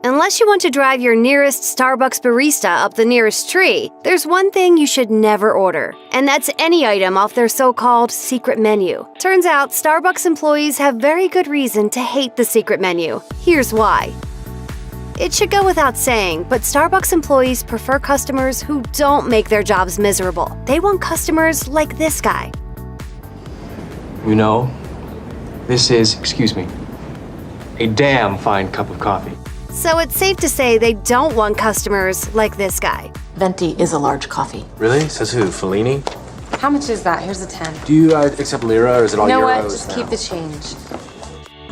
Unless you want to drive your nearest Starbucks barista up the nearest tree, there's one thing you should never order, and that's any item off their so-called secret menu. Turns out, Starbucks employees have very good reason to hate the secret menu. Here's why. It should go without saying, but Starbucks employees prefer customers who don't make their jobs miserable. They want customers like this guy. You know, this is, excuse me, a damn fine cup of coffee. So it's safe to say they don't want customers like this guy. Venti is a large coffee. Really? Says who? Fellini? How much is that? Here's a 10. Do you accept lira or is it all You know euros what? Just now? keep the change.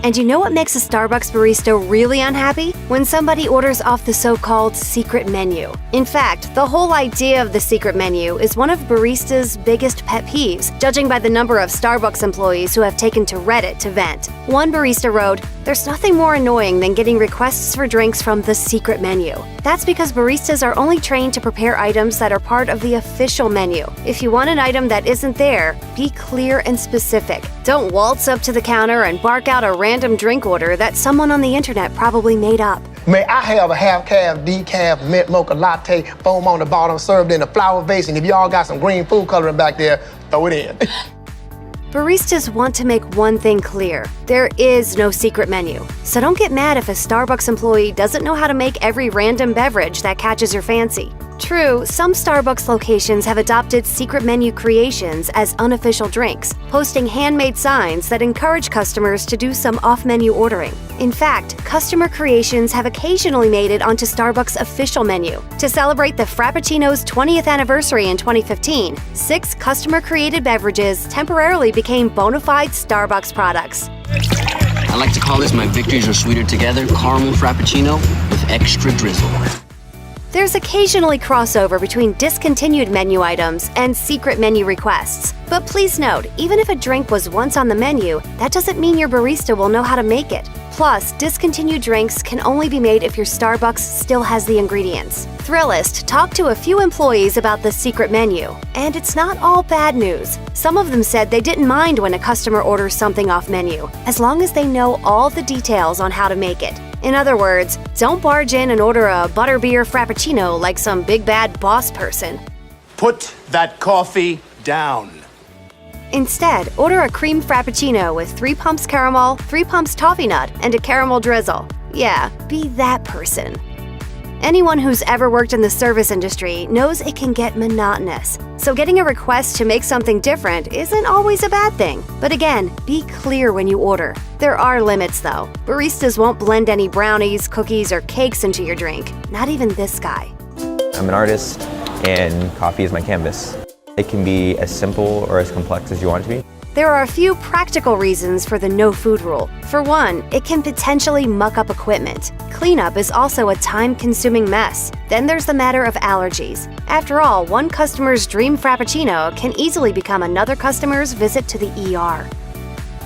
And you know what makes a Starbucks barista really unhappy? When somebody orders off the so-called secret menu. In fact, the whole idea of the secret menu is one of baristas' biggest pet peeves, judging by the number of Starbucks employees who have taken to Reddit to vent. One barista wrote, "There's nothing more annoying than getting requests for drinks from the secret menu. That's because baristas are only trained to prepare items that are part of the official menu. If you want an item that isn't there, be clear and specific. Don't waltz up to the counter and bark out a random drink order that someone on the internet probably made up." May I have a half-calf, decaf, mint mocha latte, foam on the bottom, served in a flower vase, and if y'all got some green food coloring back there, throw it in. Baristas want to make one thing clear. There is no secret menu. So don't get mad if a Starbucks employee doesn't know how to make every random beverage that catches your fancy. True, some Starbucks locations have adopted secret menu creations as unofficial drinks, posting handmade signs that encourage customers to do some off-menu ordering. In fact, customer creations have occasionally made it onto Starbucks' official menu. To celebrate the Frappuccinos' 20th anniversary in 2015, 6 customer-created beverages temporarily became bona fide Starbucks products. I like to call this my victories are sweeter together caramel frappuccino with extra drizzle. There's occasionally crossover between discontinued menu items and secret menu requests. But please note, even if a drink was once on the menu, that doesn't mean your barista will know how to make it. Plus, discontinued drinks can only be made if your Starbucks still has the ingredients. Thrillist talked to a few employees about the secret menu, and it's not all bad news. Some of them said they didn't mind when a customer orders something off menu, as long as they know all the details on how to make it. In other words, don't barge in and order a butterbeer frappuccino like some big bad boss person. Put that coffee down. Instead, order a cream frappuccino with 3 pumps caramel, 3 pumps toffee nut, and a caramel drizzle. Yeah, be that person. Anyone who's ever worked in the service industry knows it can get monotonous. So getting a request to make something different isn't always a bad thing. But again, be clear when you order. There are limits though. Baristas won't blend any brownies, cookies, or cakes into your drink. Not even this guy. I'm an artist and coffee is my canvas. It can be as simple or as complex as you want it to be. There are a few practical reasons for the no food rule. For one, it can potentially muck up equipment. Cleanup is also a time-consuming mess. Then there's the matter of allergies. After all, one customer's dream frappuccino can easily become another customer's visit to the ER.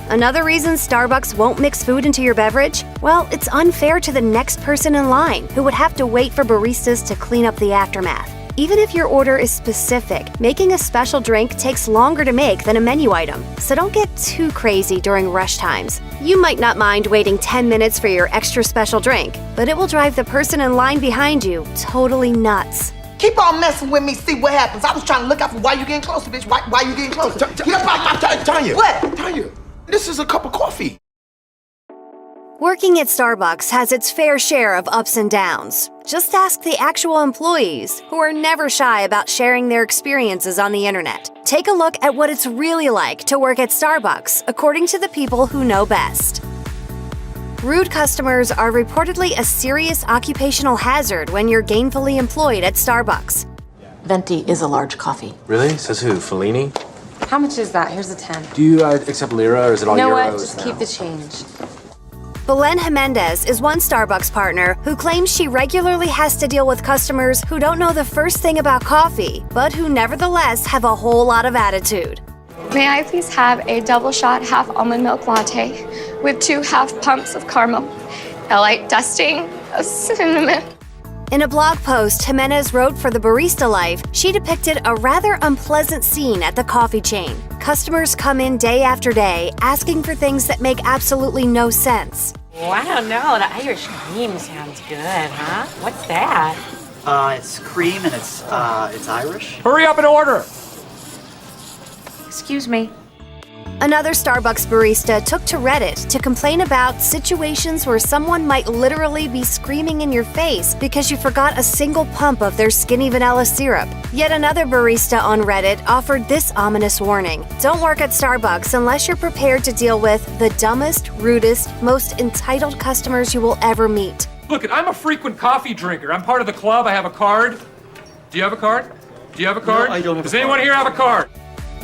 Another reason Starbucks won't mix food into your beverage? Well, it's unfair to the next person in line, who would have to wait for baristas to clean up the aftermath. Even if your order is specific, making a special drink takes longer to make than a menu item, so don't get too crazy during rush times. You might not mind waiting 10 minutes for your extra special drink, but it will drive the person in line behind you totally nuts. Keep on messing with me, see what happens. I was trying to look out for why you getting closer, bitch. Why you getting closer? Tanya. What? Tanya, this is a cup of coffee. Working at Starbucks has its fair share of ups and downs. Just ask the actual employees, who are never shy about sharing their experiences on the internet. Take a look at what it's really like to work at Starbucks, according to the people who know best. Rude customers are reportedly a serious occupational hazard when you're gainfully employed at Starbucks. Venti is a large coffee. Really? Says who? Fellini? How much is that? Here's a 10. Do you accept lira or is it all You know euros what? Just now? keep the change. Belen Jimenez is one Starbucks partner who claims she regularly has to deal with customers who don't know the first thing about coffee, but who nevertheless have a whole lot of attitude. May I please have a double shot half almond milk latte with 2 half pumps of caramel, a light dusting of cinnamon. In a blog post Jimenez wrote for The Barista Life, she depicted a rather unpleasant scene at the coffee chain. Customers come in day after day asking for things that make absolutely no sense. Oh, I don't know. The Irish cream sounds good, huh? What's that? It's cream and it's Irish. Hurry up and order! Excuse me. Another Starbucks barista took to Reddit to complain about situations where someone might literally be screaming in your face because you forgot a single pump of their skinny vanilla syrup. Yet another barista on Reddit offered this ominous warning. Don't work at Starbucks unless you're prepared to deal with the dumbest, rudest, most entitled customers you will ever meet. Look, I'm a frequent coffee drinker. I'm part of the club. I have a card. Do you have a card? Do you have a card? No, I don't have Does a anyone card. here have a card?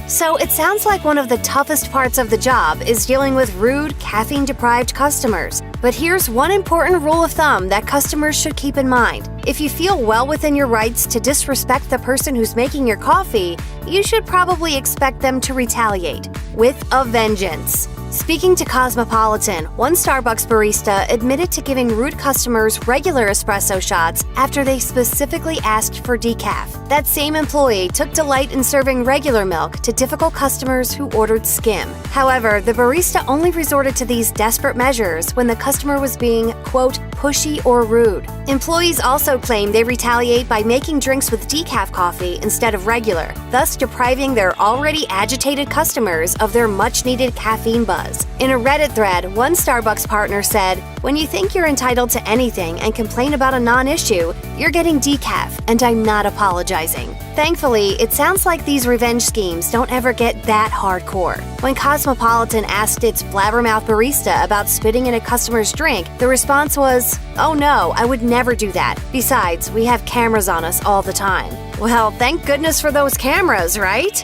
So it sounds like one of the toughest parts of the job is dealing with rude, caffeine-deprived customers. But here's one important rule of thumb that customers should keep in mind. If you feel well within your rights to disrespect the person who's making your coffee, you should probably expect them to retaliate with a vengeance. Speaking to Cosmopolitan, one Starbucks barista admitted to giving rude customers regular espresso shots after they specifically asked for decaf. That same employee took delight in serving regular milk to difficult customers who ordered skim. However, the barista only resorted to these desperate measures when the customer was being, quote, pushy or rude. Employees also claim they retaliate by making drinks with decaf coffee instead of regular, thus depriving their already agitated customers of their much-needed caffeine buzz. In a Reddit thread, one Starbucks partner said, "When you think you're entitled to anything and complain about a non-issue, you're getting decaf, and I'm not apologizing." Thankfully, it sounds like these revenge schemes don't ever get that hardcore. When Cosmopolitan asked its blabbermouth barista about spitting in a customer's drink, the response was, "Oh no, I would never do that. Besides, we have cameras on us all the time." Well, thank goodness for those cameras, right?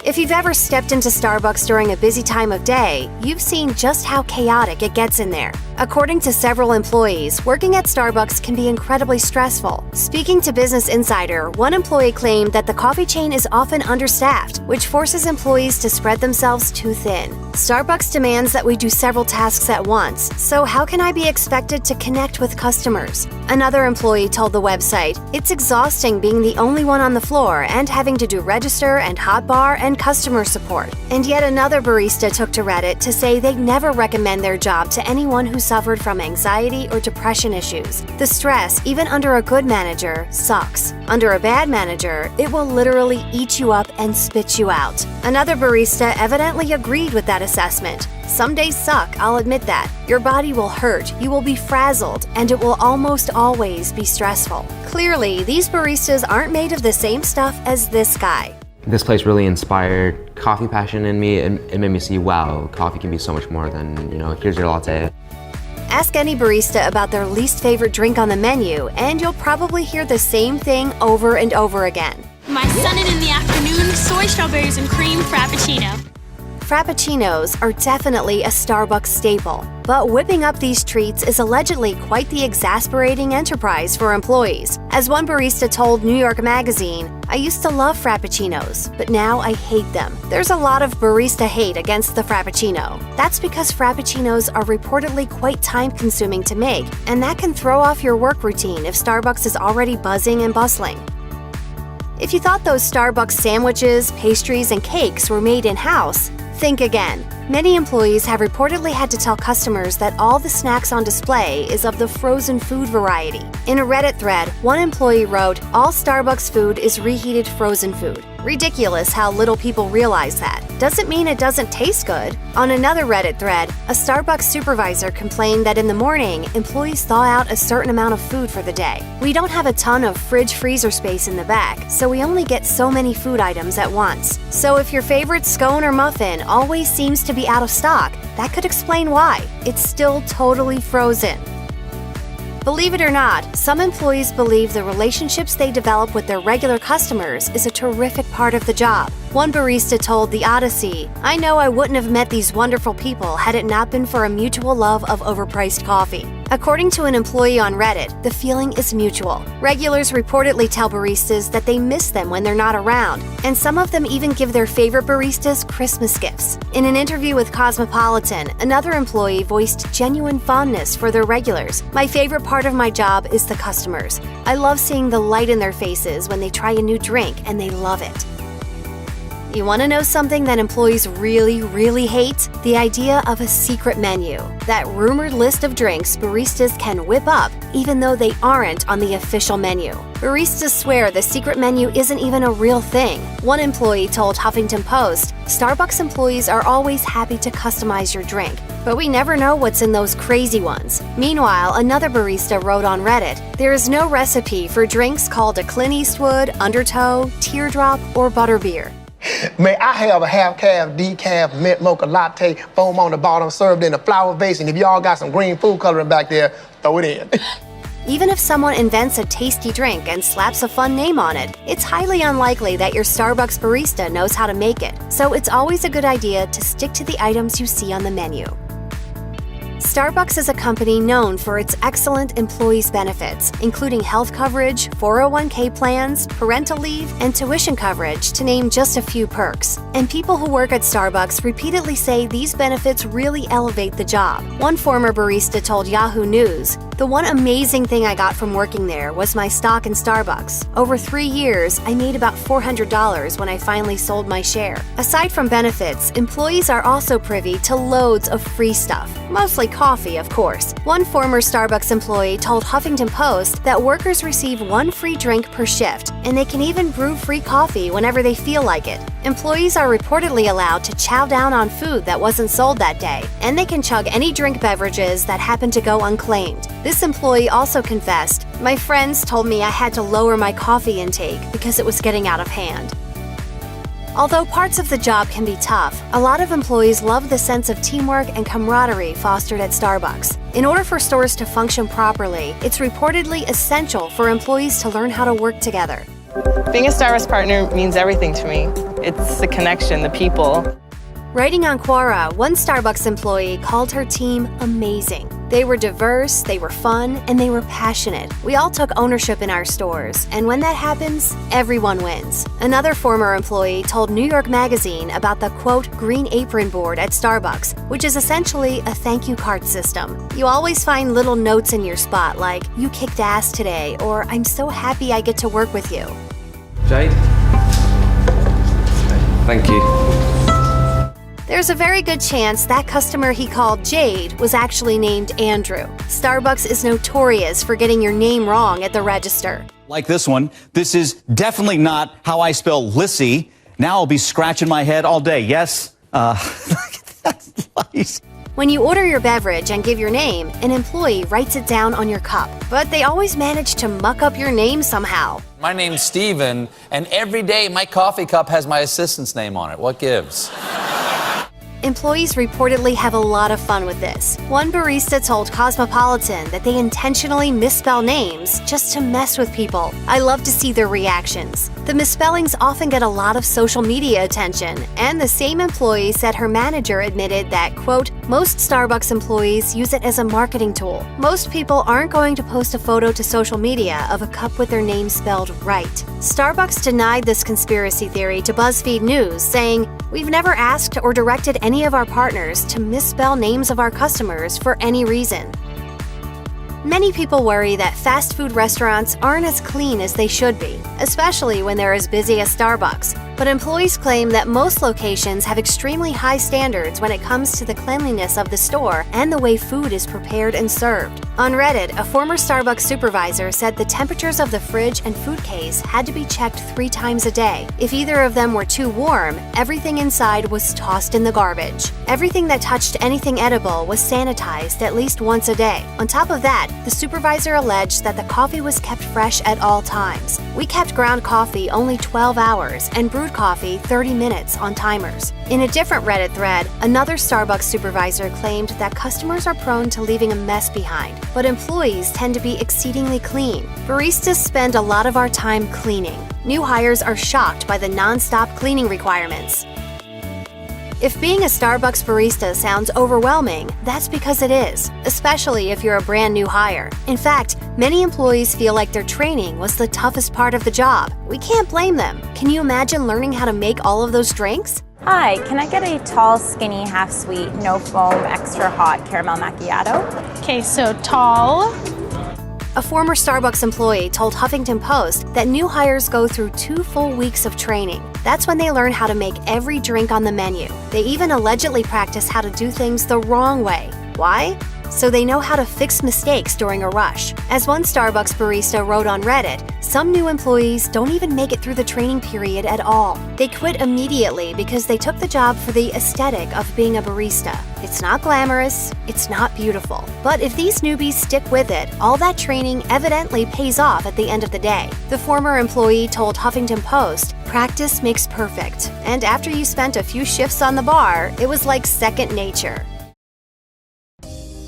If you've ever stepped into Starbucks during a busy time of day, you've seen just how chaotic it gets in there. According to several employees, working at Starbucks can be incredibly stressful. Speaking to Business Insider, one employee claimed that the coffee chain is often understaffed, which forces employees to spread themselves too thin. Starbucks demands that we do several tasks at once, so how can I be expected to connect with customers? Another employee told the website, "It's exhausting being the only one on the floor and having to do register and hot bar and customer support." And yet another barista took to Reddit to say they never recommend their job to anyone who suffered from anxiety or depression issues. The stress, even under a good manager, sucks. Under a bad manager, it will literally eat you up and spit you out. Another barista evidently agreed with that assessment. Some days suck, I'll admit that. Your body will hurt, you will be frazzled, and it will almost always be stressful. Clearly, these baristas aren't made of the same stuff as this guy. This place really inspired coffee passion in me. It made me see, wow, coffee can be so much more than, here's your latte. Ask any barista about their least favorite drink on the menu, and you'll probably hear the same thing over and over again. My sunning in the afternoon, soy strawberries and cream Frappuccino. Frappuccinos are definitely a Starbucks staple, but whipping up these treats is allegedly quite the exasperating enterprise for employees. As one barista told New York Magazine, "I used to love Frappuccinos, but now I hate them." There's a lot of barista hate against the Frappuccino. That's because Frappuccinos are reportedly quite time-consuming to make, and that can throw off your work routine if Starbucks is already buzzing and bustling. If you thought those Starbucks sandwiches, pastries, and cakes were made in-house, think again. Many employees have reportedly had to tell customers that all the snacks on display is of the frozen food variety. In a Reddit thread, one employee wrote, "All Starbucks food is reheated frozen food." Ridiculous how little people realize that. Doesn't mean it doesn't taste good. On another Reddit thread, a Starbucks supervisor complained that in the morning, employees thaw out a certain amount of food for the day. "We don't have a ton of fridge-freezer space in the back, so we only get so many food items at once. So if your favorite scone or muffin always seems to be out of stock, that could explain why. It's still totally frozen." Believe it or not, some employees believe the relationships they develop with their regular customers is a terrific part of the job. One barista told The Odyssey, "I know I wouldn't have met these wonderful people had it not been for a mutual love of overpriced coffee." According to an employee on Reddit, the feeling is mutual. Regulars reportedly tell baristas that they miss them when they're not around, and some of them even give their favorite baristas Christmas gifts. In an interview with Cosmopolitan, another employee voiced genuine fondness for their regulars. "My favorite part of my job is the customers. I love seeing the light in their faces when they try a new drink and they love it." You want to know something that employees really, really hate? The idea of a secret menu. That rumored list of drinks baristas can whip up even though they aren't on the official menu. Baristas swear the secret menu isn't even a real thing. One employee told Huffington Post, "Starbucks employees are always happy to customize your drink, but we never know what's in those crazy ones." Meanwhile, another barista wrote on Reddit, "There is no recipe for drinks called a Clint Eastwood, Undertow, Teardrop, or Butterbeer." May I have a half-calf, decaf, mint mocha latte, foam on the bottom, served in a flower vase, and if y'all got some green food coloring back there, throw it in. Even if someone invents a tasty drink and slaps a fun name on it, it's highly unlikely that your Starbucks barista knows how to make it, so it's always a good idea to stick to the items you see on the menu. Starbucks is a company known for its excellent employees' benefits, including health coverage, 401k plans, parental leave, and tuition coverage, to name just a few perks. And people who work at Starbucks repeatedly say these benefits really elevate the job. One former barista told Yahoo News, "The one amazing thing I got from working there was my stock in Starbucks. Over 3 years, I made about $400 when I finally sold my share." Aside from benefits, employees are also privy to loads of free stuff, mostly coffee, of course. One former Starbucks employee told Huffington Post that workers receive 1 free drink per shift, and they can even brew free coffee whenever they feel like it. Employees are reportedly allowed to chow down on food that wasn't sold that day, and they can chug any drink beverages that happen to go unclaimed. This employee also confessed, "My friends told me I had to lower my coffee intake because it was getting out of hand." Although parts of the job can be tough, a lot of employees love the sense of teamwork and camaraderie fostered at Starbucks. In order for stores to function properly, it's reportedly essential for employees to learn how to work together. Being a Starbucks partner means everything to me. It's the connection, the people. Writing on Quora, one Starbucks employee called her team amazing. They were diverse, they were fun, and they were passionate. We all took ownership in our stores, and when that happens, everyone wins. Another former employee told New York Magazine about the, quote, green apron board at Starbucks, which is essentially a thank you card system. You always find little notes in your spot like, "You kicked ass today," or "I'm so happy I get to work with you." Jade? Thank you. There's a very good chance that customer he called Jade was actually named Andrew. Starbucks is notorious for getting your name wrong at the register. Like this one, this is definitely not how I spell Lissy. Now I'll be scratching my head all day. Yes? That's nice. When you order your beverage and give your name, an employee writes it down on your cup. But they always manage to muck up your name somehow. My name's Steven, and every day my coffee cup has my assistant's name on it. What gives? Employees reportedly have a lot of fun with this. One barista told Cosmopolitan that they intentionally misspell names just to mess with people. I love to see their reactions. The misspellings often get a lot of social media attention, and the same employee said her manager admitted that, quote, "Most Starbucks employees use it as a marketing tool. Most people aren't going to post a photo to social media of a cup with their name spelled right." Starbucks denied this conspiracy theory to BuzzFeed News, saying, "We've never asked or directed any of our partners to misspell names of our customers for any reason." Many people worry that fast food restaurants aren't as clean as they should be, especially when they're as busy as Starbucks. But employees claim that most locations have extremely high standards when it comes to the cleanliness of the store and the way food is prepared and served. On Reddit, a former Starbucks supervisor said the temperatures of the fridge and food case had to be checked 3 times a day. If either of them were too warm, everything inside was tossed in the garbage. Everything that touched anything edible was sanitized at least once a day. On top of that, the supervisor alleged that the coffee was kept fresh at all times. "We kept ground coffee only 12 hours and brewed coffee 30 minutes on timers." In a different Reddit thread, another Starbucks supervisor claimed that customers are prone to leaving a mess behind, but employees tend to be exceedingly clean. Baristas spend a lot of our time cleaning. New hires are shocked by the non-stop cleaning requirements. If being a Starbucks barista sounds overwhelming, that's because it is, especially if you're a brand new hire. In fact, many employees feel like their training was the toughest part of the job. We can't blame them. Can you imagine learning how to make all of those drinks? Hi, can I get a tall, skinny, half sweet, no foam, extra hot caramel macchiato? Okay, so tall. A former Starbucks employee told Huffington Post that new hires go through 2 full weeks of training. That's when they learn how to make every drink on the menu. They even allegedly practice how to do things the wrong way. Why? So they know how to fix mistakes during a rush. As one Starbucks barista wrote on Reddit, some new employees don't even make it through the training period at all. They quit immediately because they took the job for the aesthetic of being a barista. It's not glamorous, it's not beautiful. But if these newbies stick with it, all that training evidently pays off at the end of the day. The former employee told Huffington Post, "Practice makes perfect. And after you spent a few shifts on the bar, it was like second nature."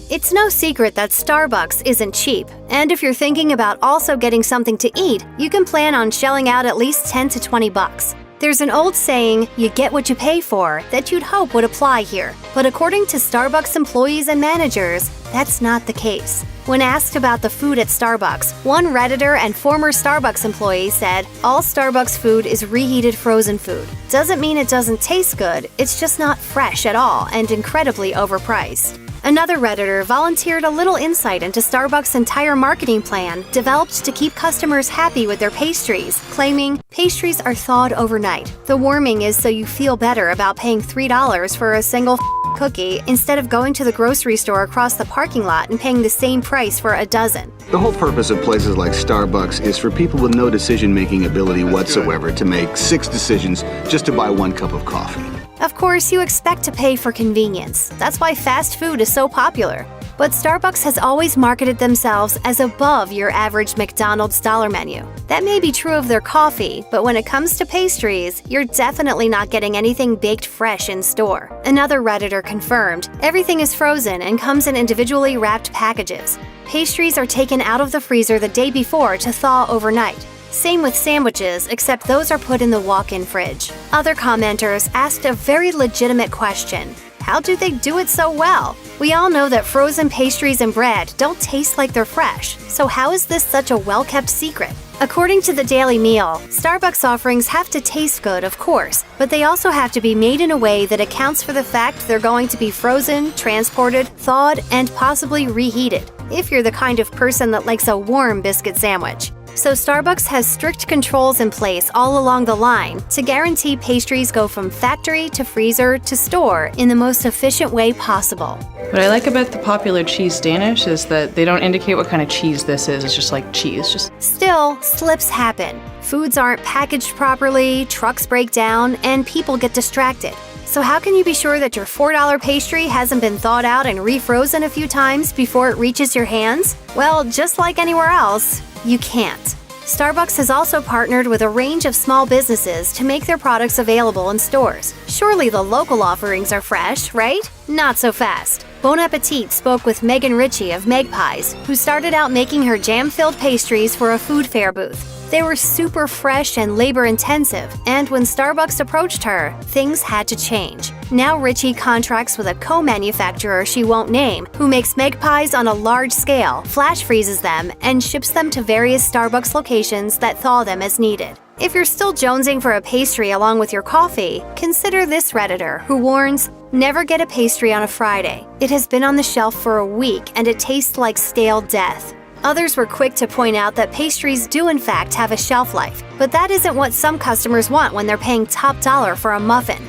It's no secret that Starbucks isn't cheap, and if you're thinking about also getting something to eat, you can plan on shelling out at least $10 to $20. There's an old saying, "You get what you pay for," that you'd hope would apply here. But according to Starbucks employees and managers, that's not the case. When asked about the food at Starbucks, one Redditor and former Starbucks employee said, "All Starbucks food is reheated frozen food. Doesn't mean it doesn't taste good, it's just not fresh at all and incredibly overpriced." Another Redditor volunteered a little insight into Starbucks' entire marketing plan developed to keep customers happy with their pastries, claiming, "Pastries are thawed overnight. The warming is so you feel better about paying $3 for a single cookie instead of going to the grocery store across the parking lot and paying the same price for a dozen." The whole purpose of places like Starbucks is for people with no decision-making ability whatsoever to make 6 decisions just to buy 1 cup of coffee. Of course, you expect to pay for convenience. That's why fast food is so popular. But Starbucks has always marketed themselves as above your average McDonald's dollar menu. That may be true of their coffee, but when it comes to pastries, you're definitely not getting anything baked fresh in store. Another Redditor confirmed, "Everything is frozen and comes in individually wrapped packages. Pastries are taken out of the freezer the day before to thaw overnight. Same with sandwiches, except those are put in the walk-in fridge." Other commenters asked a very legitimate question. How do they do it so well? We all know that frozen pastries and bread don't taste like they're fresh, so how is this such a well-kept secret? According to the Daily Meal, Starbucks offerings have to taste good, of course, but they also have to be made in a way that accounts for the fact they're going to be frozen, transported, thawed, and possibly reheated, if you're the kind of person that likes a warm biscuit sandwich. So Starbucks has strict controls in place all along the line to guarantee pastries go from factory to freezer to store in the most efficient way possible. What I like about the popular cheese Danish is that they don't indicate what kind of cheese this is. It's just like cheese. Still, slips happen. Foods aren't packaged properly, trucks break down, and people get distracted. So how can you be sure that your $4 pastry hasn't been thawed out and refrozen a few times before it reaches your hands? Well, just like anywhere else, you can't. Starbucks has also partnered with a range of small businesses to make their products available in stores. Surely the local offerings are fresh, right? Not so fast. Bon Appetit spoke with Megan Ritchie of Magpies, who started out making her jam-filled pastries for a food fair booth. They were super fresh and labor-intensive, and when Starbucks approached her, things had to change. Now Ritchie contracts with a co-manufacturer she won't name, who makes Magpies on a large scale, flash freezes them, and ships them to various Starbucks locations that thaw them as needed. If you're still jonesing for a pastry along with your coffee, consider this Redditor, who warns, "Never get a pastry on a Friday. It has been on the shelf for a week and it tastes like stale death." Others were quick to point out that pastries do in fact have a shelf life, but that isn't what some customers want when they're paying top dollar for a muffin.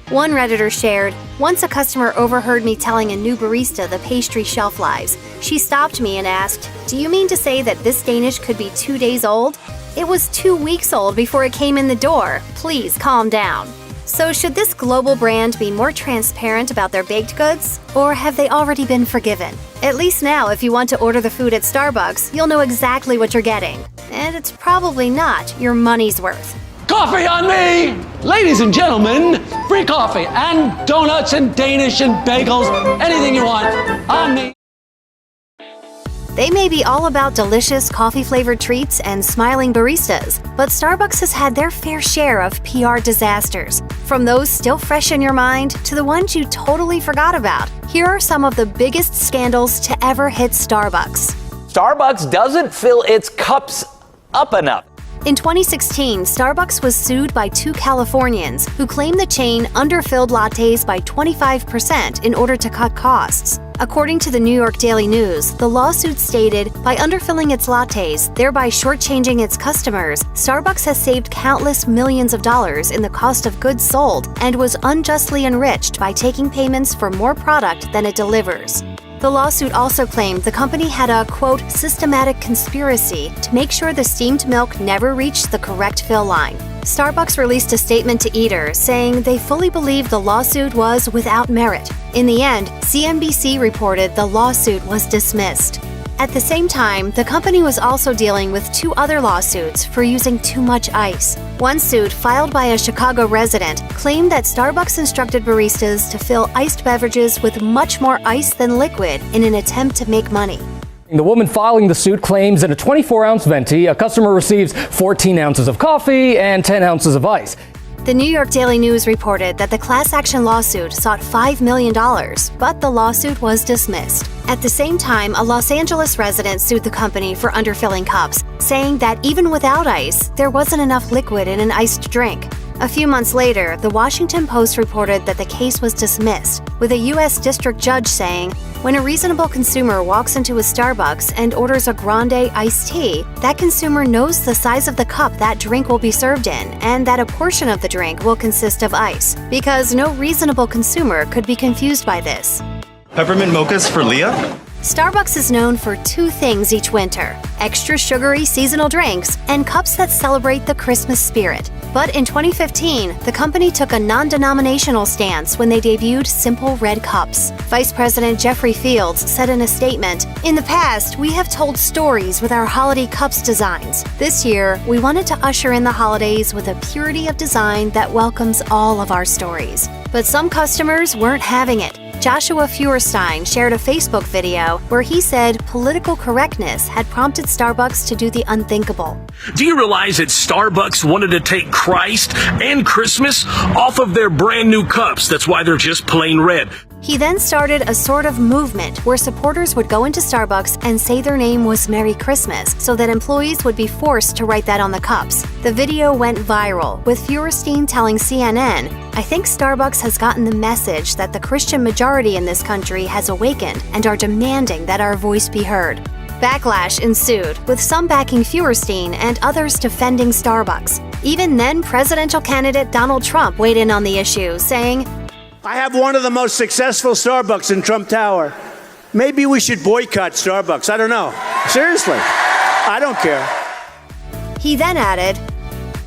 One Redditor shared, "Once a customer overheard me telling a new barista the pastry shelf lives. She stopped me and asked, 'Do you mean to say that this Danish could be 2 days old?' It was 2 weeks old before it came in the door. Please calm down." So should this global brand be more transparent about their baked goods? Or have they already been forgiven? At least now, if you want to order the food at Starbucks, you'll know exactly what you're getting. And it's probably not your money's worth. Coffee on me! Ladies and gentlemen, free coffee and donuts and Danish and bagels, anything you want, on me. They may be all about delicious coffee-flavored treats and smiling baristas, but Starbucks has had their fair share of PR disasters. From those still fresh in your mind to the ones you totally forgot about, here are some of the biggest scandals to ever hit Starbucks. Starbucks doesn't fill its cups up enough. In 2016, Starbucks was sued by 2 Californians who claimed the chain underfilled lattes by 25% in order to cut costs. According to the New York Daily News, the lawsuit stated, by underfilling its lattes, thereby shortchanging its customers, Starbucks has saved countless millions of dollars in the cost of goods sold and was unjustly enriched by taking payments for more product than it delivers. The lawsuit also claimed the company had a, quote, systematic conspiracy to make sure the steamed milk never reached the correct fill line. Starbucks released a statement to eaters saying they fully believe the lawsuit was without merit. In the end, CNBC reported the lawsuit was dismissed. At the same time, the company was also dealing with 2 other lawsuits for using too much ice. One suit, filed by a Chicago resident, claimed that Starbucks instructed baristas to fill iced beverages with much more ice than liquid in an attempt to make money. The woman filing the suit claims in a 24-ounce venti, a customer receives 14 ounces of coffee and 10 ounces of ice. The New York Daily News reported that the class action lawsuit sought $5 million, but the lawsuit was dismissed. At the same time, a Los Angeles resident sued the company for underfilling cups, saying that even without ice, there wasn't enough liquid in an iced drink. A few months later, the Washington Post reported that the case was dismissed, with a U.S. district judge saying, when a reasonable consumer walks into a Starbucks and orders a grande iced tea, that consumer knows the size of the cup that drink will be served in, and that a portion of the drink will consist of ice, because no reasonable consumer could be confused by this. Peppermint mochas for Leah? Starbucks is known for 2 things each winter: extra sugary seasonal drinks and cups that celebrate the Christmas spirit. But in 2015, the company took a non-denominational stance when they debuted simple red cups. Vice President Jeffrey Fields said in a statement, "In the past, we have told stories with our holiday cups designs. This year, we wanted to usher in the holidays with a purity of design that welcomes all of our stories." But some customers weren't having it. Joshua Feuerstein shared a Facebook video where he said political correctness had prompted Starbucks to do the unthinkable. Do you realize that Starbucks wanted to take Christ and Christmas off of their brand new cups? That's why they're just plain red. He then started a sort of movement where supporters would go into Starbucks and say their name was Merry Christmas so that employees would be forced to write that on the cups. The video went viral, with Feuerstein telling CNN, "I think Starbucks has gotten the message that the Christian majority in this country has awakened and are demanding that our voice be heard." Backlash ensued, with some backing Feuerstein and others defending Starbucks. Even then presidential candidate Donald Trump weighed in on the issue, saying, I have one of the most successful Starbucks in Trump Tower. Maybe we should boycott Starbucks. I don't know. Seriously. I don't care. He then added,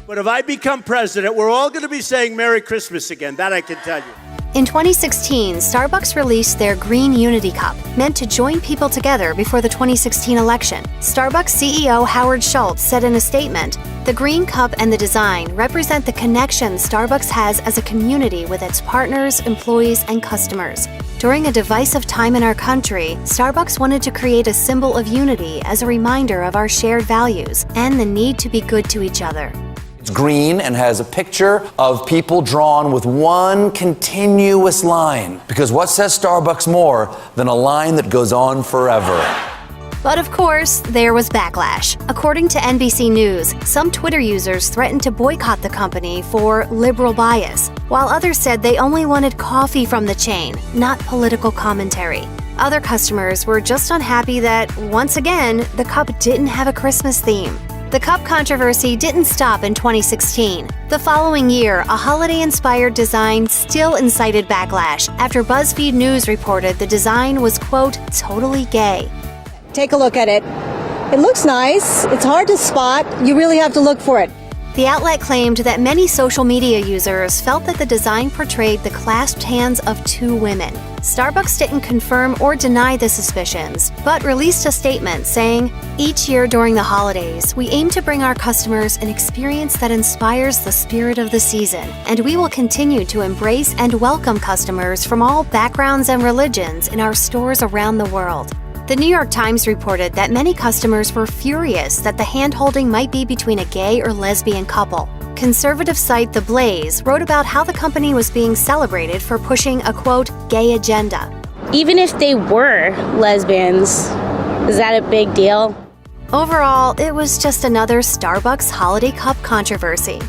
but if I become president, we're all going to be saying Merry Christmas again. That I can tell you. In 2016, Starbucks released their Green Unity Cup, meant to join people together before the 2016 election. Starbucks CEO Howard Schultz said in a statement, "The Green Cup and the design represent the connection Starbucks has as a community with its partners, employees, and customers. During a divisive time in our country, Starbucks wanted to create a symbol of unity as a reminder of our shared values and the need to be good to each other." It's green and has a picture of people drawn with one continuous line. Because what says Starbucks more than a line that goes on forever? But of course, there was backlash. According to NBC News, some Twitter users threatened to boycott the company for liberal bias, while others said they only wanted coffee from the chain, not political commentary. Other customers were just unhappy that, once again, the cup didn't have a Christmas theme. The cup controversy didn't stop in 2016. The following year, a holiday-inspired design still incited backlash after BuzzFeed News reported the design was, quote, totally gay. Take a look at it. It looks nice. It's hard to spot. You really have to look for it. The outlet claimed that many social media users felt that the design portrayed the clasped hands of 2 women. Starbucks didn't confirm or deny the suspicions, but released a statement saying, "Each year during the holidays, we aim to bring our customers an experience that inspires the spirit of the season, and we will continue to embrace and welcome customers from all backgrounds and religions in our stores around the world." The New York Times reported that many customers were furious that the hand-holding might be between a gay or lesbian couple. Conservative site The Blaze wrote about how the company was being celebrated for pushing a, quote, gay agenda. Even if they were lesbians, is that a big deal? Overall, it was just another Starbucks holiday cup controversy.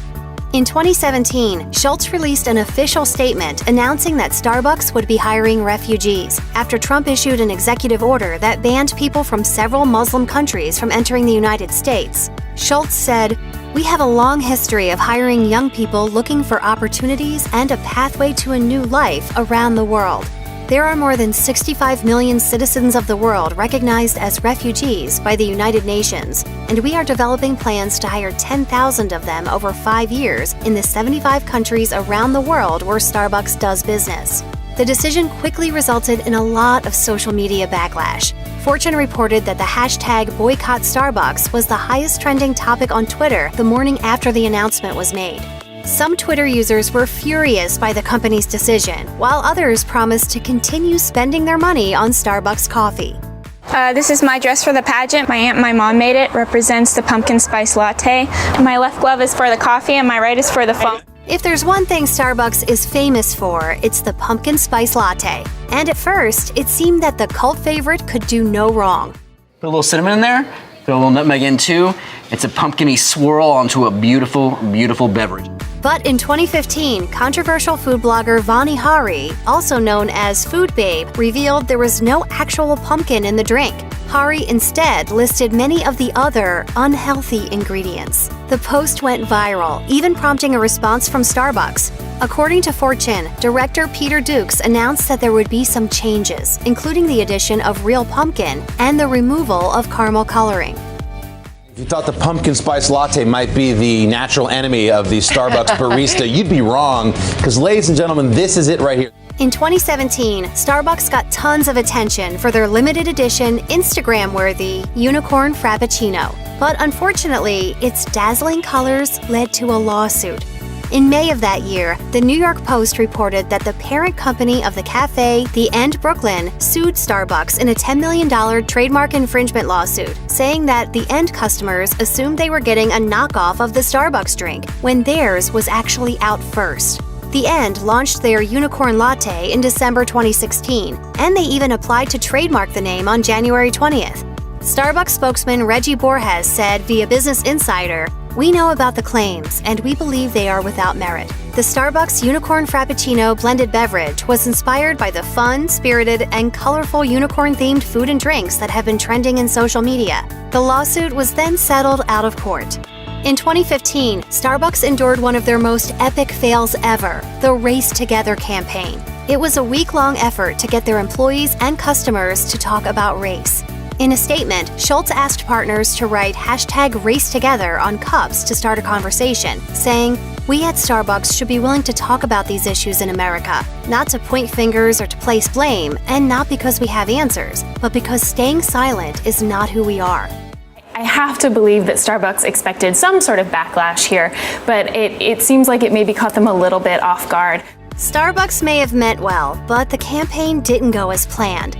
In 2017, Schultz released an official statement announcing that Starbucks would be hiring refugees after Trump issued an executive order that banned people from several Muslim countries from entering the United States. Schultz said, "We have a long history of hiring young people looking for opportunities and a pathway to a new life around the world. There are more than 65 million citizens of the world recognized as refugees by the United Nations, and we are developing plans to hire 10,000 of them over 5 years in the 75 countries around the world where Starbucks does business." The decision quickly resulted in a lot of social media backlash. Fortune reported that the hashtag Boycott Starbucks was the highest trending topic on Twitter the morning after the announcement was made. Some Twitter users were furious by the company's decision, while others promised to continue spending their money on Starbucks coffee. This is my dress for the pageant. My aunt and my mom made it. Represents the pumpkin spice latte. My left glove is for the coffee and my right is for the foam. If there's one thing Starbucks is famous for, it's the pumpkin spice latte. And at first, it seemed that the cult favorite could do no wrong. Put a little cinnamon in there, put a little nutmeg in too. It's a pumpkin-y swirl onto a beautiful, beautiful beverage. But in 2015, controversial food blogger Vani Hari, also known as Food Babe, revealed there was no actual pumpkin in the drink. Hari instead listed many of the other unhealthy ingredients. The post went viral, even prompting a response from Starbucks. According to Fortune, director Peter Dukes announced that there would be some changes, including the addition of real pumpkin and the removal of caramel coloring. If you thought the pumpkin spice latte might be the natural enemy of the Starbucks barista, you'd be wrong, because ladies and gentlemen, this is it right here. In 2017, Starbucks got tons of attention for their limited edition, Instagram-worthy unicorn Frappuccino. But unfortunately, its dazzling colors led to a lawsuit. In May of that year, the New York Post reported that the parent company of the cafe, The End Brooklyn, sued Starbucks in a $10 million trademark infringement lawsuit, saying that the end customers assumed they were getting a knockoff of the Starbucks drink when theirs was actually out first. The End launched their unicorn latte in December 2016, and they even applied to trademark the name on January 20th. Starbucks spokesman Reggie Borges said via Business Insider, "We know about the claims, and we believe they are without merit." The Starbucks Unicorn Frappuccino blended beverage was inspired by the fun, spirited, and colorful unicorn-themed food and drinks that have been trending in social media. The lawsuit was then settled out of court. In 2015, Starbucks endured one of their most epic fails ever, the Race Together campaign. It was a week-long effort to get their employees and customers to talk about race. In a statement, Schultz asked partners to write #RaceTogether on cups to start a conversation, saying, "We at Starbucks should be willing to talk about these issues in America, not to point fingers or to place blame, and not because we have answers, but because staying silent is not who we are." I have to believe that Starbucks expected some sort of backlash here, but it seems like it maybe caught them a little bit off guard. Starbucks may have meant well, but the campaign didn't go as planned.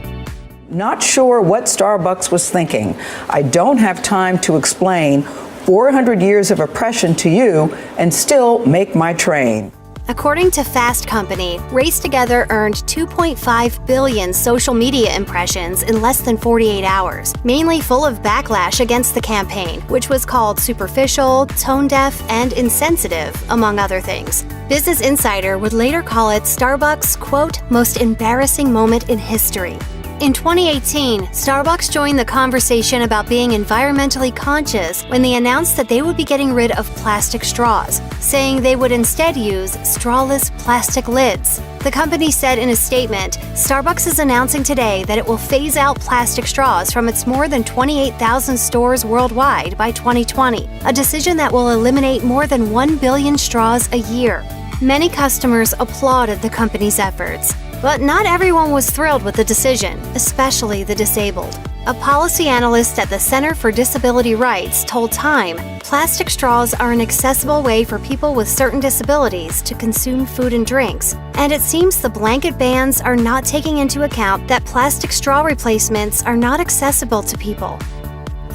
Not sure what Starbucks was thinking. I don't have time to explain 400 years of oppression to you and still make my train. According to Fast Company, Race Together earned 2.5 billion social media impressions in less than 48 hours, mainly full of backlash against the campaign, which was called superficial, tone-deaf, and insensitive, among other things. Business Insider would later call it Starbucks' quote, most embarrassing moment in history. In 2018, Starbucks joined the conversation about being environmentally conscious when they announced that they would be getting rid of plastic straws, saying they would instead use strawless plastic lids. The company said in a statement, Starbucks is announcing today that it will phase out plastic straws from its more than 28,000 stores worldwide by 2020, a decision that will eliminate more than 1 billion straws a year. Many customers applauded the company's efforts. But not everyone was thrilled with the decision, especially the disabled. A policy analyst at the Center for Disability Rights told Time, plastic straws are an accessible way for people with certain disabilities to consume food and drinks, and it seems the blanket bans are not taking into account that plastic straw replacements are not accessible to people.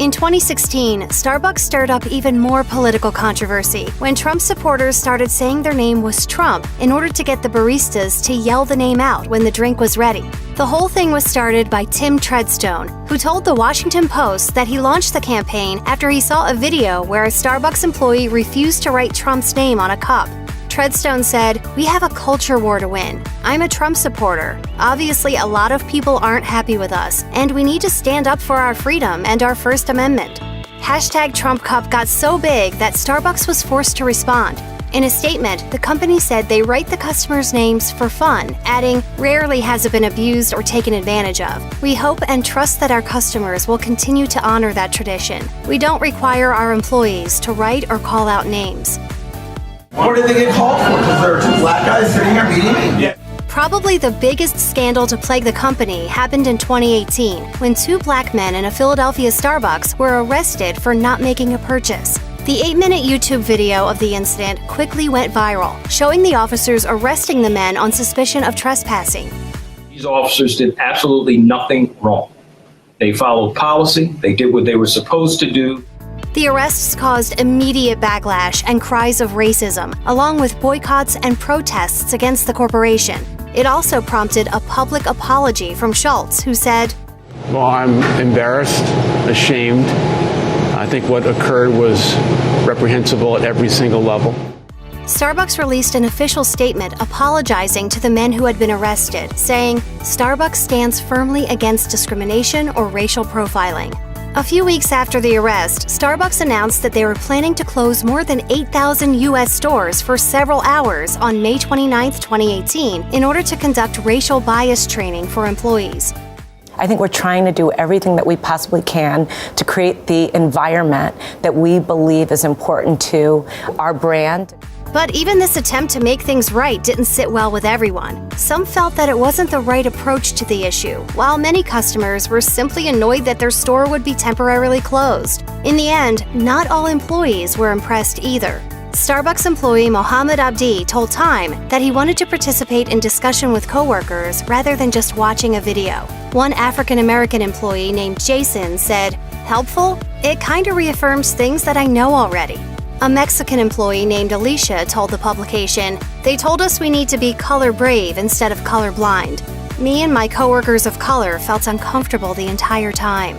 In 2016, Starbucks stirred up even more political controversy when Trump supporters started saying their name was Trump in order to get the baristas to yell the name out when the drink was ready. The whole thing was started by Tim Treadstone, who told the Washington Post that he launched the campaign after he saw a video where a Starbucks employee refused to write Trump's name on a cup. Treadstone said, "We have a culture war to win. I'm a Trump supporter. Obviously, a lot of people aren't happy with us, and we need to stand up for our freedom and our First Amendment." Hashtag Trump Cup got so big that Starbucks was forced to respond. In a statement, the company said they write the customers' names for fun, adding, "Rarely has it been abused or taken advantage of. We hope and trust that our customers will continue to honor that tradition. We don't require our employees to write or call out names." What did they get called for? Because there are two black guys sitting here beating me? Yeah. Probably the biggest scandal to plague the company happened in 2018 when two black men in a Philadelphia Starbucks were arrested for not making a purchase. The 8-minute YouTube video of the incident quickly went viral, showing the officers arresting the men on suspicion of trespassing. These officers did absolutely nothing wrong. They followed policy, they did what they were supposed to do. The arrests caused immediate backlash and cries of racism, along with boycotts and protests against the corporation. It also prompted a public apology from Schultz, who said, "Well, I'm embarrassed, ashamed. I think what occurred was reprehensible at every single level." Starbucks released an official statement apologizing to the men who had been arrested, saying, "Starbucks stands firmly against discrimination or racial profiling." A few weeks after the arrest, Starbucks announced that they were planning to close more than 8,000 U.S. stores for several hours on May 29, 2018, in order to conduct racial bias training for employees. I think we're trying to do everything that we possibly can to create the environment that we believe is important to our brand. But even this attempt to make things right didn't sit well with everyone. Some felt that it wasn't the right approach to the issue, while many customers were simply annoyed that their store would be temporarily closed. In the end, not all employees were impressed either. Starbucks employee Mohammed Abdi told Time that he wanted to participate in discussion with coworkers rather than just watching a video. One African-American employee named Jason said, "Helpful? It kinda reaffirms things that I know already." A Mexican employee named Alicia told the publication, "They told us we need to be color brave instead of color blind. Me and my coworkers of color felt uncomfortable the entire time."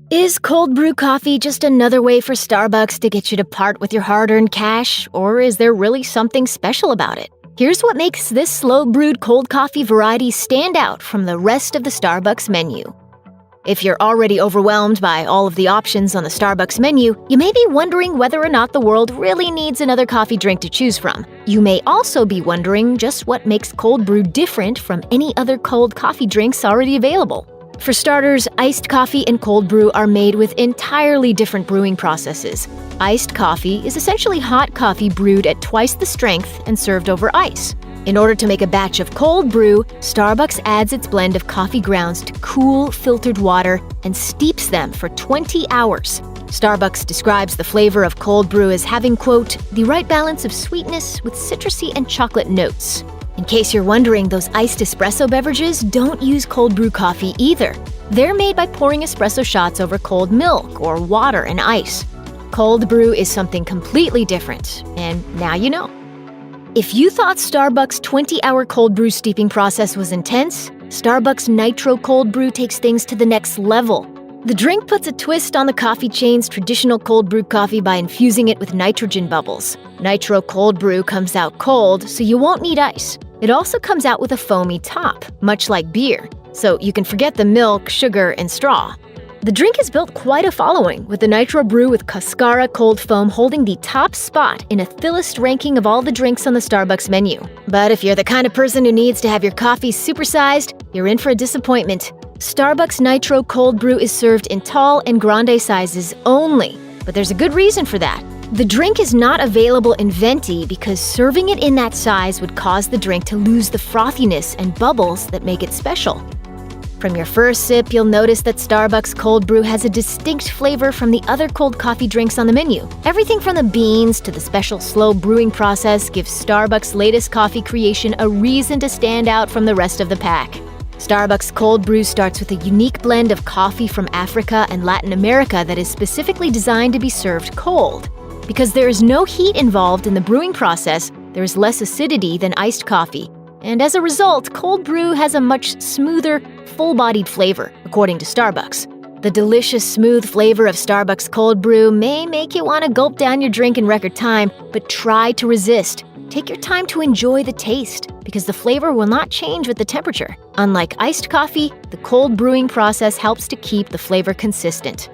Is cold brew coffee just another way for Starbucks to get you to part with your hard-earned cash, or is there really something special about it? Here's what makes this slow-brewed cold coffee variety stand out from the rest of the Starbucks menu. If you're already overwhelmed by all of the options on the Starbucks menu, you may be wondering whether or not the world really needs another coffee drink to choose from. You may also be wondering just what makes cold brew different from any other cold coffee drinks already available. For starters, iced coffee and cold brew are made with entirely different brewing processes. Iced coffee is essentially hot coffee brewed at twice the strength and served over ice. In order to make a batch of cold brew, Starbucks adds its blend of coffee grounds to cool, filtered water and steeps them for 20 hours. Starbucks describes the flavor of cold brew as having, quote, "the right balance of sweetness with citrusy and chocolate notes." In case you're wondering, those iced espresso beverages don't use cold brew coffee either. They're made by pouring espresso shots over cold milk or water and ice. Cold brew is something completely different, and now you know. If you thought Starbucks' 20-hour cold brew steeping process was intense, Starbucks Nitro Cold Brew takes things to the next level. The drink puts a twist on the coffee chain's traditional cold brew coffee by infusing it with nitrogen bubbles. Nitro Cold Brew comes out cold, so you won't need ice. It also comes out with a foamy top, much like beer, so you can forget the milk, sugar, and straw. The drink has built quite a following, with the Nitro Brew with Cascara Cold Foam holding the top spot in a Philist ranking of all the drinks on the Starbucks menu. But if you're the kind of person who needs to have your coffee supersized, you're in for a disappointment. Starbucks Nitro Cold Brew is served in tall and grande sizes only, but there's a good reason for that. The drink is not available in venti because serving it in that size would cause the drink to lose the frothiness and bubbles that make it special. From your first sip, you'll notice that Starbucks Cold Brew has a distinct flavor from the other cold coffee drinks on the menu. Everything from the beans to the special slow brewing process gives Starbucks' latest coffee creation a reason to stand out from the rest of the pack. Starbucks Cold Brew starts with a unique blend of coffee from Africa and Latin America that is specifically designed to be served cold. Because there is no heat involved in the brewing process, there is less acidity than iced coffee. And as a result, cold brew has a much smoother, full-bodied flavor, according to Starbucks. The delicious, smooth flavor of Starbucks Cold Brew may make you want to gulp down your drink in record time, but try to resist. Take your time to enjoy the taste, because the flavor will not change with the temperature. Unlike iced coffee, the cold brewing process helps to keep the flavor consistent.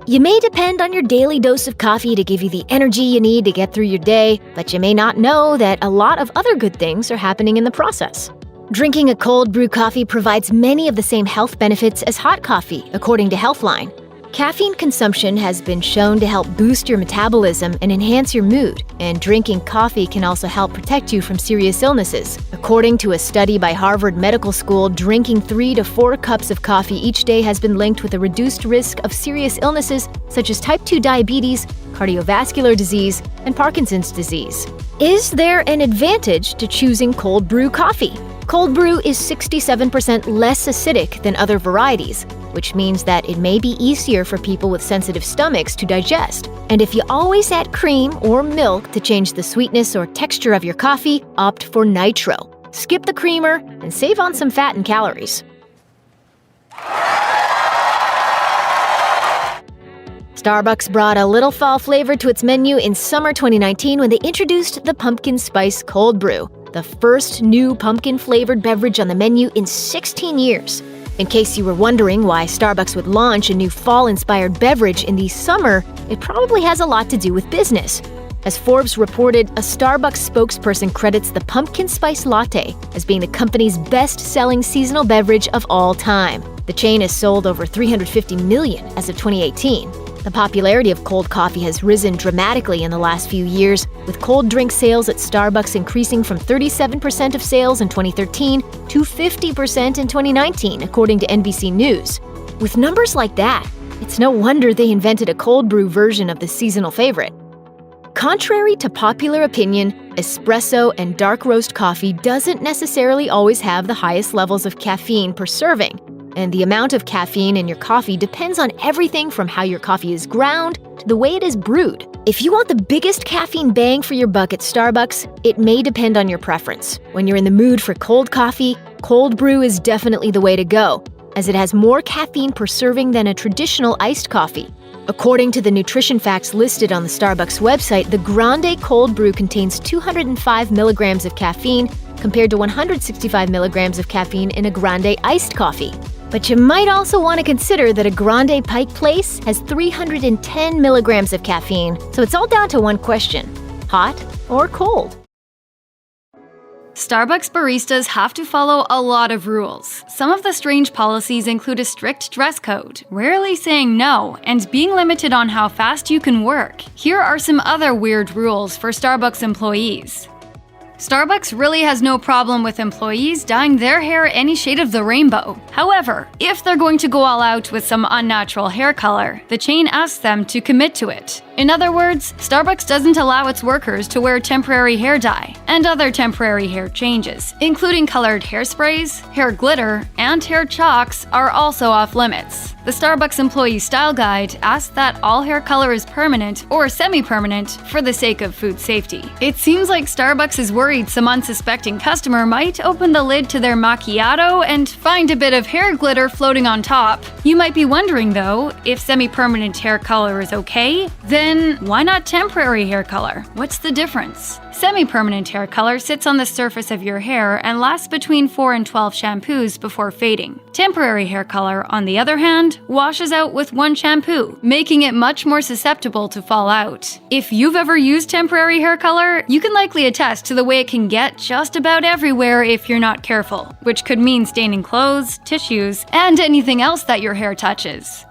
You may depend on your daily dose of coffee to give you the energy you need to get through your day, but you may not know that a lot of other good things are happening in the process. Drinking a cold brew coffee provides many of the same health benefits as hot coffee, according to Healthline. Caffeine consumption has been shown to help boost your metabolism and enhance your mood, and drinking coffee can also help protect you from serious illnesses. According to a study by Harvard Medical School, drinking 3 to 4 cups of coffee each day has been linked with a reduced risk of serious illnesses such as type 2 diabetes, cardiovascular disease, and Parkinson's disease. Is there an advantage to choosing cold brew coffee? Cold brew is 67% less acidic than other varieties, which means that it may be easier for people with sensitive stomachs to digest. And if you always add cream or milk to change the sweetness or texture of your coffee, opt for nitro. Skip the creamer and save on some fat and calories. Starbucks brought a little fall flavor to its menu in summer 2019 when they introduced the Pumpkin Spice Cold Brew, the first new pumpkin-flavored beverage on the menu in 16 years. In case you were wondering why Starbucks would launch a new fall-inspired beverage in the summer, it probably has a lot to do with business. As Forbes reported, a Starbucks spokesperson credits the Pumpkin Spice Latte as being the company's best-selling seasonal beverage of all time. The chain has sold over 350 million as of 2018. The popularity of cold coffee has risen dramatically in the last few years, with cold drink sales at Starbucks increasing from 37% of sales in 2013 to 50% in 2019, according to NBC News. With numbers like that, it's no wonder they invented a cold brew version of the seasonal favorite. Contrary to popular opinion, espresso and dark roast coffee doesn't necessarily always have the highest levels of caffeine per serving. And the amount of caffeine in your coffee depends on everything from how your coffee is ground to the way it is brewed. If you want the biggest caffeine bang for your buck at Starbucks, it may depend on your preference. When you're in the mood for cold coffee, cold brew is definitely the way to go, as it has more caffeine per serving than a traditional iced coffee. According to the nutrition facts listed on the Starbucks website, the Grande Cold Brew contains 205 milligrams of caffeine compared to 165 milligrams of caffeine in a Grande iced coffee. But you might also want to consider that a Grande Pike Place has 310 milligrams of caffeine, so it's all down to one question: hot or cold? Starbucks baristas have to follow a lot of rules. Some of the strange policies include a strict dress code, rarely saying no, and being limited on how fast you can work. Here are some other weird rules for Starbucks employees. Starbucks really has no problem with employees dyeing their hair any shade of the rainbow. However, if they're going to go all out with some unnatural hair color, the chain asks them to commit to it. In other words, Starbucks doesn't allow its workers to wear temporary hair dye and other temporary hair changes, including colored hairsprays, hair glitter, and hair chalks are also off limits. The Starbucks Employee Style Guide asks that all hair color is permanent or semi-permanent for the sake of food safety. It seems like Starbucks is worried some unsuspecting customer might open the lid to their macchiato and find a bit of hair glitter floating on top. You might be wondering though, if semi-permanent hair color is okay, then why not temporary hair color? What's the difference? Semi-permanent hair color sits on the surface of your hair and lasts between 4 and 12 shampoos before fading. Temporary hair color, on the other hand, washes out with one shampoo, making it much more susceptible to fall out. If you've ever used temporary hair color, you can likely attest to the way it can get just about everywhere if you're not careful, which could mean staining clothes, tissues, and anything else that your hair touches.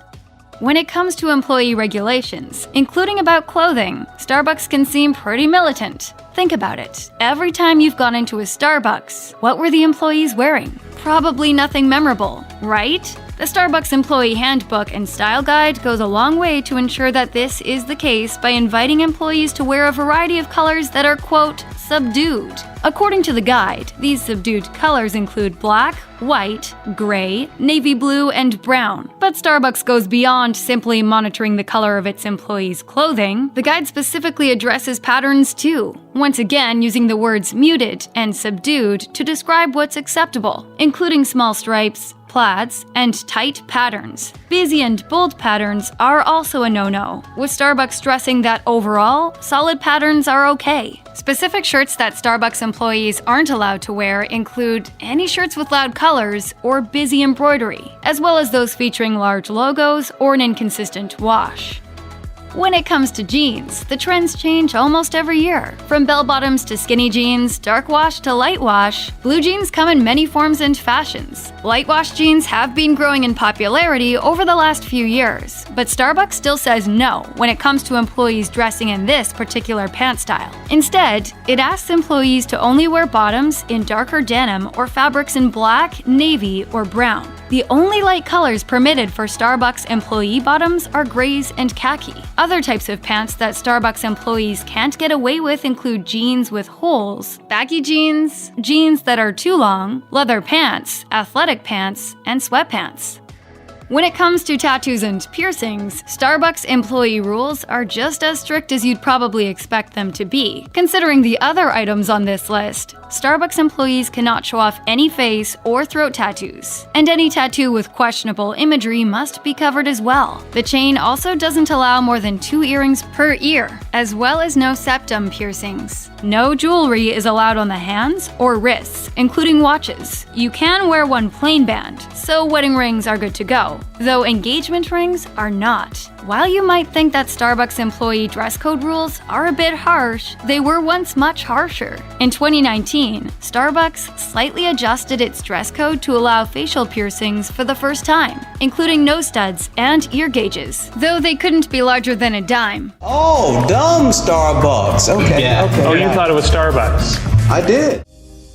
When it comes to employee regulations, including about clothing, Starbucks can seem pretty militant. Think about it. Every time you've gone into a Starbucks, what were the employees wearing? Probably nothing memorable, right? The Starbucks Employee Handbook and Style Guide goes a long way to ensure that this is the case by inviting employees to wear a variety of colors that are, quote, subdued. According to the guide, these subdued colors include black, white, gray, navy blue, and brown. But Starbucks goes beyond simply monitoring the color of its employees' clothing. The guide specifically addresses patterns too, once again using the words muted and subdued to describe what's acceptable, including small stripes, plaids, and tight patterns. Busy and bold patterns are also a no-no, with Starbucks stressing that overall, solid patterns are okay. Specific shirts that Starbucks employees aren't allowed to wear include any shirts with loud colors or busy embroidery, as well as those featuring large logos or an inconsistent wash. When it comes to jeans, the trends change almost every year. From bell-bottoms to skinny jeans, dark wash to light wash, blue jeans come in many forms and fashions. Light wash jeans have been growing in popularity over the last few years, but Starbucks still says no when it comes to employees dressing in this particular pant style. Instead, it asks employees to only wear bottoms in darker denim or fabrics in black, navy, or brown. The only light colors permitted for Starbucks employee bottoms are grays and khaki. Other types of pants that Starbucks employees can't get away with include jeans with holes, baggy jeans, jeans that are too long, leather pants, athletic pants, and sweatpants. When it comes to tattoos and piercings, Starbucks employee rules are just as strict as you'd probably expect them to be. Considering the other items on this list, Starbucks employees cannot show off any face or throat tattoos, and any tattoo with questionable imagery must be covered as well. The chain also doesn't allow more than 2 earrings per ear, as well as no septum piercings. No jewelry is allowed on the hands or wrists, including watches. You can wear one plain band, so wedding rings are good to go, though engagement rings are not. While you might think that Starbucks employee dress code rules are a bit harsh, they were once much harsher. In 2019, Starbucks slightly adjusted its dress code to allow facial piercings for the first time, including nose studs and ear gauges, though they couldn't be larger than a dime. Oh, dumb Starbucks. Okay. Oh, you thought it was Starbucks. I did.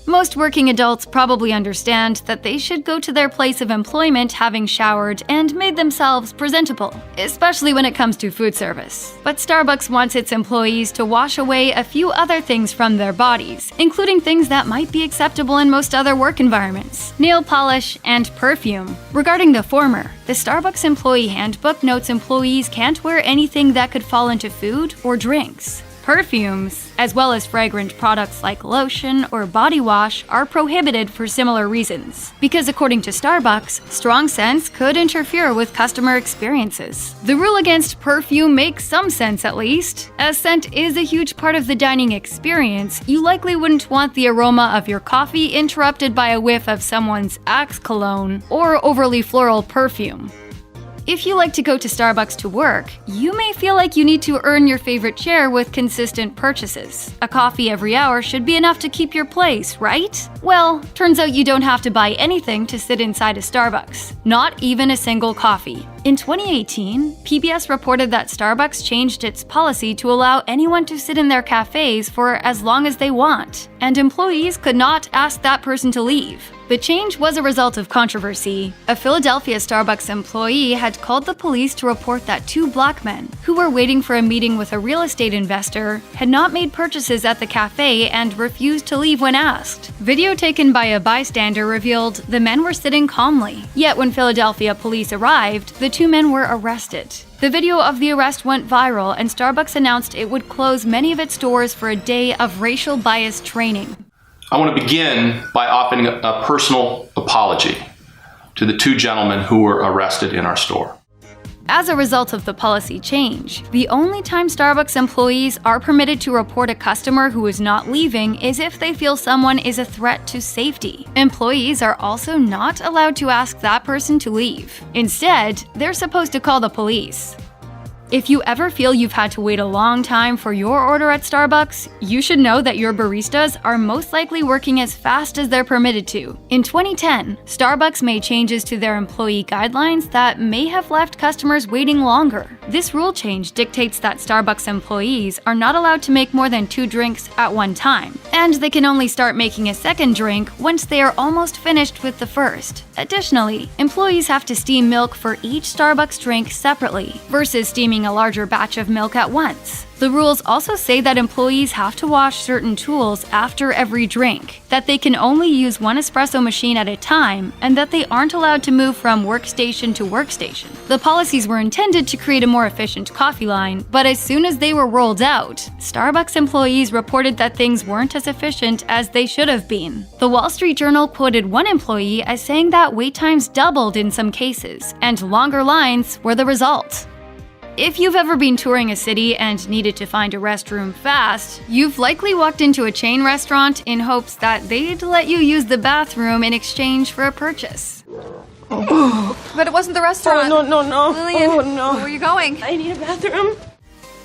Most working adults probably understand that they should go to their place of employment having showered and made themselves presentable, especially when it comes to food service. But Starbucks wants its employees to wash away a few other things from their bodies, including things that might be acceptable in most other work environments: nail polish and perfume. Regarding the former, the Starbucks employee handbook notes employees can't wear anything that could fall into food or drinks. Perfumes, as well as fragrant products like lotion or body wash, are prohibited for similar reasons, because according to Starbucks, strong scents could interfere with customer experiences. The rule against perfume makes some sense at least. As scent is a huge part of the dining experience, you likely wouldn't want the aroma of your coffee interrupted by a whiff of someone's Axe cologne or overly floral perfume. If you like to go to Starbucks to work, you may feel like you need to earn your favorite chair with consistent purchases. A coffee every hour should be enough to keep your place, right? Well, turns out you don't have to buy anything to sit inside a Starbucks, not even a single coffee. In 2018, PBS reported that Starbucks changed its policy to allow anyone to sit in their cafes for as long as they want, and employees could not ask that person to leave. The change was a result of controversy. A Philadelphia Starbucks employee had called the police to report that 2 black men, who were waiting for a meeting with a real estate investor, had not made purchases at the cafe and refused to leave when asked. Video taken by a bystander revealed the men were sitting calmly. Yet when Philadelphia police arrived, the 2 men were arrested. The video of the arrest went viral, and Starbucks announced it would close many of its doors for a day of racial bias training. I want to begin by offering a personal apology to the 2 gentlemen who were arrested in our store. As a result of the policy change, the only time Starbucks employees are permitted to report a customer who is not leaving is if they feel someone is a threat to safety. Employees are also not allowed to ask that person to leave. Instead, they're supposed to call the police. If you ever feel you've had to wait a long time for your order at Starbucks, you should know that your baristas are most likely working as fast as they're permitted to. In 2010, Starbucks made changes to their employee guidelines that may have left customers waiting longer. This rule change dictates that Starbucks employees are not allowed to make more than 2 drinks at one time, and they can only start making a second drink once they are almost finished with the first. Additionally, employees have to steam milk for each Starbucks drink separately, versus steaming making a larger batch of milk at once. The rules also say that employees have to wash certain tools after every drink, that they can only use one espresso machine at a time, and that they aren't allowed to move from workstation to workstation. The policies were intended to create a more efficient coffee line, but as soon as they were rolled out, Starbucks employees reported that things weren't as efficient as they should have been. The Wall Street Journal quoted one employee as saying that wait times doubled in some cases, and longer lines were the result. If you've ever been touring a city and needed to find a restroom fast, you've likely walked into a chain restaurant in hopes that they'd let you use the bathroom in exchange for a purchase. But it wasn't the restaurant. No. Lillian, Oh, no. where are you going? I need a bathroom.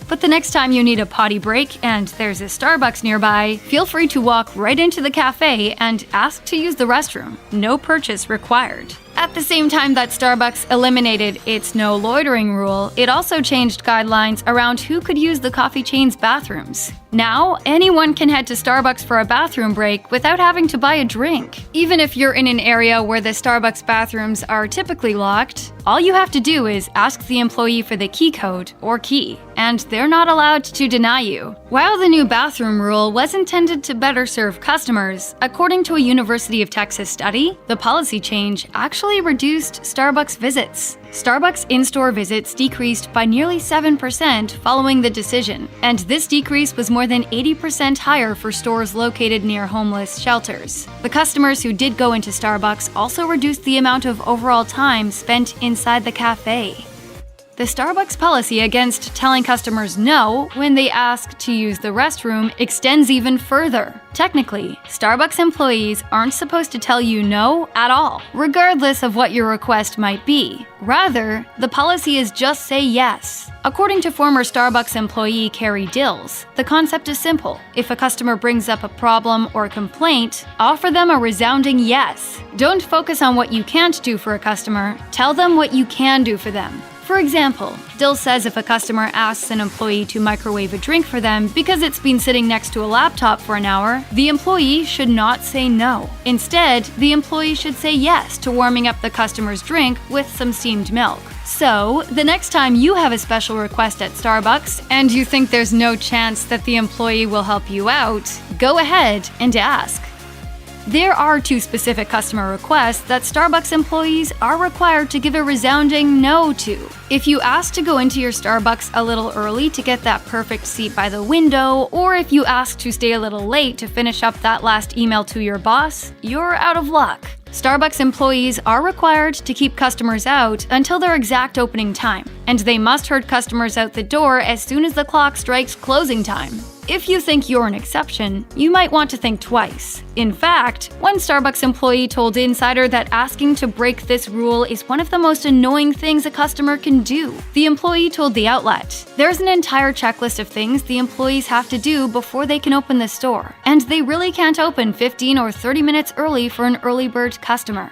But the next time you need a potty break and there's a Starbucks nearby, feel free to walk right into the cafe and ask to use the restroom. No purchase required. At the same time that Starbucks eliminated its no loitering rule, it also changed guidelines around who could use the coffee chain's bathrooms. Now, anyone can head to Starbucks for a bathroom break without having to buy a drink. Even if you're in an area where the Starbucks bathrooms are typically locked, all you have to do is ask the employee for the key code or key, and they're not allowed to deny you. While the new bathroom rule was intended to better serve customers, according to a University of Texas study, the policy change actually reduced Starbucks visits. Starbucks in-store visits decreased by nearly 7% following the decision, and this decrease was more than 80% higher for stores located near homeless shelters. The customers who did go into Starbucks also reduced the amount of overall time spent inside the cafe. The Starbucks policy against telling customers no when they ask to use the restroom extends even further. Technically, Starbucks employees aren't supposed to tell you no at all, regardless of what your request might be. Rather, the policy is just say yes. According to former Starbucks employee Carrie Dills, the concept is simple. If a customer brings up a problem or complaint, offer them a resounding yes. Don't focus on what you can't do for a customer, tell them what you can do for them. For example, Dill says if a customer asks an employee to microwave a drink for them because it's been sitting next to a laptop for an hour, the employee should not say no. Instead, the employee should say yes to warming up the customer's drink with some steamed milk. So, the next time you have a special request at Starbucks and you think there's no chance that the employee will help you out, go ahead and ask. There are two specific customer requests that Starbucks employees are required to give a resounding no to. If you ask to go into your Starbucks a little early to get that perfect seat by the window, or if you ask to stay a little late to finish up that last email to your boss, you're out of luck. Starbucks employees are required to keep customers out until their exact opening time, and they must herd customers out the door as soon as the clock strikes closing time. If you think you're an exception, you might want to think twice. In fact, one Starbucks employee told Insider that asking to break this rule is one of the most annoying things a customer can do. The employee told the outlet, "There's an entire checklist of things the employees have to do before they can open the store, and they really can't open 15 or 30 minutes early for an early bird customer."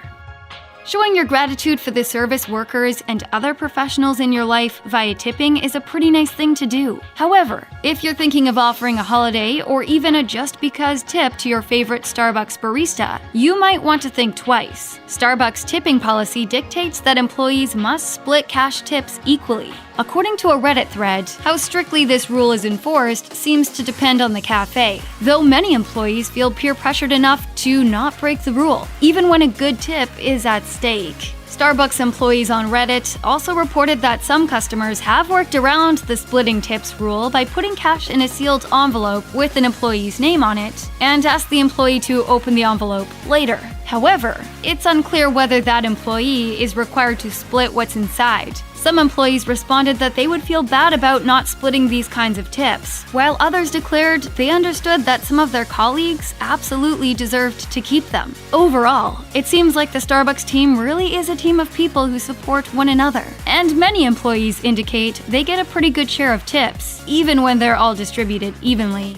Showing your gratitude for the service workers and other professionals in your life via tipping is a pretty nice thing to do. However, if you're thinking of offering a holiday or even a just because tip to your favorite Starbucks barista, you might want to think twice. Starbucks tipping policy dictates that employees must split cash tips equally. According to a Reddit thread, how strictly this rule is enforced seems to depend on the cafe, though many employees feel peer pressured enough to not break the rule, even when a good tip is at stake. Starbucks employees on Reddit also reported that some customers have worked around the splitting tips rule by putting cash in a sealed envelope with an employee's name on it and asked the employee to open the envelope later. However, it's unclear whether that employee is required to split what's inside. Some employees responded that they would feel bad about not splitting these kinds of tips, while others declared they understood that some of their colleagues absolutely deserved to keep them. Overall, it seems like the Starbucks team really is a team of people who support one another, and many employees indicate they get a pretty good share of tips, even when they're all distributed evenly.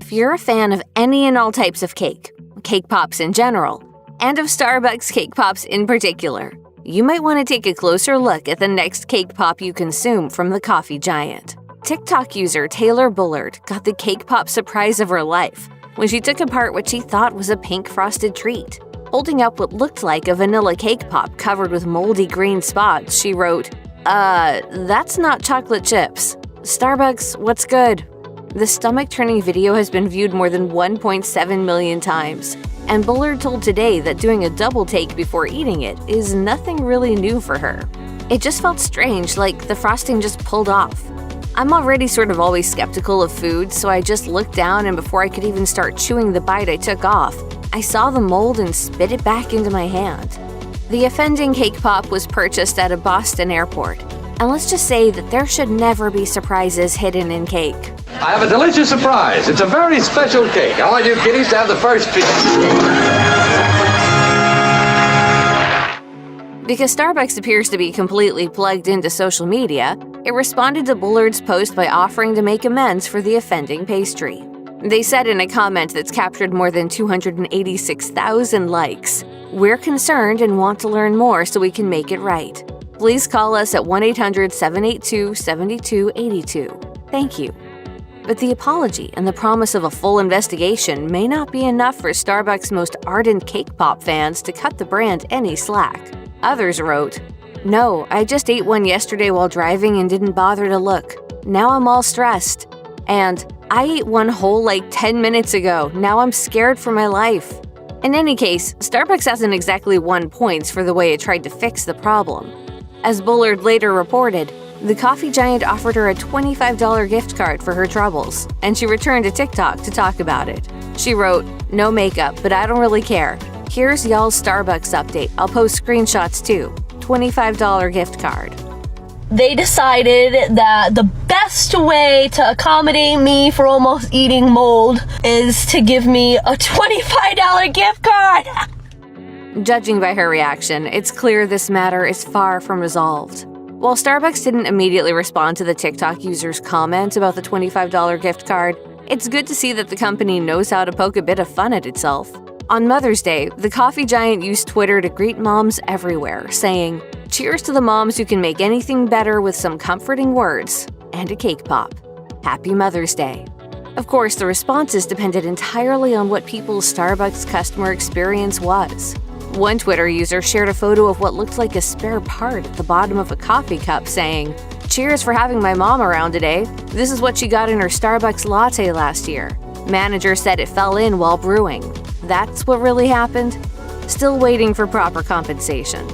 If you're a fan of any and all types of cake pops in general, and of Starbucks cake pops in particular, you might want to take a closer look at the next cake pop you consume from the coffee giant. TikTok user Taylor Bullard got the cake pop surprise of her life when she took apart what she thought was a pink frosted treat. Holding up what looked like a vanilla cake pop covered with moldy green spots, she wrote, That's not chocolate chips. Starbucks, what's good? The stomach-turning video has been viewed more than 1.7 million times, and Bullard told Today that doing a double take before eating it is nothing really new for her. It just felt strange, like the frosting just pulled off. I'm already sort of always skeptical of food, so I just looked down, and before I could even start chewing the bite I took off, I saw the mold and spit it back into my hand. The offending cake pop was purchased at a Boston airport, and let's just say that there should never be surprises hidden in cake. I have a delicious surprise. It's a very special cake. I want you kiddies to have the first piece. Because Starbucks appears to be completely plugged into social media, it responded to Bullard's post by offering to make amends for the offending pastry. They said in a comment that's captured more than 286,000 likes, "We're concerned and want to learn more so we can make it right. Please call us at 1-800-782-7282. Thank you." But the apology and the promise of a full investigation may not be enough for Starbucks' most ardent cake pop fans to cut the brand any slack. Others wrote, "No, I just ate one yesterday while driving and didn't bother to look. Now I'm all stressed." And, "I ate one whole like 10 minutes ago. Now I'm scared for my life." In any case, Starbucks hasn't exactly won points for the way it tried to fix the problem. As Bullard later reported, the coffee giant offered her a $25 gift card for her troubles, and she returned to TikTok to talk about it. She wrote, "No makeup, but I don't really care. Here's y'all's Starbucks update. I'll post screenshots too. $25 gift card." They decided that the best way to accommodate me for almost eating mold is to give me a $25 gift card. Judging by her reaction, it's clear this matter is far from resolved. While Starbucks didn't immediately respond to the TikTok user's comment about the $25 gift card, it's good to see that the company knows how to poke a bit of fun at itself. On Mother's Day, the coffee giant used Twitter to greet moms everywhere, saying, "Cheers to the moms who can make anything better with some comforting words and a cake pop. Happy Mother's Day." Of course, the responses depended entirely on what people's Starbucks customer experience was. One Twitter user shared a photo of what looked like a spare part at the bottom of a coffee cup saying, "Cheers for having my mom around today. This is what she got in her Starbucks latte last year. Manager said it fell in while brewing. That's what really happened? Still waiting for proper compensation."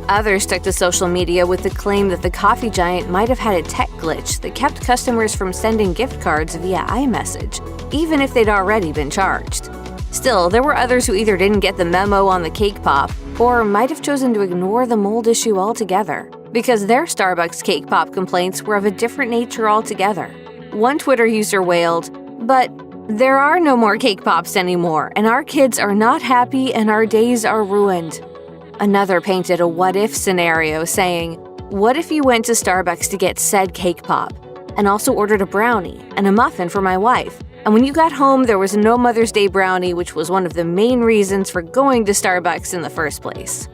Others took to social media with the claim that the coffee giant might have had a tech glitch that kept customers from sending gift cards via iMessage, even if they'd already been charged. Still, there were others who either didn't get the memo on the cake pop or might have chosen to ignore the mold issue altogether, because their Starbucks cake pop complaints were of a different nature altogether. One Twitter user wailed, "But there are no more cake pops anymore, and our kids are not happy and our days are ruined." Another painted a what-if scenario, saying, "What if you went to Starbucks to get said cake pop, and also ordered a brownie and a muffin for my wife, and when you got home there was no Mother's Day brownie, which was one of the main reasons for going to Starbucks in the first place?"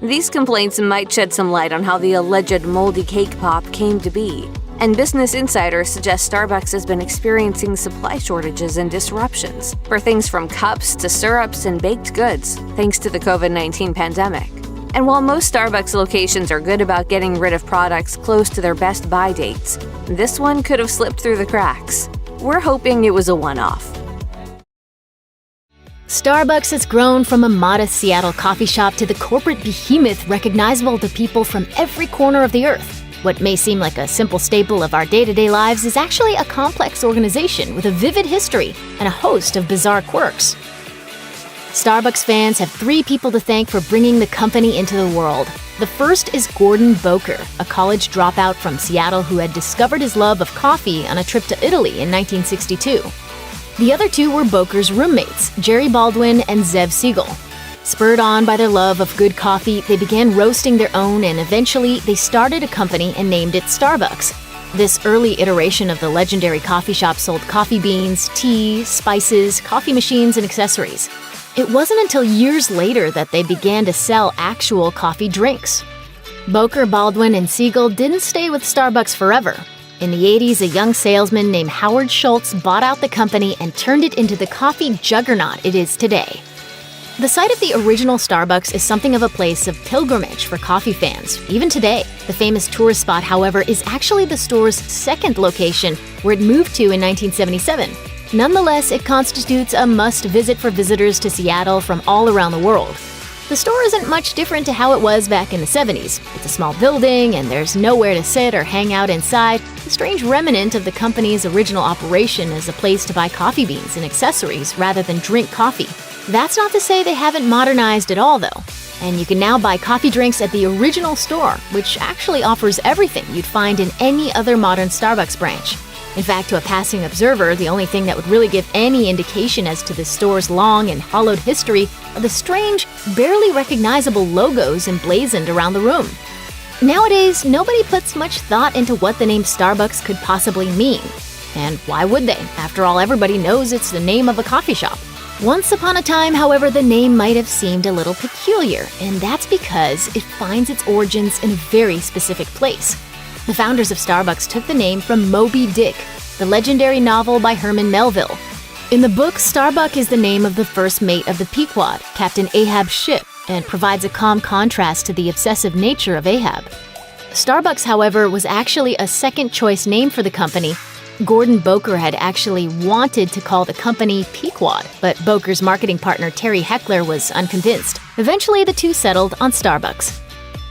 These complaints might shed some light on how the alleged moldy cake pop came to be, and Business Insider suggests Starbucks has been experiencing supply shortages and disruptions for things from cups to syrups and baked goods, thanks to the COVID-19 pandemic. And while most Starbucks locations are good about getting rid of products close to their best buy dates, this one could have slipped through the cracks. We're hoping it was a one-off. Starbucks has grown from a modest Seattle coffee shop to the corporate behemoth recognizable to people from every corner of the earth. What may seem like a simple staple of our day-to-day lives is actually a complex organization with a vivid history and a host of bizarre quirks. Starbucks fans have 3 people to thank for bringing the company into the world. The first is Gordon Boker, a college dropout from Seattle who had discovered his love of coffee on a trip to Italy in 1962. The other 2 were Boker's roommates, Jerry Baldwin and Zev Siegel. Spurred on by their love of good coffee, they began roasting their own, and eventually they started a company and named it Starbucks. This early iteration of the legendary coffee shop sold coffee beans, tea, spices, coffee machines, and accessories. It wasn't until years later that they began to sell actual coffee drinks. Boker, Baldwin, and Siegel didn't stay with Starbucks forever. In the 80s, a young salesman named Howard Schultz bought out the company and turned it into the coffee juggernaut it is today. The site of the original Starbucks is something of a place of pilgrimage for coffee fans, even today. The famous tourist spot, however, is actually the store's second location, where it moved to in 1977. Nonetheless, it constitutes a must-visit for visitors to Seattle from all around the world. The store isn't much different to how it was back in the 70s. It's a small building, and there's nowhere to sit or hang out inside, a strange remnant of the company's original operation as a place to buy coffee beans and accessories rather than drink coffee. That's not to say they haven't modernized at all, though. And you can now buy coffee drinks at the original store, which actually offers everything you'd find in any other modern Starbucks branch. In fact, to a passing observer, the only thing that would really give any indication as to the store's long and hollowed history are the strange, barely recognizable logos emblazoned around the room. Nowadays, nobody puts much thought into what the name Starbucks could possibly mean. And why would they? After all, everybody knows it's the name of a coffee shop. Once upon a time, however, the name might have seemed a little peculiar, and that's because it finds its origins in a very specific place. The founders of Starbucks took the name from Moby Dick, the legendary novel by Herman Melville. In the book, Starbuck is the name of the first mate of the Pequod, Captain Ahab's ship, and provides a calm contrast to the obsessive nature of Ahab. Starbucks, however, was actually a second-choice name for the company. Gordon Boker had actually wanted to call the company Pequod, but Boker's marketing partner Terry Heckler was unconvinced. Eventually, the two settled on Starbucks.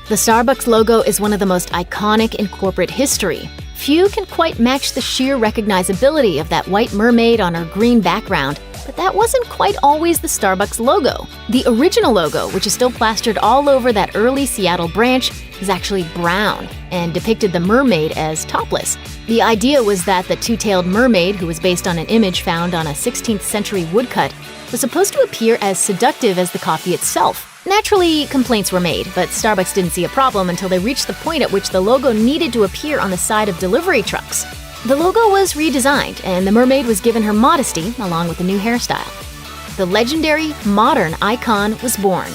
The Starbucks logo is one of the most iconic in corporate history. Few can quite match the sheer recognizability of that white mermaid on her green background, but that wasn't quite always the Starbucks logo. The original logo, which is still plastered all over that early Seattle branch, is actually brown and depicted the mermaid as topless. The idea was that the two-tailed mermaid, who was based on an image found on a 16th century woodcut, was supposed to appear as seductive as the coffee itself. Naturally, complaints were made, but Starbucks didn't see a problem until they reached the point at which the logo needed to appear on the side of delivery trucks. The logo was redesigned, and the mermaid was given her modesty along with a new hairstyle. The legendary, modern icon was born.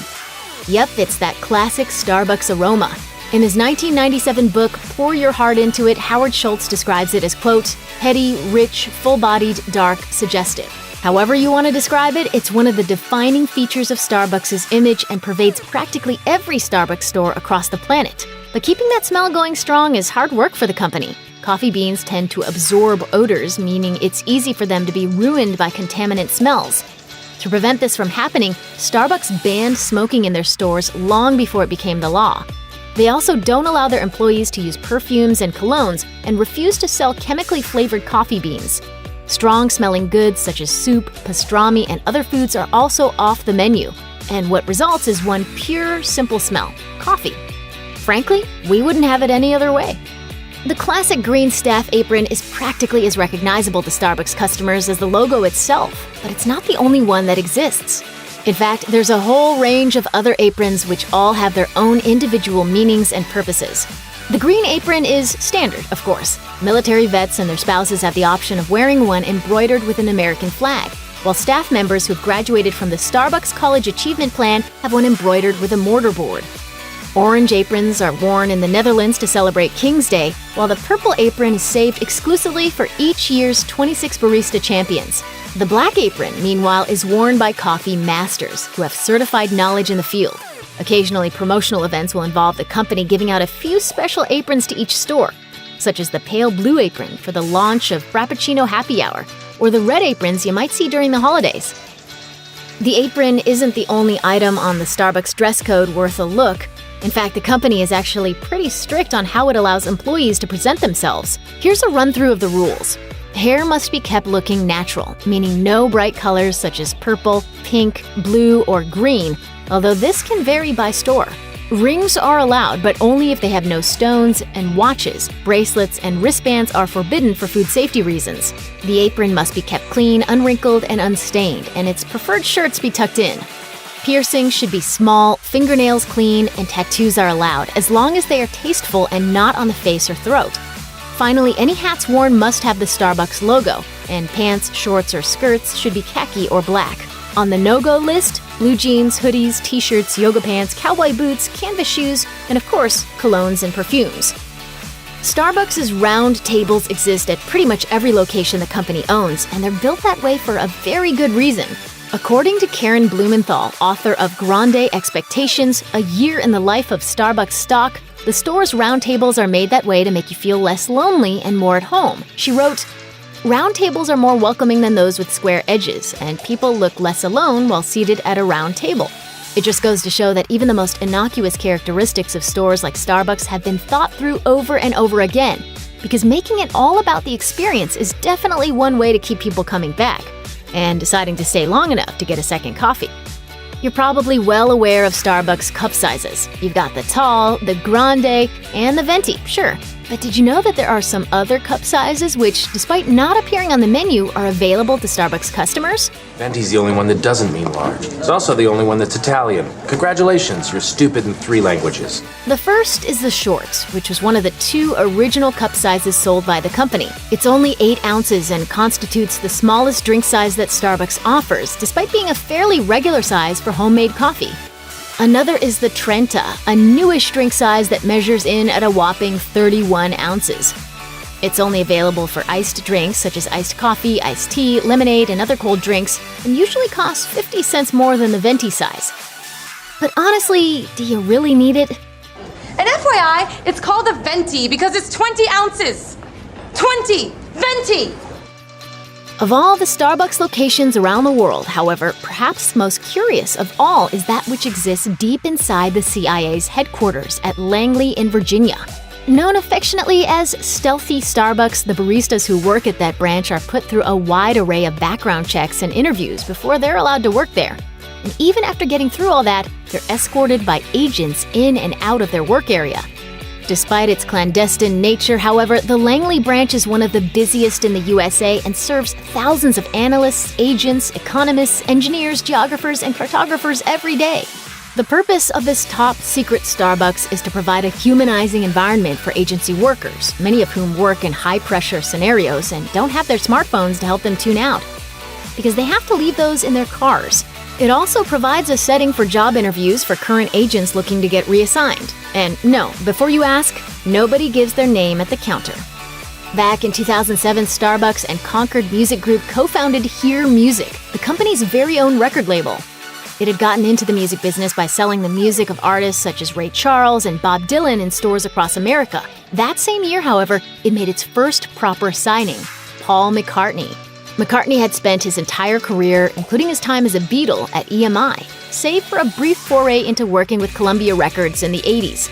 Yep, it's that classic Starbucks aroma. In his 1997 book, Pour Your Heart Into It, Howard Schultz describes it as, quote, heady, rich, full-bodied, dark, suggestive. However you want to describe it, it's one of the defining features of Starbucks' image and pervades practically every Starbucks store across the planet. But keeping that smell going strong is hard work for the company. Coffee beans tend to absorb odors, meaning it's easy for them to be ruined by contaminant smells. To prevent this from happening, Starbucks banned smoking in their stores long before it became the law. They also don't allow their employees to use perfumes and colognes and refuse to sell chemically flavored coffee beans. Strong-smelling goods such as soup, pastrami, and other foods are also off the menu. And what results is one pure, simple smell: coffee. Frankly, we wouldn't have it any other way. The classic green staff apron is practically as recognizable to Starbucks customers as the logo itself, but it's not the only one that exists. In fact, there's a whole range of other aprons which all have their own individual meanings and purposes. The green apron is standard, of course. Military vets and their spouses have the option of wearing one embroidered with an American flag, while staff members who've graduated from the Starbucks College Achievement Plan have one embroidered with a mortarboard. Orange aprons are worn in the Netherlands to celebrate King's Day, while the purple apron is saved exclusively for each year's 26 barista champions. The black apron, meanwhile, is worn by coffee masters who have certified knowledge in the field. Occasionally, promotional events will involve the company giving out a few special aprons to each store, such as the pale blue apron for the launch of Frappuccino Happy Hour, or the red aprons you might see during the holidays. The apron isn't the only item on the Starbucks dress code worth a look. In fact, the company is actually pretty strict on how it allows employees to present themselves. Here's a run-through of the rules. Hair must be kept looking natural, meaning no bright colors such as purple, pink, blue, or green, although this can vary by store. Rings are allowed, but only if they have no stones, and watches, bracelets, and wristbands are forbidden for food safety reasons. The apron must be kept clean, unwrinkled, and unstained, and its preferred shirts be tucked in. Piercings should be small, fingernails clean, and tattoos are allowed, as long as they are tasteful and not on the face or throat. Finally, any hats worn must have the Starbucks logo, and pants, shorts, or skirts should be khaki or black. On the no-go list, blue jeans, hoodies, t-shirts, yoga pants, cowboy boots, canvas shoes, and of course, colognes and perfumes. Starbucks' round tables exist at pretty much every location the company owns, and they're built that way for a very good reason. According to Karen Blumenthal, author of Grande Expectations, A Year in the Life of Starbucks Stock, the store's round tables are made that way to make you feel less lonely and more at home. She wrote, "Round tables are more welcoming than those with square edges, and people look less alone while seated at a round table." It just goes to show that even the most innocuous characteristics of stores like Starbucks have been thought through over and over again, because making it all about the experience is definitely one way to keep people coming back and deciding to stay long enough to get a second coffee. You're probably well aware of Starbucks cup sizes. You've got the tall, the grande, and the venti, sure. But did you know that there are some other cup sizes which, despite not appearing on the menu, are available to Starbucks customers? Venti's the only one that doesn't mean large. It's also the only one that's Italian. Congratulations, you're stupid in 3 languages. The first is the short, which was one of the 2 original cup sizes sold by the company. It's only 8 ounces and constitutes the smallest drink size that Starbucks offers, despite being a fairly regular size for homemade coffee. Another is the Trenta, a newish drink size that measures in at a whopping 31 ounces. It's only available for iced drinks such as iced coffee, iced tea, lemonade, and other cold drinks, and usually costs 50 cents more than the venti size. But honestly, do you really need it? And FYI, it's called a venti because it's 20 ounces. 20! Venti! Of all the Starbucks locations around the world, however, perhaps most curious of all is that which exists deep inside the CIA's headquarters at Langley in Virginia. Known affectionately as Stealthy Starbucks, the baristas who work at that branch are put through a wide array of background checks and interviews before they're allowed to work there. And even after getting through all that, they're escorted by agents in and out of their work area. Despite its clandestine nature, however, the Langley branch is one of the busiest in the USA and serves thousands of analysts, agents, economists, engineers, geographers, and cartographers every day. The purpose of this top-secret Starbucks is to provide a humanizing environment for agency workers, many of whom work in high-pressure scenarios and don't have their smartphones to help them tune out, because they have to leave those in their cars. It also provides a setting for job interviews for current agents looking to get reassigned. And no, before you ask, nobody gives their name at the counter. Back in 2007, Starbucks and Concord Music Group co-founded Hear Music, the company's very own record label. It had gotten into the music business by selling the music of artists such as Ray Charles and Bob Dylan in stores across America. That same year, however, it made its first proper signing, Paul McCartney. McCartney had spent his entire career, including his time as a Beatle, at EMI, save for a brief foray into working with Columbia Records in the 80s.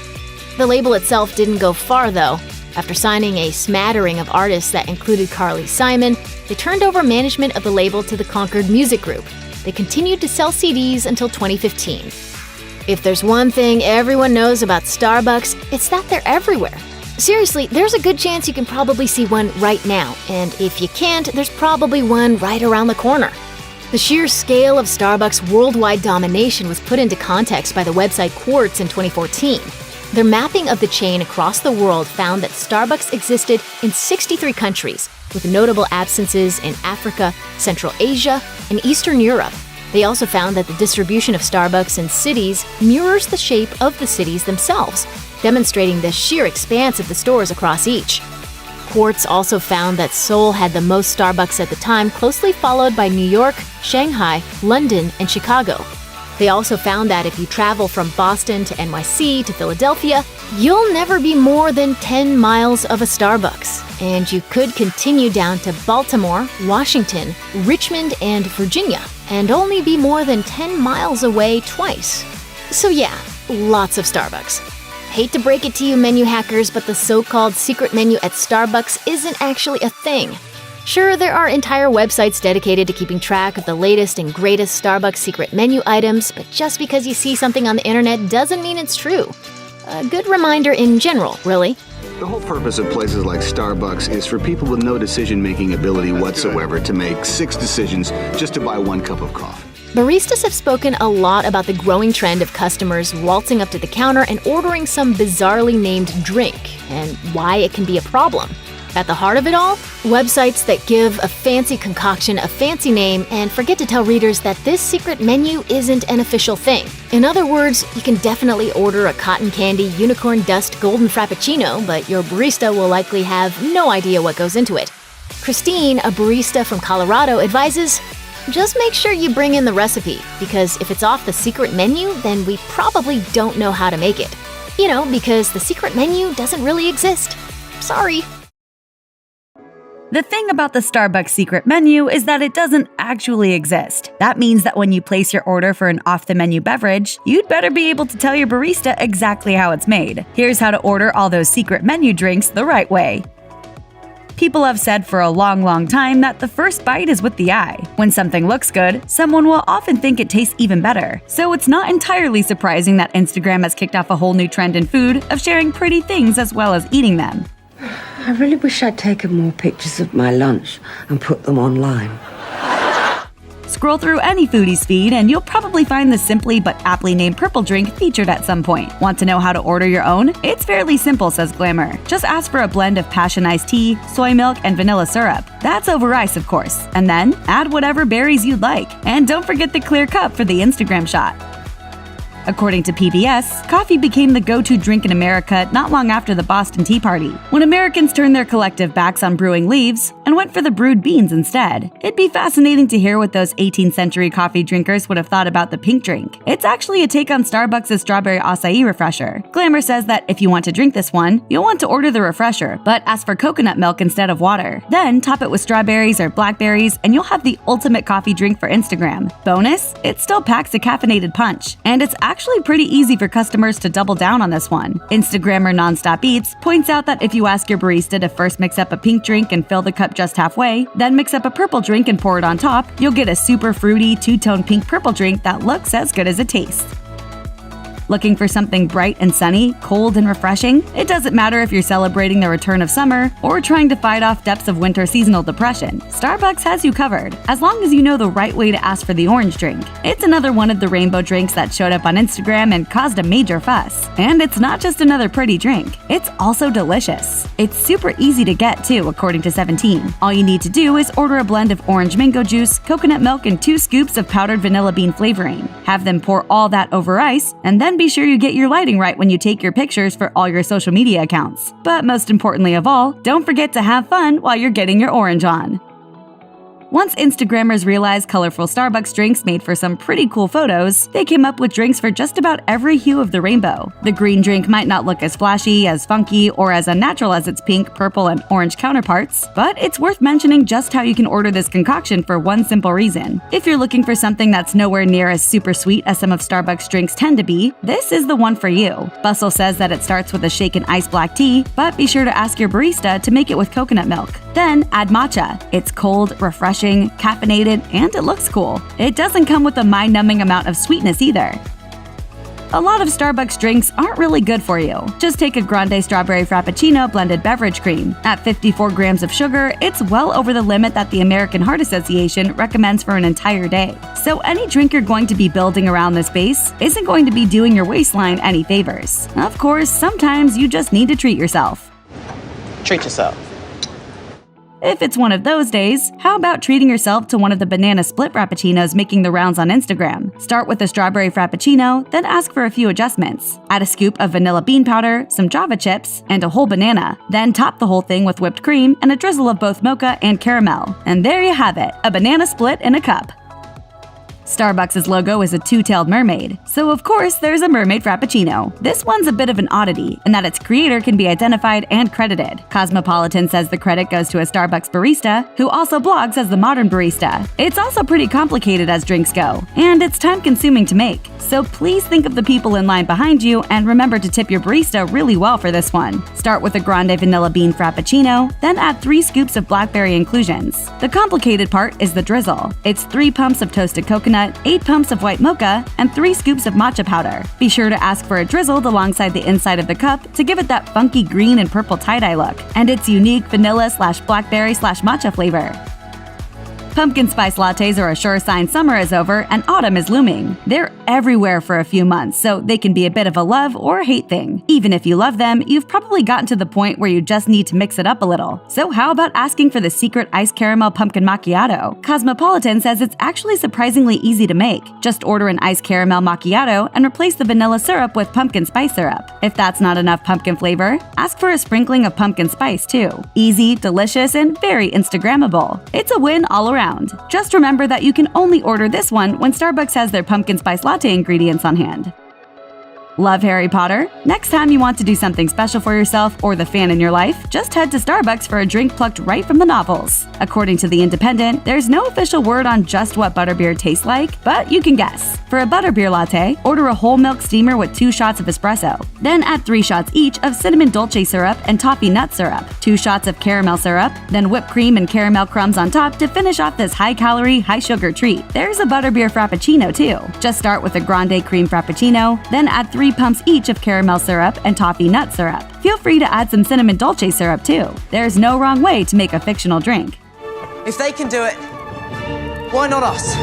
The label itself didn't go far, though. After signing a smattering of artists that included Carly Simon, they turned over management of the label to the Concord Music Group. They continued to sell CDs until 2015. If there's one thing everyone knows about Starbucks, it's that they're everywhere. Seriously, there's a good chance you can probably see one right now, and if you can't, there's probably one right around the corner. The sheer scale of Starbucks' worldwide domination was put into context by the website Quartz in 2014. Their mapping of the chain across the world found that Starbucks existed in 63 countries, with notable absences in Africa, Central Asia, and Eastern Europe. They also found that the distribution of Starbucks in cities mirrors the shape of the cities themselves, demonstrating the sheer expanse of the stores across each. Quartz also found that Seoul had the most Starbucks at the time, closely followed by New York, Shanghai, London, and Chicago. They also found that if you travel from Boston to NYC to Philadelphia, you'll never be more than 10 miles of a Starbucks, and you could continue down to Baltimore, Washington, Richmond, and Virginia, and only be more than 10 miles away twice. So yeah, lots of Starbucks. Hate to break it to you menu hackers, but the so-called secret menu at Starbucks isn't actually a thing. Sure, there are entire websites dedicated to keeping track of the latest and greatest Starbucks secret menu items, but just because you see something on the internet doesn't mean it's true. A good reminder in general, really. The whole purpose of places like Starbucks is for people with no decision-making ability whatsoever to make 6 decisions just to buy 1 cup of coffee. Baristas have spoken a lot about the growing trend of customers waltzing up to the counter and ordering some bizarrely named drink, and why it can be a problem. At the heart of it all, websites that give a fancy concoction a fancy name and forget to tell readers that this secret menu isn't an official thing. In other words, you can definitely order a cotton candy unicorn dust golden frappuccino, but your barista will likely have no idea what goes into it. Christine, a barista from Colorado, advises, Just make sure you bring in the recipe, because if it's off the secret menu, then we probably don't know how to make it. You know, because the secret menu doesn't really exist. Sorry. The thing about the Starbucks secret menu is that it doesn't actually exist. That means that when you place your order for an off-the-menu beverage, you'd better be able to tell your barista exactly how it's made. Here's how to order all those secret menu drinks the right way. People have said for a long time that the first bite is with the eye. When something looks good, someone will often think it tastes even better. So it's not entirely surprising that Instagram has kicked off a whole new trend in food of sharing pretty things as well as eating them. I really wish I'd taken more pictures of my lunch and put them online. Scroll through any foodie's feed and you'll probably find the simply but aptly named purple drink featured at some point. Want to know how to order your own? It's fairly simple, says Glamour. Just ask for a blend of passion iced tea, soy milk, and vanilla syrup. That's over ice, of course. And then add whatever berries you'd like. And don't forget the clear cup for the Instagram shot. According to PBS, coffee became the go-to drink in America not long after the Boston Tea Party, when Americans turned their collective backs on brewing leaves and went for the brewed beans instead. It'd be fascinating to hear what those 18th century coffee drinkers would have thought about the pink drink. It's actually a take on Starbucks' strawberry acai refresher. Glamour says that if you want to drink this one, you'll want to order the refresher, but ask for coconut milk instead of water. Then top it with strawberries or blackberries and you'll have the ultimate coffee drink for Instagram. Bonus, it still packs a caffeinated punch, and it's actually pretty easy for customers to double down on this one. Instagrammer Nonstop Eats points out that if you ask your barista to first mix up a pink drink and fill the cup just halfway, then mix up a purple drink and pour it on top, you'll get a super fruity two-tone pink-purple drink that looks as good as it tastes. Looking for something bright and sunny, cold and refreshing? It doesn't matter if you're celebrating the return of summer or trying to fight off depths of winter seasonal depression. Starbucks has you covered, as long as you know the right way to ask for the orange drink. It's another one of the rainbow drinks that showed up on Instagram and caused a major fuss. And it's not just another pretty drink, it's also delicious. It's super easy to get too, according to 17. All you need to do is order a blend of orange mango juice, coconut milk, and 2 scoops of powdered vanilla bean flavoring. Have them pour all that over ice, and then be sure you get your lighting right when you take your pictures for all your social media accounts. But most importantly of all, don't forget to have fun while you're getting your orange on. Once Instagrammers realized colorful Starbucks drinks made for some pretty cool photos, they came up with drinks for just about every hue of the rainbow. The green drink might not look as flashy, as funky, or as unnatural as its pink, purple, and orange counterparts, but it's worth mentioning just how you can order this concoction for one simple reason. If you're looking for something that's nowhere near as super sweet as some of Starbucks drinks tend to be, this is the one for you. Bustle says that it starts with a shaken iced black tea, but be sure to ask your barista to make it with coconut milk. Then add matcha. It's cold, refreshing, caffeinated, and it looks cool. It doesn't come with a mind-numbing amount of sweetness either. A lot of Starbucks drinks aren't really good for you. Just take a grande strawberry frappuccino blended beverage cream. At 54 grams of sugar, it's well over the limit that the American Heart Association recommends for an entire day. So any drink you're going to be building around this base isn't going to be doing your waistline any favors. Of course, sometimes you just need to treat yourself. Treat yourself. If it's one of those days, how about treating yourself to one of the banana split frappuccinos making the rounds on Instagram? Start with a strawberry frappuccino, then ask for a few adjustments. Add a scoop of vanilla bean powder, some Java chips, and a whole banana. Then top the whole thing with whipped cream and a drizzle of both mocha and caramel. And there you have it, a banana split in a cup. Starbucks' logo is a two-tailed mermaid, so of course there's a mermaid frappuccino. This one's a bit of an oddity, in that its creator can be identified and credited. Cosmopolitan says the credit goes to a Starbucks barista, who also blogs as the modern barista. It's also pretty complicated as drinks go, and it's time-consuming to make. So please think of the people in line behind you and remember to tip your barista really well for this one. Start with a grande vanilla bean frappuccino, then add 3 scoops of blackberry inclusions. The complicated part is the drizzle. It's 3 pumps of toasted coconut, 8 pumps of white mocha, and 3 scoops of matcha powder. Be sure to ask for it drizzled alongside the inside of the cup to give it that funky green and purple tie-dye look, and its unique vanilla/blackberry/matcha flavor. Pumpkin spice lattes are a sure sign summer is over and autumn is looming. They're everywhere for a few months, so they can be a bit of a love or hate thing. Even if you love them, you've probably gotten to the point where you just need to mix it up a little. So how about asking for the secret iced caramel pumpkin macchiato? Cosmopolitan says it's actually surprisingly easy to make. Just order an iced caramel macchiato and replace the vanilla syrup with pumpkin spice syrup. If that's not enough pumpkin flavor, ask for a sprinkling of pumpkin spice too. Easy, delicious, and very Instagrammable. It's a win all around. around. Just remember that you can only order this one when Starbucks has their pumpkin spice latte ingredients on hand. Love Harry Potter? Next time you want to do something special for yourself or the fan in your life, just head to Starbucks for a drink plucked right from the novels. According to The Independent, there's no official word on just what butterbeer tastes like, but you can guess. For a butterbeer latte, order a whole milk steamer with 2 shots of espresso. Then add 3 shots each of cinnamon dolce syrup and toffee nut syrup, 2 shots of caramel syrup, then whipped cream and caramel crumbs on top to finish off this high-calorie, high-sugar treat. There's a butterbeer frappuccino too. Just start with a grande cream frappuccino, then add 3 pumps each of caramel syrup and toffee nut syrup. Feel free to add some cinnamon dolce syrup too. There's no wrong way to make a fictional drink. If they can do it, why not us?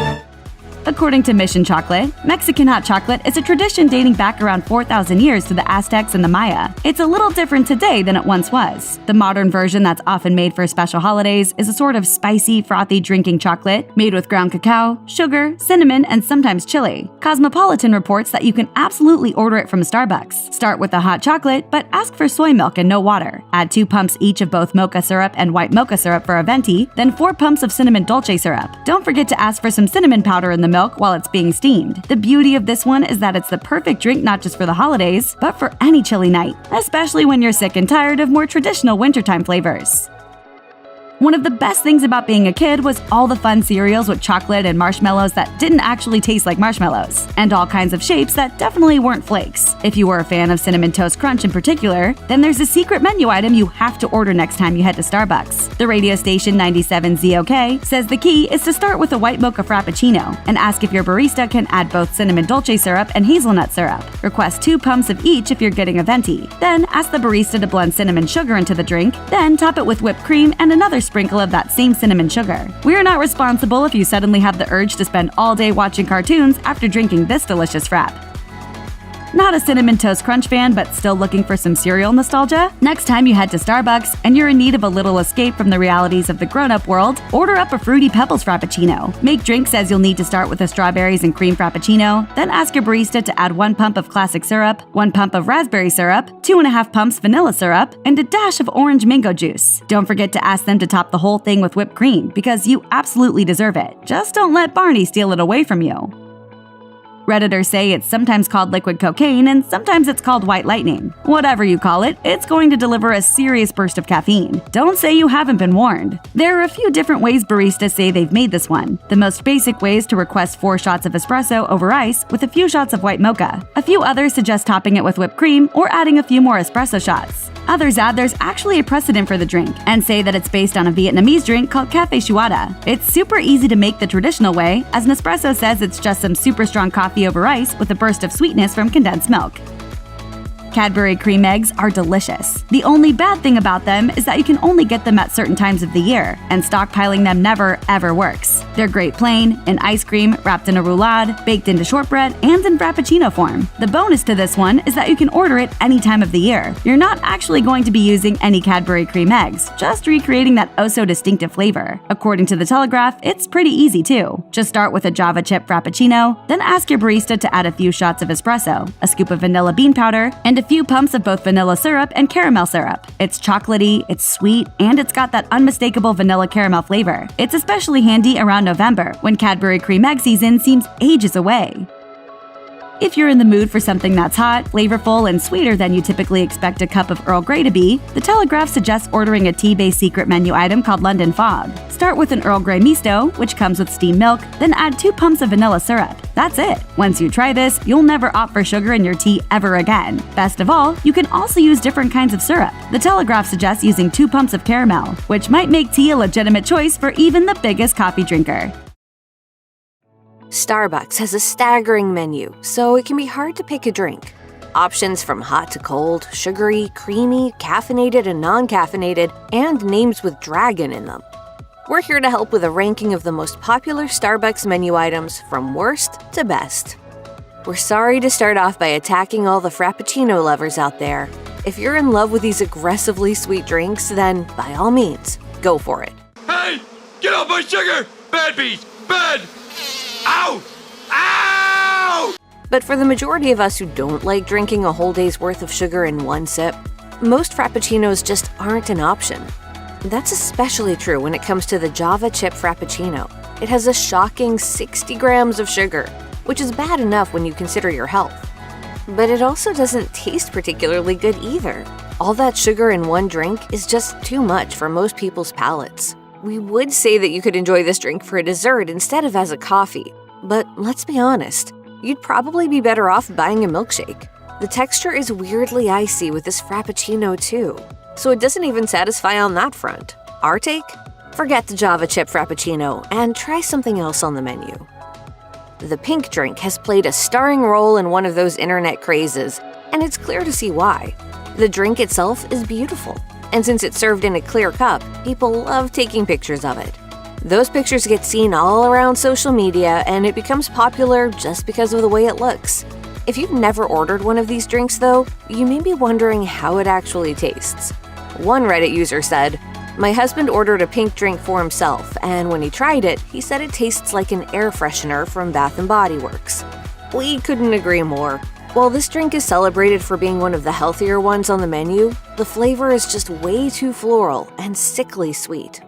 According to Mission Chocolate, Mexican hot chocolate is a tradition dating back around 4,000 years to the Aztecs and the Maya. It's a little different today than it once was. The modern version that's often made for special holidays is a sort of spicy, frothy drinking chocolate made with ground cacao, sugar, cinnamon, and sometimes chili. Cosmopolitan reports that you can absolutely order it from Starbucks. Start with the hot chocolate, but ask for soy milk and no water. Add 2 pumps each of both mocha syrup and white mocha syrup for a venti, then 4 pumps of cinnamon dolce syrup. Don't forget to ask for some cinnamon powder in the milk while it's being steamed. The beauty of this one is that it's the perfect drink not just for the holidays, but for any chilly night, especially when you're sick and tired of more traditional wintertime flavors. One of the best things about being a kid was all the fun cereals with chocolate and marshmallows that didn't actually taste like marshmallows, and all kinds of shapes that definitely weren't flakes. If you were a fan of Cinnamon Toast Crunch in particular, then there's a secret menu item you have to order next time you head to Starbucks. The radio station 97ZOK says the key is to start with a white mocha frappuccino and ask if your barista can add both cinnamon dolce syrup and hazelnut syrup. Request 2 pumps of each if you're getting a venti. Then ask the barista to blend cinnamon sugar into the drink, then top it with whipped cream and another sprinkle of that same cinnamon sugar. We're not responsible if you suddenly have the urge to spend all day watching cartoons after drinking this delicious frap. Not a Cinnamon Toast Crunch fan, but still looking for some cereal nostalgia? Next time you head to Starbucks and you're in need of a little escape from the realities of the grown-up world, order up a Fruity Pebbles Frappuccino. Make drinks as you'll need to start with a strawberries and cream Frappuccino, then ask your barista to add 1 pump of classic syrup, 1 pump of raspberry syrup, 2.5 pumps vanilla syrup, and a dash of orange mango juice. Don't forget to ask them to top the whole thing with whipped cream, because you absolutely deserve it. Just don't let Barney steal it away from you. Redditors say it's sometimes called liquid cocaine and sometimes it's called white lightning. Whatever you call it, it's going to deliver a serious burst of caffeine. Don't say you haven't been warned. There are a few different ways baristas say they've made this one. The most basic way is to request 4 shots of espresso over ice with a few shots of white mocha. A few others suggest topping it with whipped cream or adding a few more espresso shots. Others add there's actually a precedent for the drink and say that it's based on a Vietnamese drink called Cafe Shuada. It's super easy to make the traditional way, as Nespresso says it's just some super strong coffee over ice with a burst of sweetness from condensed milk. Cadbury cream eggs are delicious. The only bad thing about them is that you can only get them at certain times of the year, and stockpiling them never, ever works. They're great plain, in ice cream, wrapped in a roulade, baked into shortbread, and in Frappuccino form. The bonus to this one is that you can order it any time of the year. You're not actually going to be using any Cadbury cream eggs, just recreating that oh-so-distinctive flavor. According to The Telegraph, it's pretty easy too. Just start with a Java chip Frappuccino, then ask your barista to add a few shots of espresso, a scoop of vanilla bean powder, and a few pumps of both vanilla syrup and caramel syrup. It's chocolatey, it's sweet, and it's got that unmistakable vanilla caramel flavor. It's especially handy around November, when Cadbury cream egg season seems ages away. If you're in the mood for something that's hot, flavorful, and sweeter than you typically expect a cup of Earl Grey to be, The Telegraph suggests ordering a tea-based secret menu item called London Fog. Start with an Earl Grey misto, which comes with steamed milk, then add 2 pumps of vanilla syrup. That's it. Once you try this, you'll never opt for sugar in your tea ever again. Best of all, you can also use different kinds of syrup. The Telegraph suggests using 2 pumps of caramel, which might make tea a legitimate choice for even the biggest coffee drinker. Starbucks has a staggering menu, so it can be hard to pick a drink. Options from hot to cold, sugary, creamy, caffeinated and non-caffeinated, and names with dragon in them. We're here to help with a ranking of the most popular Starbucks menu items from worst to best. We're sorry to start off by attacking all the Frappuccino lovers out there. If you're in love with these aggressively sweet drinks, then by all means, go for it. Hey! Get off my sugar! Bad bees! Bad! Ow! Ow! But for the majority of us who don't like drinking a whole day's worth of sugar in one sip, most Frappuccinos just aren't an option. That's especially true when it comes to the Java chip Frappuccino. It has a shocking 60 grams of sugar, which is bad enough when you consider your health. But it also doesn't taste particularly good either. All that sugar in one drink is just too much for most people's palates. We would say that you could enjoy this drink for a dessert instead of as a coffee, but let's be honest, you'd probably be better off buying a milkshake. The texture is weirdly icy with this Frappuccino too, so it doesn't even satisfy on that front. Our take? Forget the Java chip Frappuccino and try something else on the menu. The pink drink has played a starring role in one of those internet crazes, and it's clear to see why. The drink itself is beautiful, and since it's served in a clear cup, people love taking pictures of it. Those pictures get seen all around social media, and it becomes popular just because of the way it looks. If you've never ordered one of these drinks, though, you may be wondering how it actually tastes. One Reddit user said, "My husband ordered a pink drink for himself, and when he tried it, he said it tastes like an air freshener from Bath & Body Works." We couldn't agree more. While this drink is celebrated for being one of the healthier ones on the menu, the flavor is just way too floral and sickly sweet.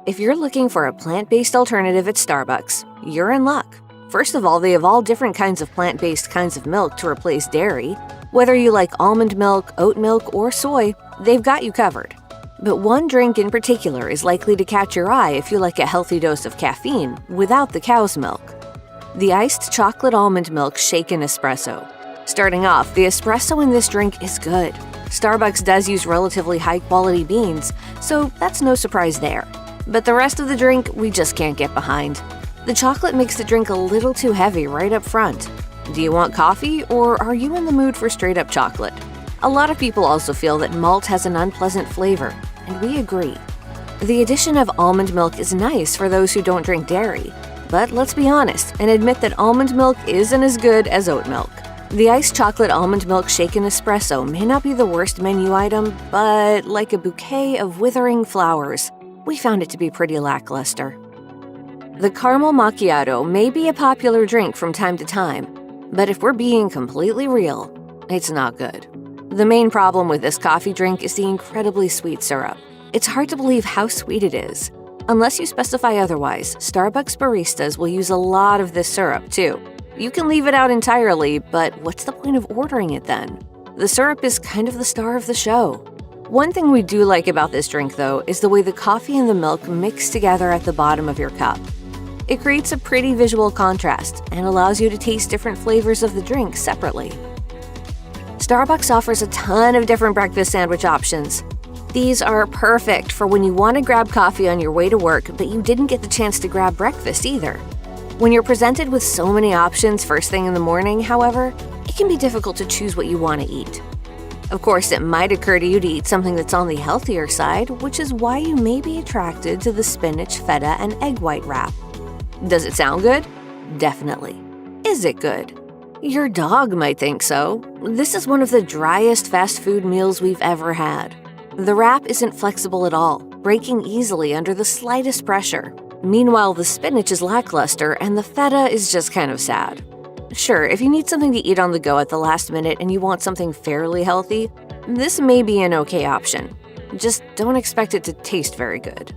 If you're looking for a plant-based alternative at Starbucks, you're in luck. First of all, they have all different kinds of plant-based kinds of milk to replace dairy. Whether you like almond milk, oat milk, or soy, they've got you covered. But one drink in particular is likely to catch your eye if you like a healthy dose of caffeine without the cow's milk. The iced chocolate almond milk shaken espresso. Starting off, the espresso in this drink is good. Starbucks does use relatively high-quality beans, so that's no surprise there. But the rest of the drink, we just can't get behind. The chocolate makes the drink a little too heavy right up front. Do you want coffee, or are you in the mood for straight-up chocolate? A lot of people also feel that malt has an unpleasant flavor, and we agree. The addition of almond milk is nice for those who don't drink dairy, but let's be honest and admit that almond milk isn't as good as oat milk. The iced chocolate almond milk shaken espresso may not be the worst menu item, but like a bouquet of withering flowers, we found it to be pretty lackluster. The caramel macchiato may be a popular drink from time to time, but if we're being completely real, it's not good. The main problem with this coffee drink is the incredibly sweet syrup. It's hard to believe how sweet it is. Unless you specify otherwise, Starbucks baristas will use a lot of this syrup too. You can leave it out entirely, but what's the point of ordering it then? The syrup is kind of the star of the show. One thing we do like about this drink, though, is the way the coffee and the milk mix together at the bottom of your cup. It creates a pretty visual contrast and allows you to taste different flavors of the drink separately. Starbucks offers a ton of different breakfast sandwich options. These are perfect for when you want to grab coffee on your way to work, but you didn't get the chance to grab breakfast either. When you're presented with so many options first thing in the morning, however, it can be difficult to choose what you want to eat. Of course, it might occur to you to eat something that's on the healthier side, which is why you may be attracted to the spinach, feta, and egg white wrap. Does it sound good? Definitely. Is it good? Your dog might think so. This is one of the driest fast food meals we've ever had. The wrap isn't flexible at all, breaking easily under the slightest pressure. Meanwhile, the spinach is lackluster and the feta is just kind of sad. Sure, if you need something to eat on the go at the last minute and you want something fairly healthy, this may be an okay option. Just don't expect it to taste very good.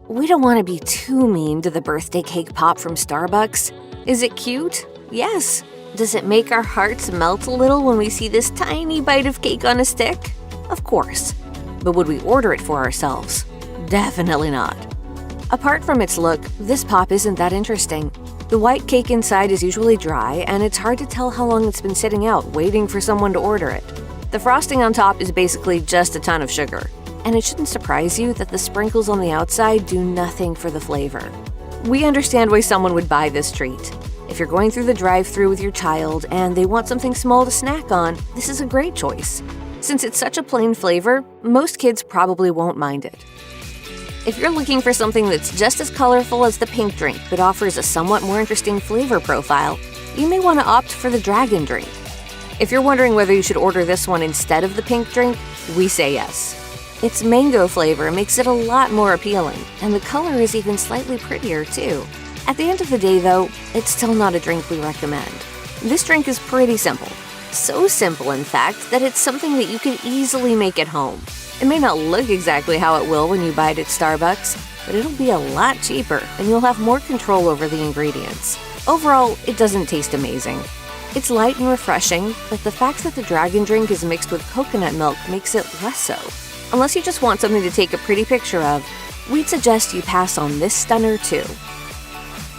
We don't want to be too mean to the birthday cake pop from Starbucks. Is it cute? Yes. Does it make our hearts melt a little when we see this tiny bite of cake on a stick? Of course. But would we order it for ourselves? Definitely not. Apart from its look, this pop isn't that interesting. The white cake inside is usually dry, and it's hard to tell how long it's been sitting out, waiting for someone to order it. The frosting on top is basically just a ton of sugar, and it shouldn't surprise you that the sprinkles on the outside do nothing for the flavor. We understand why someone would buy this treat. If you're going through the drive-thru with your child and they want something small to snack on, this is a great choice. Since it's such a plain flavor, most kids probably won't mind it. If you're looking for something that's just as colorful as the pink drink but offers a somewhat more interesting flavor profile, you may want to opt for the dragon drink. If you're wondering whether you should order this one instead of the pink drink, we say yes. Its mango flavor makes it a lot more appealing, and the color is even slightly prettier too. At the end of the day, though, it's still not a drink we recommend. This drink is pretty simple. So simple, in fact, that it's something that you can easily make at home. It may not look exactly how it will when you buy it at Starbucks, but it'll be a lot cheaper and you'll have more control over the ingredients. Overall, it doesn't taste amazing. It's light and refreshing, but the fact that the dragon drink is mixed with coconut milk makes it less so. Unless you just want something to take a pretty picture of, we'd suggest you pass on this stunner too.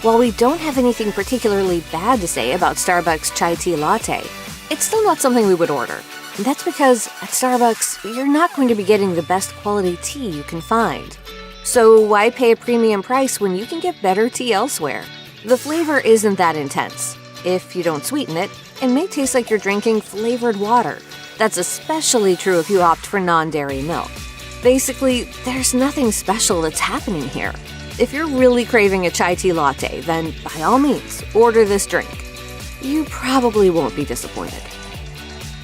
While we don't have anything particularly bad to say about Starbucks chai tea latte, it's still not something we would order. And that's because at Starbucks, you're not going to be getting the best quality tea you can find. So why pay a premium price when you can get better tea elsewhere? The flavor isn't that intense. If you don't sweeten it, it may taste like you're drinking flavored water. That's especially true if you opt for non-dairy milk. Basically, there's nothing special that's happening here. If you're really craving a chai tea latte, then by all means, order this drink. You probably won't be disappointed.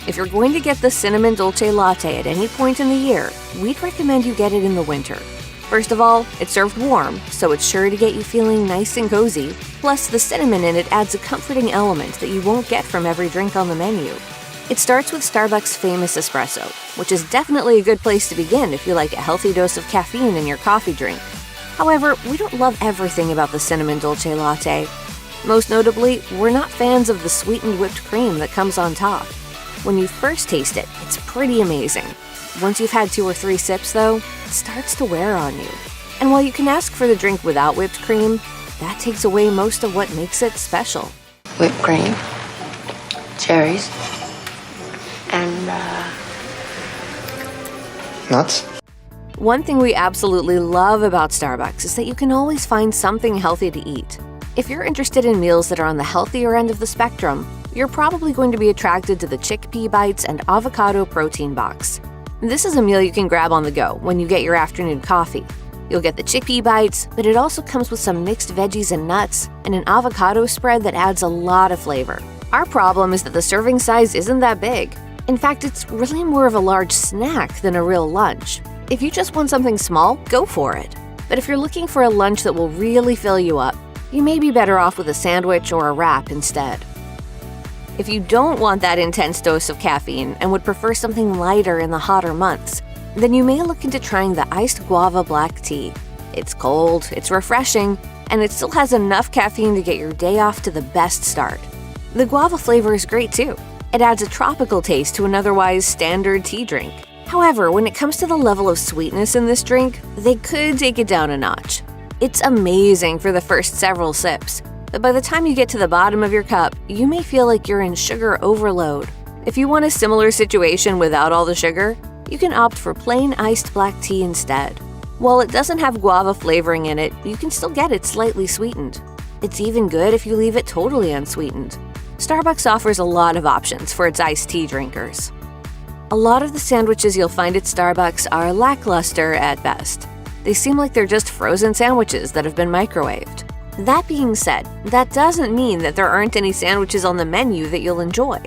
If you're going to get the cinnamon dolce latte at any point in the year, we'd recommend you get it in the winter. First of all, it's served warm, so it's sure to get you feeling nice and cozy. Plus, the cinnamon in it adds a comforting element that you won't get from every drink on the menu. It starts with Starbucks' famous espresso, which is definitely a good place to begin if you like a healthy dose of caffeine in your coffee drink. However, we don't love everything about the cinnamon dolce latte. Most notably, we're not fans of the sweetened whipped cream that comes on top. When you first taste it, it's pretty amazing. Once you've had 2 or 3 sips, though, it starts to wear on you. And while you can ask for the drink without whipped cream, that takes away most of what makes it special. Whipped cream, cherries, and Nuts? One thing we absolutely love about Starbucks is that you can always find something healthy to eat. If you're interested in meals that are on the healthier end of the spectrum, you're probably going to be attracted to the chickpea bites and avocado protein box. This is a meal you can grab on the go when you get your afternoon coffee. You'll get the chickpea bites, but it also comes with some mixed veggies and nuts and an avocado spread that adds a lot of flavor. Our problem is that the serving size isn't that big. In fact, it's really more of a large snack than a real lunch. If you just want something small, go for it. But if you're looking for a lunch that will really fill you up, you may be better off with a sandwich or a wrap instead. If you don't want that intense dose of caffeine and would prefer something lighter in the hotter months, then you may look into trying the iced guava black tea. It's cold, it's refreshing, and it still has enough caffeine to get your day off to the best start. The guava flavor is great too. It adds a tropical taste to an otherwise standard tea drink. However, when it comes to the level of sweetness in this drink, they could take it down a notch. It's amazing for the first several sips, but by the time you get to the bottom of your cup, you may feel like you're in sugar overload. If you want a similar situation without all the sugar, you can opt for plain iced black tea instead. While it doesn't have guava flavoring in it, you can still get it slightly sweetened. It's even good if you leave it totally unsweetened. Starbucks offers a lot of options for its iced tea drinkers. A lot of the sandwiches you'll find at Starbucks are lackluster at best. They seem like they're just frozen sandwiches that have been microwaved. That being said, that doesn't mean that there aren't any sandwiches on the menu that you'll enjoy.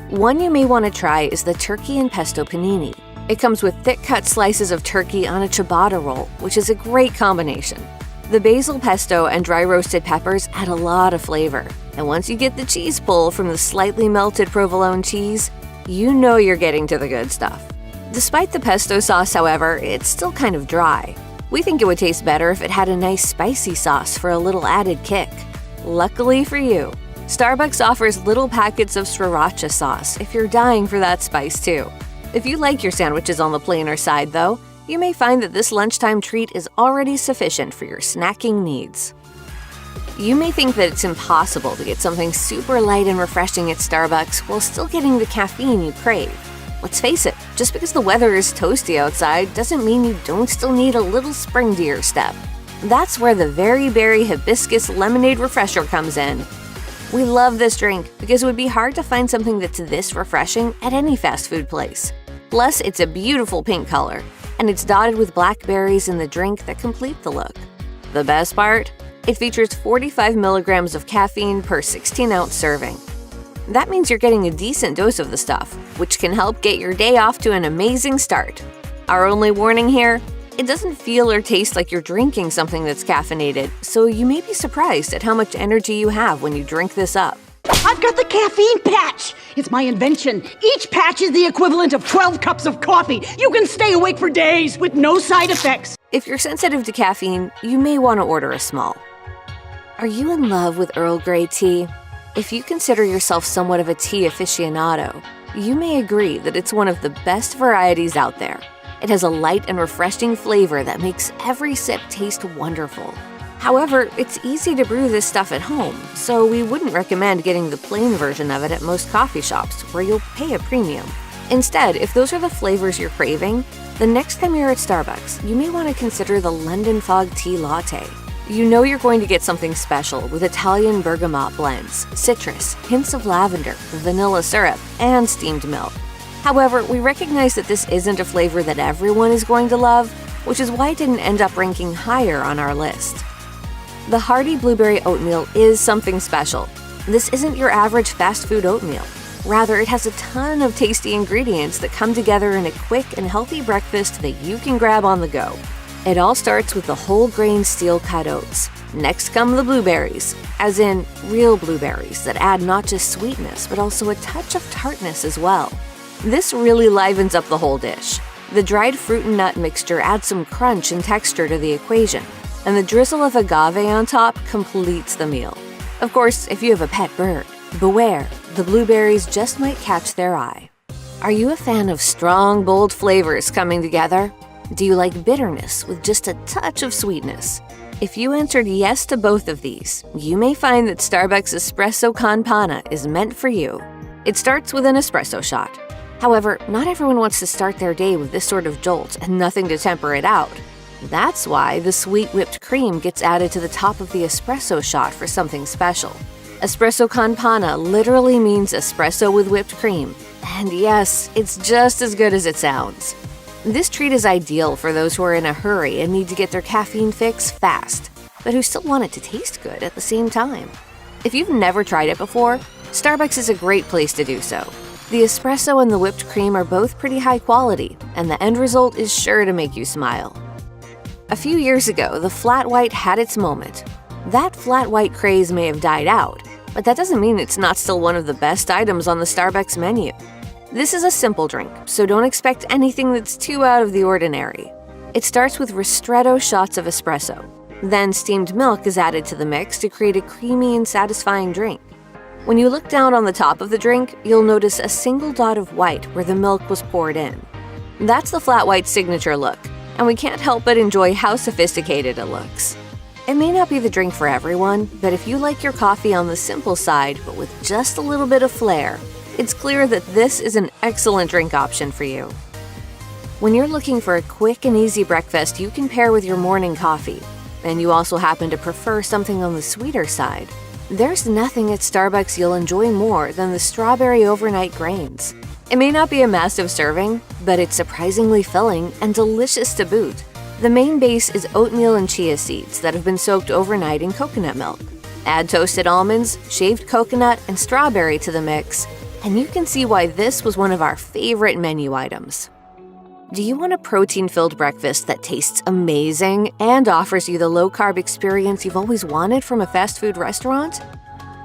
One you may want to try is the turkey and pesto panini. It comes with thick-cut slices of turkey on a ciabatta roll, which is a great combination. The basil pesto and dry roasted peppers add a lot of flavor, and once you get the cheese pull from the slightly melted provolone cheese, you know you're getting to the good stuff. Despite the pesto sauce, however, it's still kind of dry. We think it would taste better if it had a nice spicy sauce for a little added kick. Luckily for you, Starbucks offers little packets of sriracha sauce if you're dying for that spice too. If you like your sandwiches on the plainer side though, you may find that this lunchtime treat is already sufficient for your snacking needs. You may think that it's impossible to get something super light and refreshing at Starbucks while still getting the caffeine you crave. Let's face it, just because the weather is toasty outside doesn't mean you don't still need a little spring to your step. That's where the Very Berry Hibiscus Lemonade Refresher comes in. We love this drink because it would be hard to find something that's this refreshing at any fast food place. Plus, it's a beautiful pink color, and it's dotted with blackberries in the drink that complete the look. The best part? It features 45 milligrams of caffeine per 16-ounce serving. That means you're getting a decent dose of the stuff, which can help get your day off to an amazing start. Our only warning here? It doesn't feel or taste like you're drinking something that's caffeinated, so you may be surprised at how much energy you have when you drink this up. I've got the caffeine patch. It's my invention. Each patch is the equivalent of 12 cups of coffee. You can stay awake for days with no side effects. If you're sensitive to caffeine, you may want to order a small. Are you in love with Earl Grey tea? If you consider yourself somewhat of a tea aficionado, you may agree that it's one of the best varieties out there. It has a light and refreshing flavor that makes every sip taste wonderful. However, it's easy to brew this stuff at home, so we wouldn't recommend getting the plain version of it at most coffee shops, where you'll pay a premium. Instead, if those are the flavors you're craving, the next time you're at Starbucks, you may want to consider the London Fog Tea Latte. You know you're going to get something special with Italian bergamot blends, citrus, hints of lavender, vanilla syrup, and steamed milk. However, we recognize that this isn't a flavor that everyone is going to love, which is why it didn't end up ranking higher on our list. The hearty blueberry oatmeal is something special. This isn't your average fast food oatmeal. Rather, it has a ton of tasty ingredients that come together in a quick and healthy breakfast that you can grab on the go. It all starts with the whole grain steel-cut oats. Next come the blueberries, as in real blueberries that add not just sweetness, but also a touch of tartness as well. This really livens up the whole dish. The dried fruit and nut mixture adds some crunch and texture to the equation, and the drizzle of agave on top completes the meal. Of course, if you have a pet bird, beware, the blueberries just might catch their eye. Are you a fan of strong, bold flavors coming together? Do you like bitterness with just a touch of sweetness? If you answered yes to both of these, you may find that Starbucks Espresso Con Panna is meant for you. It starts with an espresso shot. However, not everyone wants to start their day with this sort of jolt and nothing to temper it out. That's why the sweet whipped cream gets added to the top of the espresso shot for something special. Espresso Con Panna literally means espresso with whipped cream. And yes, it's just as good as it sounds. This treat is ideal for those who are in a hurry and need to get their caffeine fix fast, but who still want it to taste good at the same time. If you've never tried it before, Starbucks is a great place to do so. The espresso and the whipped cream are both pretty high quality, and the end result is sure to make you smile. A few years ago, the flat white had its moment. That flat white craze may have died out, but that doesn't mean it's not still one of the best items on the Starbucks menu. This is a simple drink, so don't expect anything that's too out of the ordinary. It starts with ristretto shots of espresso. Then steamed milk is added to the mix to create a creamy and satisfying drink. When you look down on the top of the drink, you'll notice a single dot of white where the milk was poured in. That's the flat white signature look, and we can't help but enjoy how sophisticated it looks. It may not be the drink for everyone, but if you like your coffee on the simple side but with just a little bit of flair, it's clear that this is an excellent drink option for you. When you're looking for a quick and easy breakfast you can pair with your morning coffee, and you also happen to prefer something on the sweeter side, there's nothing at Starbucks you'll enjoy more than the strawberry overnight grains. It may not be a massive serving, but it's surprisingly filling and delicious to boot. The main base is oatmeal and chia seeds that have been soaked overnight in coconut milk. Add toasted almonds, shaved coconut, and strawberry to the mix, and you can see why this was one of our favorite menu items. Do you want a protein-filled breakfast that tastes amazing and offers you the low-carb experience you've always wanted from a fast food restaurant?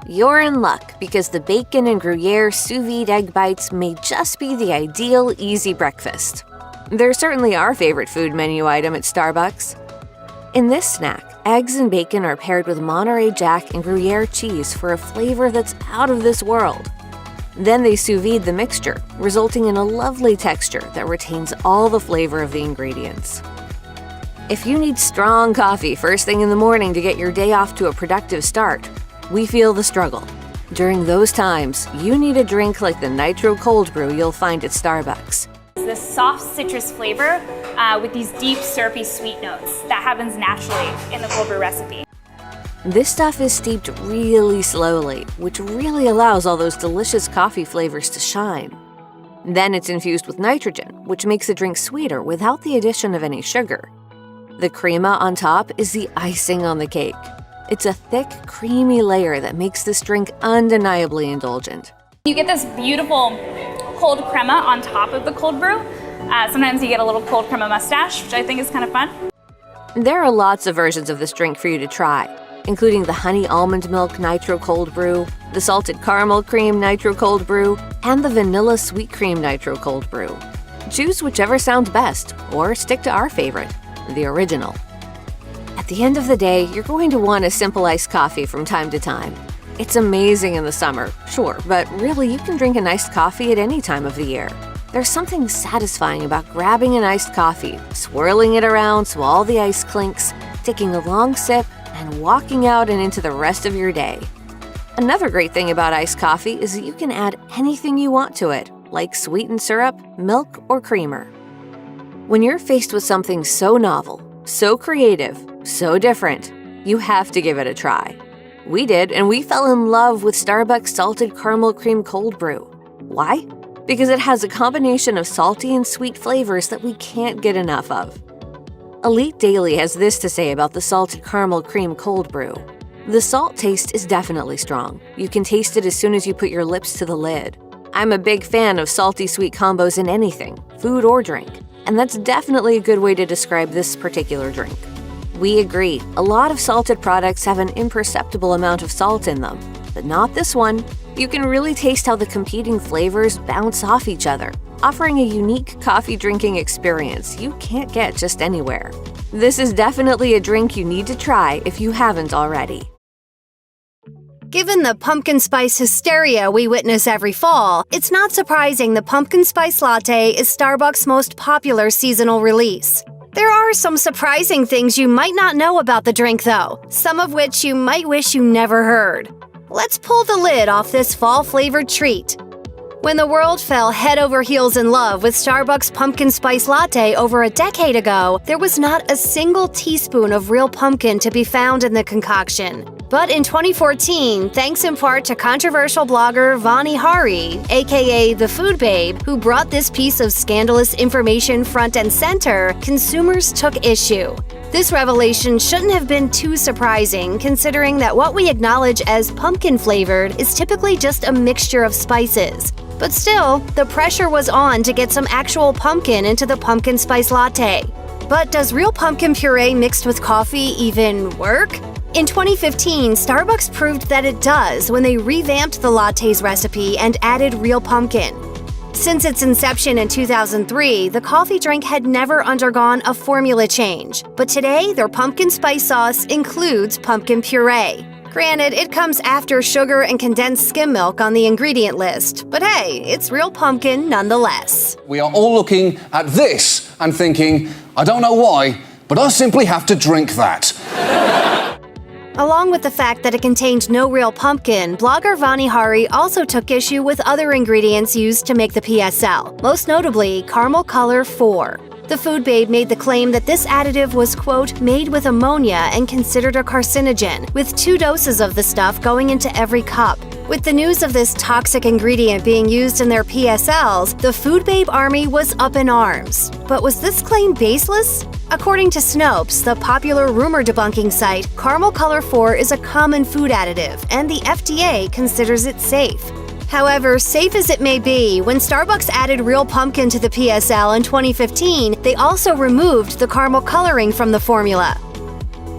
You're in luck because the bacon and Gruyere sous vide egg bites may just be the ideal easy breakfast. They're certainly our favorite food menu item at Starbucks. In this snack, eggs and bacon are paired with Monterey Jack and Gruyere cheese for a flavor that's out of this world. Then they sous vide the mixture, resulting in a lovely texture that retains all the flavor of the ingredients. If you need strong coffee first thing in the morning to get your day off to a productive start, we feel the struggle. During those times, you need a drink like the Nitro Cold Brew you'll find at Starbucks. This soft citrus flavor with these deep syrupy sweet notes that happens naturally in the cold brew recipe. This stuff is steeped really slowly, which really allows all those delicious coffee flavors to shine. Then it's infused with nitrogen, which makes the drink sweeter without the addition of any sugar. The crema on top is the icing on the cake. It's a thick, creamy layer that makes this drink undeniably indulgent. You get this beautiful cold crema on top of the cold brew. Sometimes you get a little cold crema mustache, which I think is kind of fun. There are lots of versions of this drink for you to try. including the honey almond milk nitro cold brew, the salted caramel cream nitro cold brew, and the vanilla sweet cream nitro cold brew. Choose whichever sounds best, or stick to our favorite, the original. At the end of the day, you're going to want a simple iced coffee from time to time. It's amazing in the summer, sure, but really you can drink an iced coffee at any time of the year. There's something satisfying about grabbing an iced coffee, swirling it around so all the ice clinks, taking a long sip, and walking out and into the rest of your day. Another great thing about iced coffee is that you can add anything you want to it, like sweetened syrup, milk, or creamer. When you're faced with something so novel, so creative, so different, you have to give it a try. We did, and we fell in love with Starbucks Salted Caramel Cream Cold Brew. Why? Because it has a combination of salty and sweet flavors that we can't get enough of. Elite Daily has this to say about the Salted Caramel Cream Cold Brew. The salt taste is definitely strong. You can taste it as soon as you put your lips to the lid. I'm a big fan of salty-sweet combos in anything, food or drink, and that's definitely a good way to describe this particular drink. We agree, a lot of salted products have an imperceptible amount of salt in them, but not this one. You can really taste how the competing flavors bounce off each other, offering a unique coffee drinking experience you can't get just anywhere. This is definitely a drink you need to try if you haven't already. Given the pumpkin spice hysteria we witness every fall, it's not surprising the pumpkin spice latte is Starbucks' most popular seasonal release. There are some surprising things you might not know about the drink, though, some of which you might wish you never heard. Let's pull the lid off this fall-flavored treat. When the world fell head over heels in love with Starbucks pumpkin spice latte over a decade ago, there was not a single teaspoon of real pumpkin to be found in the concoction. But in 2014, thanks in part to controversial blogger Vani Hari, aka the Food Babe, who brought this piece of scandalous information front and center, consumers took issue. This revelation shouldn't have been too surprising, considering that what we acknowledge as pumpkin-flavored is typically just a mixture of spices. But still, the pressure was on to get some actual pumpkin into the pumpkin spice latte. But does real pumpkin puree mixed with coffee even work? In 2015, Starbucks proved that it does when they revamped the latte's recipe and added real pumpkin. Since its inception in 2003, the coffee drink had never undergone a formula change, but today their pumpkin spice sauce includes pumpkin puree. Granted, it comes after sugar and condensed skim milk on the ingredient list, but hey, it's real pumpkin nonetheless. We are all looking at this and thinking, I don't know why, but I simply have to drink that. Along with the fact that it contained no real pumpkin, blogger Vani Hari also took issue with other ingredients used to make the PSL, most notably Caramel Color 4. The Food Babe made the claim that this additive was, quote, made with ammonia and considered a carcinogen, with 2 doses of the stuff going into every cup. With the news of this toxic ingredient being used in their PSLs, the Food Babe army was up in arms. But was this claim baseless? According to Snopes, the popular rumor debunking site, Caramel Color 4 is a common food additive, and the FDA considers it safe. However, safe as it may be, when Starbucks added real pumpkin to the PSL in 2015, they also removed the caramel coloring from the formula.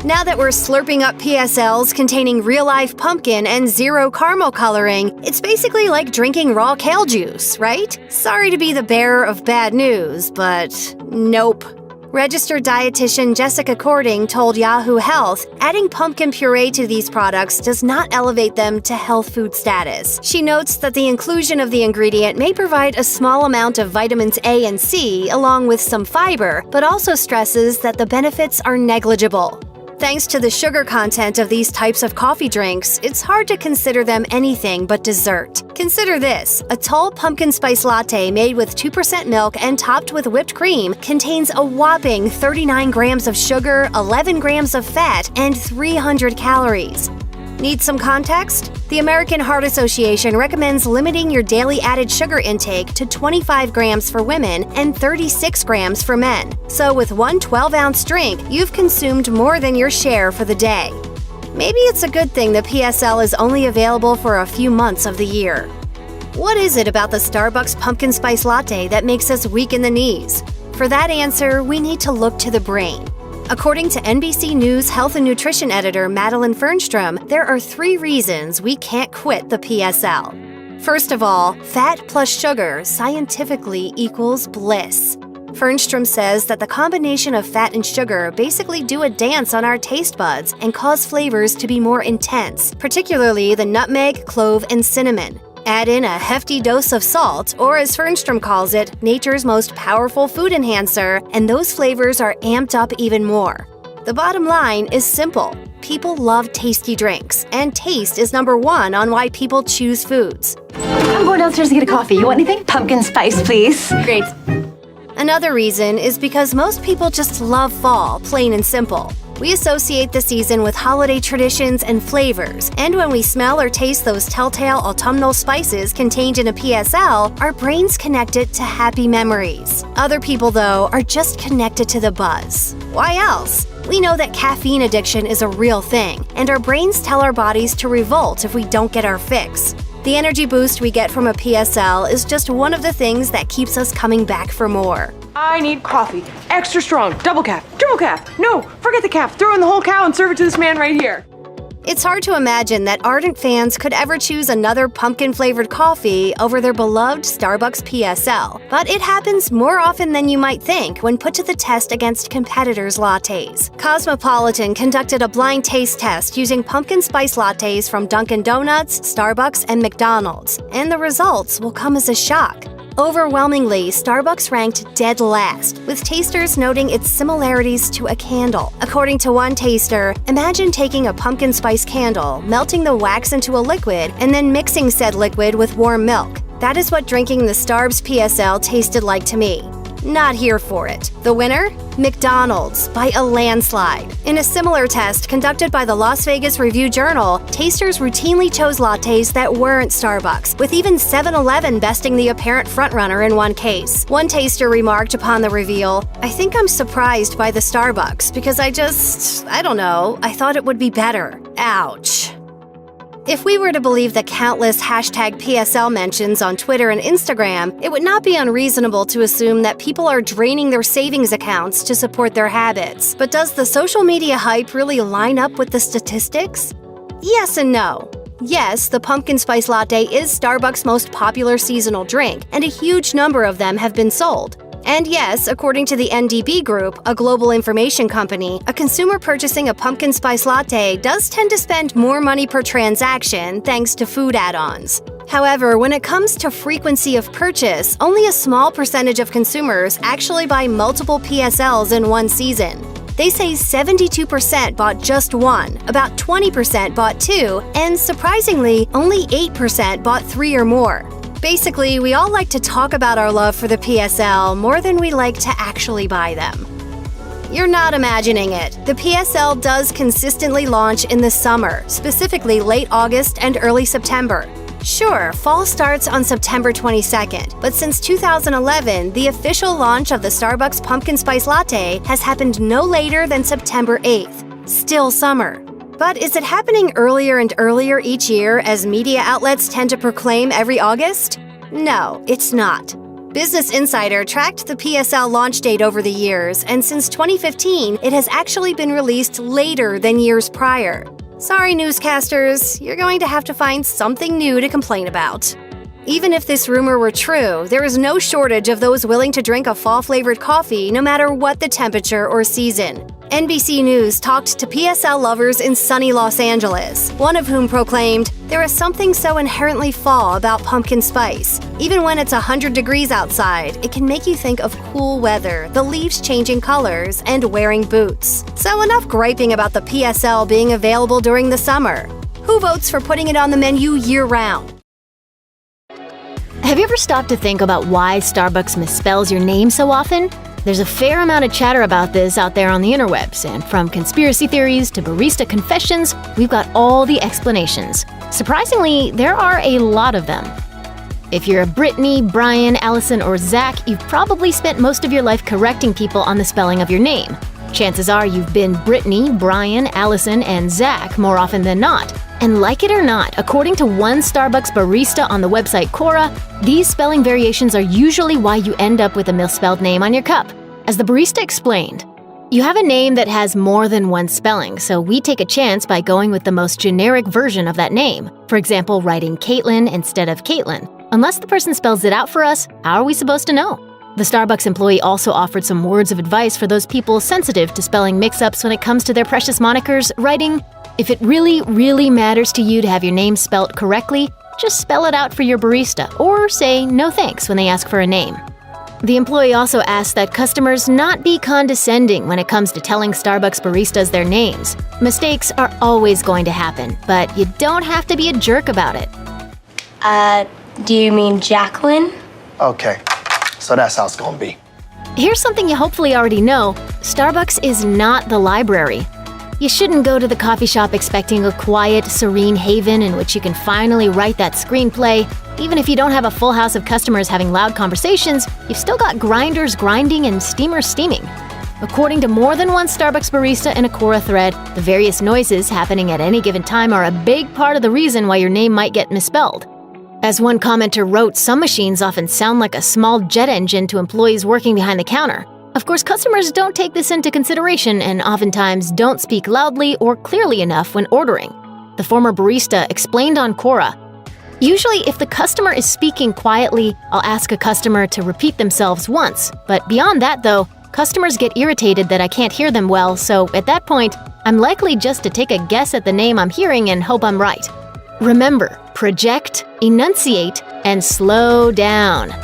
Now that we're slurping up PSLs containing real-life pumpkin and 0 caramel coloring, it's basically like drinking raw kale juice, right? Sorry to be the bearer of bad news, but nope. Registered dietitian Jessica Cording told Yahoo Health, adding pumpkin puree to these products does not elevate them to health food status. She notes that the inclusion of the ingredient may provide a small amount of vitamins A and C along with some fiber, but also stresses that the benefits are negligible. Thanks to the sugar content of these types of coffee drinks, it's hard to consider them anything but dessert. Consider this: a tall pumpkin spice latte made with 2% milk and topped with whipped cream contains a whopping 39 grams of sugar, 11 grams of fat, and 300 calories. Need some context? The American Heart Association recommends limiting your daily added sugar intake to 25 grams for women and 36 grams for men. So with one 12-ounce drink, you've consumed more than your share for the day. Maybe it's a good thing the PSL is only available for a few months of the year. What is it about the Starbucks pumpkin spice latte that makes us weak in the knees? For that answer, we need to look to the brain. According to NBC News health and nutrition editor Madeline Fernstrom, there are 3 reasons we can't quit the PSL. First of all, fat plus sugar scientifically equals bliss. Fernstrom says that the combination of fat and sugar basically do a dance on our taste buds and cause flavors to be more intense, particularly the nutmeg, clove, and cinnamon. Add in a hefty dose of salt, or as Fernstrom calls it, nature's most powerful food enhancer, and those flavors are amped up even more. The bottom line is simple. People love tasty drinks, and taste is number 1 on why people choose foods. I'm going downstairs to get a coffee. You want anything? Pumpkin spice, please. Great. Another reason is because most people just love fall, plain and simple. We associate the season with holiday traditions and flavors, and when we smell or taste those telltale autumnal spices contained in a PSL, our brains connect it to happy memories. Other people, though, are just connected to the buzz. Why else? We know that caffeine addiction is a real thing, and our brains tell our bodies to revolt if we don't get our fix. The energy boost we get from a PSL is just one of the things that keeps us coming back for more. I need coffee. Extra strong. Double cap. Triple cap. No, forget the cap. Throw in the whole cow and serve it to this man right here. It's hard to imagine that ardent fans could ever choose another pumpkin-flavored coffee over their beloved Starbucks PSL, but it happens more often than you might think when put to the test against competitors' lattes. Cosmopolitan conducted a blind taste test using pumpkin spice lattes from Dunkin' Donuts, Starbucks, and McDonald's, and the results will come as a shock. Overwhelmingly, Starbucks ranked dead last, with tasters noting its similarities to a candle. According to one taster, imagine taking a pumpkin spice candle, melting the wax into a liquid, and then mixing said liquid with warm milk. That is what drinking the Starbs PSL tasted like to me. Not here for it. The winner? McDonald's, by a landslide. In a similar test conducted by the Las Vegas Review-Journal, tasters routinely chose lattes that weren't Starbucks, with even 7-Eleven besting the apparent frontrunner in one case. One taster remarked upon the reveal, "I think I'm surprised by the Starbucks because I don't know, I thought it would be better. Ouch." If we were to believe the countless hashtag PSL mentions on Twitter and Instagram, it would not be unreasonable to assume that people are draining their savings accounts to support their habits. But does the social media hype really line up with the statistics? Yes and no. Yes, the pumpkin spice latte is Starbucks' most popular seasonal drink, and a huge number of them have been sold. And yes, according to the NDB Group, a global information company, a consumer purchasing a pumpkin spice latte does tend to spend more money per transaction thanks to food add-ons. However, when it comes to frequency of purchase, only a small percentage of consumers actually buy multiple PSLs in one season. They say 72% bought just one, about 20% bought two, and surprisingly, only 8% bought 3 or more. Basically, we all like to talk about our love for the PSL more than we like to actually buy them. You're not imagining it. The PSL does consistently launch in the summer, specifically late August and early September. Sure, fall starts on September 22nd, but since 2011, the official launch of the Starbucks Pumpkin Spice Latte has happened no later than September 8th. Still summer. But is it happening earlier and earlier each year as media outlets tend to proclaim every August? No, it's not. Business Insider tracked the PSL launch date over the years, and since 2015, it has actually been released later than years prior. Sorry, newscasters, you're going to have to find something new to complain about. Even if this rumor were true, there is no shortage of those willing to drink a fall-flavored coffee no matter what the temperature or season. NBC News talked to PSL lovers in sunny Los Angeles, one of whom proclaimed, "There is something so inherently fall about pumpkin spice. Even when it's 100 degrees outside, it can make you think of cool weather, the leaves changing colors, and wearing boots." So enough griping about the PSL being available during the summer. Who votes for putting it on the menu year-round? Have you ever stopped to think about why Starbucks misspells your name so often? There's a fair amount of chatter about this out there on the interwebs, and from conspiracy theories to barista confessions, we've got all the explanations. Surprisingly, there are a lot of them. If you're a Brittany, Brian, Allison, or Zach, you've probably spent most of your life correcting people on the spelling of your name. Chances are you've been Brittany, Brian, Allison, and Zach more often than not. And like it or not, according to one Starbucks barista on the website Quora, these spelling variations are usually why you end up with a misspelled name on your cup. As the barista explained, You have a name that has more than one spelling, so we take a chance by going with the most generic version of that name. For example, writing Caitlin instead of Caitlin. Unless the person spells it out for us, how are we supposed to know? The Starbucks employee also offered some words of advice for those people sensitive to spelling mix-ups when it comes to their precious monikers, writing, "If it really, really matters to you to have your name spelt correctly, just spell it out for your barista, or say no thanks when they ask for a name." The employee also asked that customers not be condescending when it comes to telling Starbucks baristas their names. Mistakes are always going to happen, but you don't have to be a jerk about it. Do you mean Jacqueline? Okay, so that's how it's gonna be. Here's something you hopefully already know. Starbucks is not the library. You shouldn't go to the coffee shop expecting a quiet, serene haven in which you can finally write that screenplay. Even if you don't have a full house of customers having loud conversations, you've still got grinders grinding and steamers steaming. According to more than one Starbucks barista in a Quora thread, the various noises happening at any given time are a big part of the reason why your name might get misspelled. As one commenter wrote, some machines often sound like a small jet engine to employees working behind the counter. Of course, customers don't take this into consideration and oftentimes don't speak loudly or clearly enough when ordering. The former barista explained on Quora, "Usually, if the customer is speaking quietly, I'll ask a customer to repeat themselves once. But beyond that, though, customers get irritated that I can't hear them well, so at that point, I'm likely just to take a guess at the name I'm hearing and hope I'm right." Remember, project, enunciate, and slow down.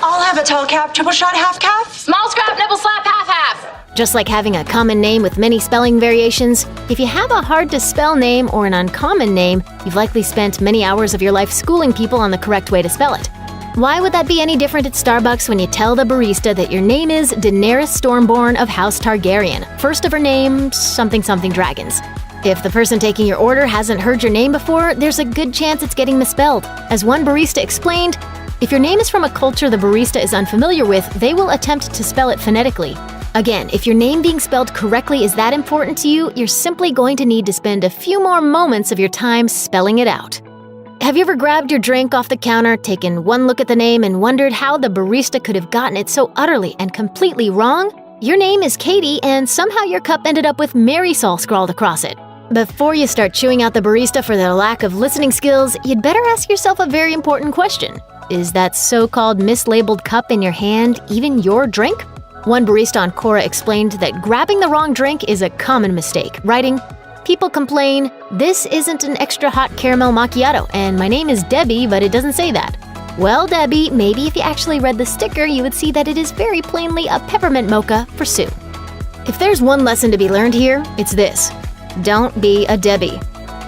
I'll have a tall cap, triple shot, half calf. Small scrap, nibble slap, half. Just like having a common name with many spelling variations, if you have a hard-to-spell name or an uncommon name, you've likely spent many hours of your life schooling people on the correct way to spell it. Why would that be any different at Starbucks when you tell the barista that your name is Daenerys Stormborn of House Targaryen, first of her name, something dragons? If the person taking your order hasn't heard your name before, there's a good chance it's getting misspelled. As one barista explained, if your name is from a culture the barista is unfamiliar with, they will attempt to spell it phonetically. Again, if your name being spelled correctly is that important to you, you're simply going to need to spend a few more moments of your time spelling it out. Have you ever grabbed your drink off the counter, taken one look at the name, and wondered how the barista could have gotten it so utterly and completely wrong? Your name is Katie, and somehow your cup ended up with Marisol scrawled across it. Before you start chewing out the barista for their lack of listening skills, you'd better ask yourself a very important question. Is that so-called mislabeled cup in your hand even your drink? One barista on Quora explained that grabbing the wrong drink is a common mistake, writing, "People complain, this isn't an extra hot caramel macchiato, and my name is Debbie, but it doesn't say that." Well, Debbie, maybe if you actually read the sticker, you would see that it is very plainly a peppermint mocha for Sue. If there's one lesson to be learned here, it's this. Don't be a Debbie.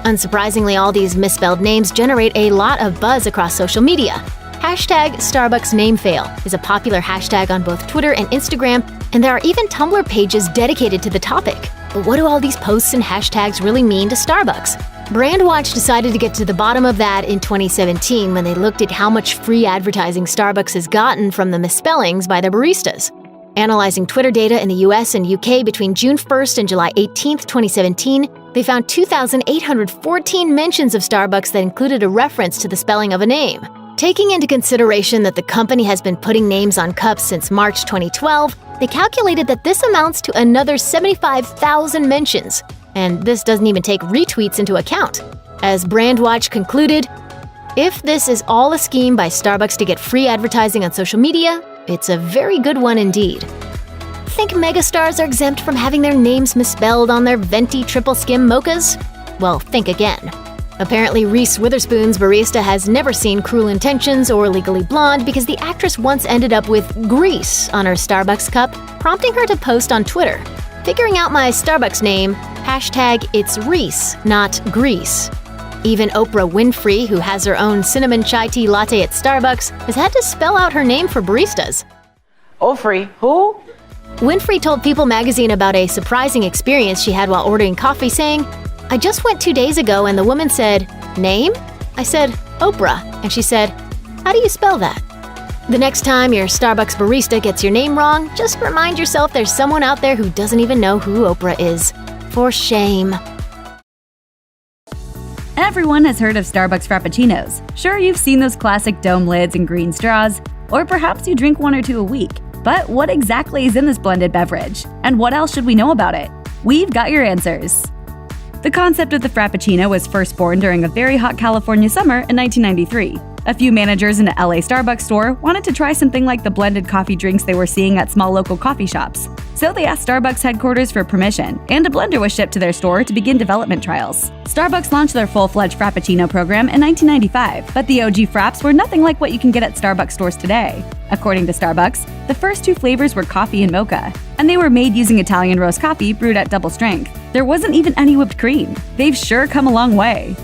Unsurprisingly, all these misspelled names generate a lot of buzz across social media. Hashtag Starbucks name fail is a popular hashtag on both Twitter and Instagram, and there are even Tumblr pages dedicated to the topic. But what do all these posts and hashtags really mean to Starbucks? Brandwatch decided to get to the bottom of that in 2017 when they looked at how much free advertising Starbucks has gotten from the misspellings by their baristas. Analyzing Twitter data in the US and UK between June 1st and July 18th, 2017, they found 2,814 mentions of Starbucks that included a reference to the spelling of a name. Taking into consideration that the company has been putting names on cups since March 2012, they calculated that this amounts to another 75,000 mentions. And this doesn't even take retweets into account. As Brandwatch concluded, if this is all a scheme by Starbucks to get free advertising on social media, it's a very good one indeed. Think megastars are exempt from having their names misspelled on their venti triple skim mochas? Well, think again. Apparently, Reese Witherspoon's barista has never seen Cruel Intentions or Legally Blonde because the actress once ended up with grease on her Starbucks cup, prompting her to post on Twitter. Figuring out my Starbucks name, hashtag it's Reese, not Grease. Even Oprah Winfrey, who has her own cinnamon chai tea latte at Starbucks, has had to spell out her name for baristas. Ofrey, who? Winfrey told People magazine about a surprising experience she had while ordering coffee, saying, "I just went 2 days ago and the woman said, 'Name?' I said, 'Oprah,' and she said, 'How do you spell that?'" The next time your Starbucks barista gets your name wrong, just remind yourself there's someone out there who doesn't even know who Oprah is. For shame. Everyone has heard of Starbucks Frappuccinos. Sure, you've seen those classic dome lids and green straws, or perhaps you drink one or two a week. But what exactly is in this blended beverage? And what else should we know about it? We've got your answers. The concept of the Frappuccino was first born during a very hot California summer in 1993. A few managers in a LA Starbucks store wanted to try something like the blended coffee drinks they were seeing at small local coffee shops. So they asked Starbucks headquarters for permission, and a blender was shipped to their store to begin development trials. Starbucks launched their full-fledged Frappuccino program in 1995, but the OG Fraps were nothing like what you can get at Starbucks stores today. According to Starbucks, the first two flavors were coffee and mocha, and they were made using Italian roast coffee brewed at double strength. There wasn't even any whipped cream. They've sure come a long way.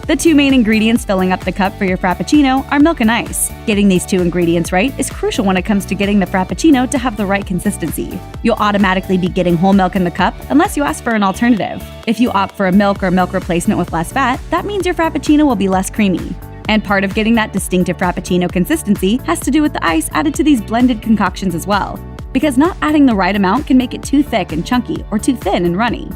The two main ingredients filling up the cup for your Frappuccino are milk and ice. Getting these two ingredients right is crucial when it comes to getting the Frappuccino to have the right consistency. You'll automatically be getting whole milk in the cup unless you ask for an alternative. If you opt for a milk or milk replacement with less fat, that means your Frappuccino will be less creamy. And part of getting that distinctive Frappuccino consistency has to do with the ice added to these blended concoctions as well, because not adding the right amount can make it too thick and chunky or too thin and runny.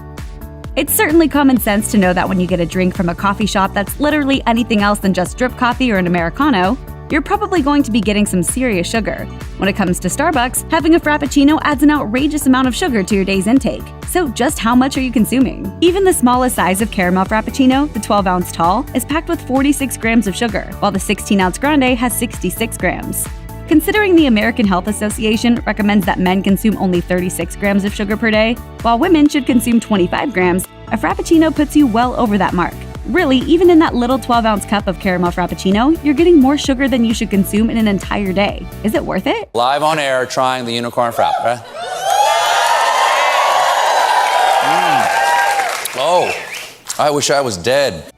It's certainly common sense to know that when you get a drink from a coffee shop that's literally anything else than just drip coffee or an Americano, you're probably going to be getting some serious sugar. When it comes to Starbucks, having a Frappuccino adds an outrageous amount of sugar to your day's intake. So just how much are you consuming? Even the smallest size of caramel Frappuccino, the 12-ounce tall, is packed with 46 grams of sugar, while the 16-ounce grande has 66 grams. Considering the American Health Association recommends that men consume only 36 grams of sugar per day, while women should consume 25 grams, a Frappuccino puts you well over that mark. Really, even in that little 12-ounce cup of caramel Frappuccino, you're getting more sugar than you should consume in an entire day. Is it worth it? Live on air trying the unicorn frap, right? Oh, I wish I was dead.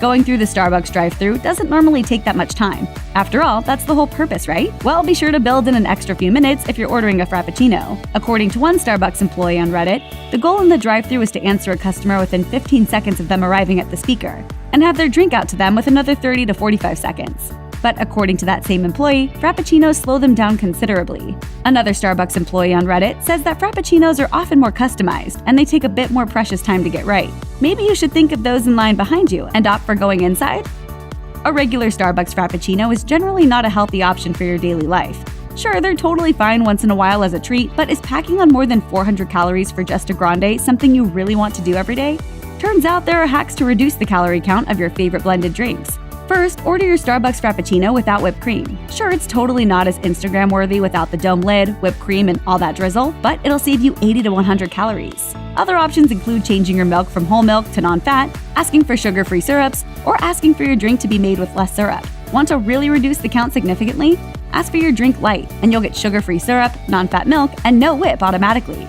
Going through the Starbucks drive-thru doesn't normally take that much time. After all, that's the whole purpose, right? Well, be sure to build in an extra few minutes if you're ordering a Frappuccino. According to one Starbucks employee on Reddit, the goal in the drive-thru is to answer a customer within 15 seconds of them arriving at the speaker, and have their drink out to them with another 30 to 45 seconds. But according to that same employee, Frappuccinos slow them down considerably. Another Starbucks employee on Reddit says that Frappuccinos are often more customized, and they take a bit more precious time to get right. Maybe you should think of those in line behind you and opt for going inside? A regular Starbucks Frappuccino is generally not a healthy option for your daily life. Sure, they're totally fine once in a while as a treat, but is packing on more than 400 calories for just a grande something you really want to do every day? Turns out there are hacks to reduce the calorie count of your favorite blended drinks. First, order your Starbucks Frappuccino without whipped cream. Sure, it's totally not as Instagram-worthy without the dome lid, whipped cream, and all that drizzle, but it'll save you 80 to 100 calories. Other options include changing your milk from whole milk to non-fat, asking for sugar-free syrups, or asking for your drink to be made with less syrup. Want to really reduce the count significantly? Ask for your drink light, and you'll get sugar-free syrup, non-fat milk, and no whip automatically.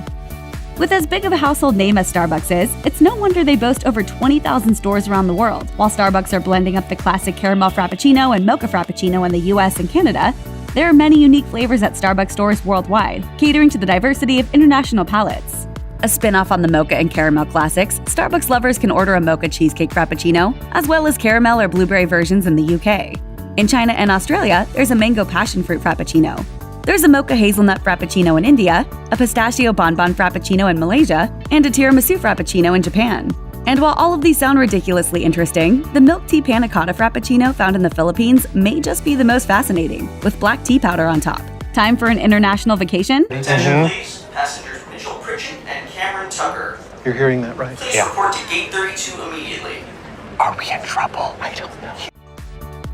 With as big of a household name as Starbucks is, it's no wonder they boast over 20,000 stores around the world. While Starbucks are blending up the classic caramel Frappuccino and mocha Frappuccino in the US and Canada, there are many unique flavors at Starbucks stores worldwide, catering to the diversity of international palates. A spin-off on the mocha and caramel classics, Starbucks lovers can order a mocha cheesecake Frappuccino, as well as caramel or blueberry versions in the UK. In China and Australia, there's a mango passion fruit Frappuccino. There's a mocha hazelnut Frappuccino in India, a pistachio bonbon Frappuccino in Malaysia, and a tiramisu Frappuccino in Japan. And while all of these sound ridiculously interesting, the milk tea panna cotta Frappuccino found in the Philippines may just be the most fascinating, with black tea powder on top. Time for an international vacation? Attention please, passengers Mitchell Pritchett and Cameron Tucker. You're hearing that right? Please report to gate 32 immediately. Are we in trouble? I don't know.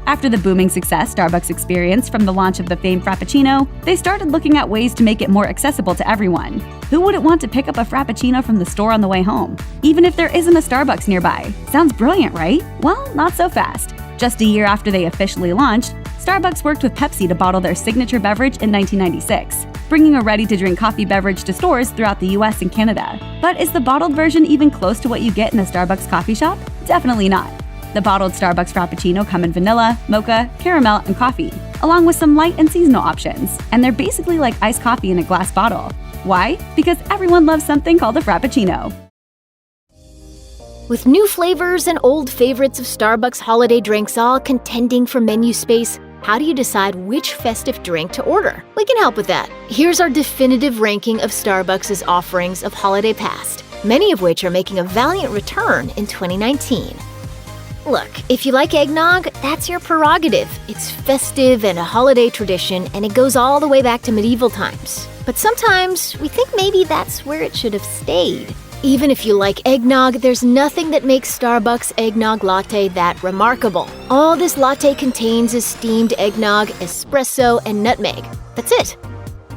After the booming success Starbucks experienced from the launch of the famed Frappuccino, they started looking at ways to make it more accessible to everyone. Who wouldn't want to pick up a Frappuccino from the store on the way home, even if there isn't a Starbucks nearby? Sounds brilliant, right? Well, not so fast. Just a year after they officially launched, Starbucks worked with Pepsi to bottle their signature beverage in 1996, bringing a ready-to-drink coffee beverage to stores throughout the US and Canada. But is the bottled version even close to what you get in a Starbucks coffee shop? Definitely not. The bottled Starbucks Frappuccino come in vanilla, mocha, caramel, and coffee, along with some light and seasonal options, and they're basically like iced coffee in a glass bottle. Why? Because everyone loves something called a Frappuccino. With new flavors and old favorites of Starbucks holiday drinks all contending for menu space, how do you decide which festive drink to order? We can help with that. Here's our definitive ranking of Starbucks' offerings of holiday past, many of which are making a valiant return in 2019. Look, if you like eggnog, that's your prerogative. It's festive and a holiday tradition, and it goes all the way back to medieval times. But sometimes we think maybe that's where it should have stayed. Even if you like eggnog, there's nothing that makes Starbucks eggnog latte that remarkable. All this latte contains is steamed eggnog, espresso, and nutmeg. That's it.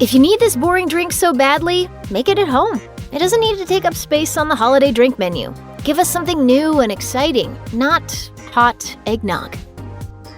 If you need this boring drink so badly, make it at home. It doesn't need to take up space on the holiday drink menu. Give us something new and exciting, not hot eggnog.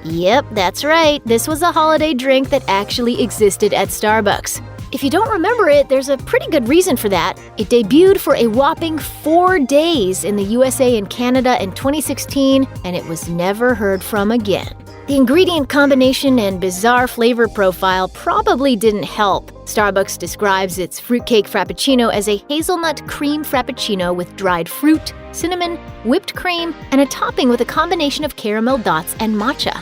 Yep, that's right. This was a holiday drink that actually existed at Starbucks. If you don't remember it, there's a pretty good reason for that. It debuted for a whopping 4 days in the USA and Canada in 2016, and it was never heard from again. The ingredient combination and bizarre flavor profile probably didn't help. Starbucks describes its fruitcake frappuccino as a hazelnut cream frappuccino with dried fruit, cinnamon, whipped cream, and a topping with a combination of caramel dots and matcha.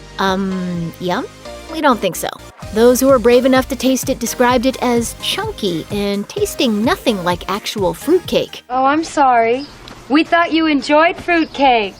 Yum? We don't think so. Those who were brave enough to taste it described it as chunky and tasting nothing like actual fruitcake. Oh, I'm sorry. We thought you enjoyed fruitcake.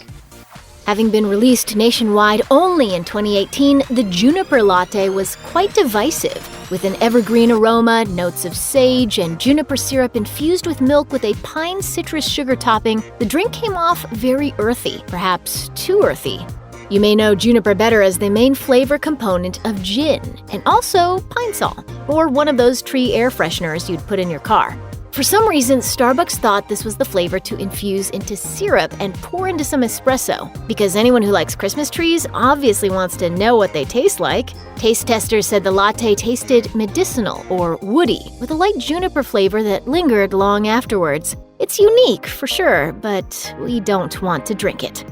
Having been released nationwide only in 2018, the Juniper Latte was quite divisive. With an evergreen aroma, notes of sage, and juniper syrup infused with milk with a pine citrus sugar topping, the drink came off very earthy, perhaps too earthy. You may know juniper better as the main flavor component of gin, and also pine sol, or one of those tree air fresheners you'd put in your car. For some reason, Starbucks thought this was the flavor to infuse into syrup and pour into some espresso, because anyone who likes Christmas trees obviously wants to know what they taste like. Taste testers said the latte tasted medicinal or woody, with a light juniper flavor that lingered long afterwards. It's unique, for sure, but we don't want to drink it.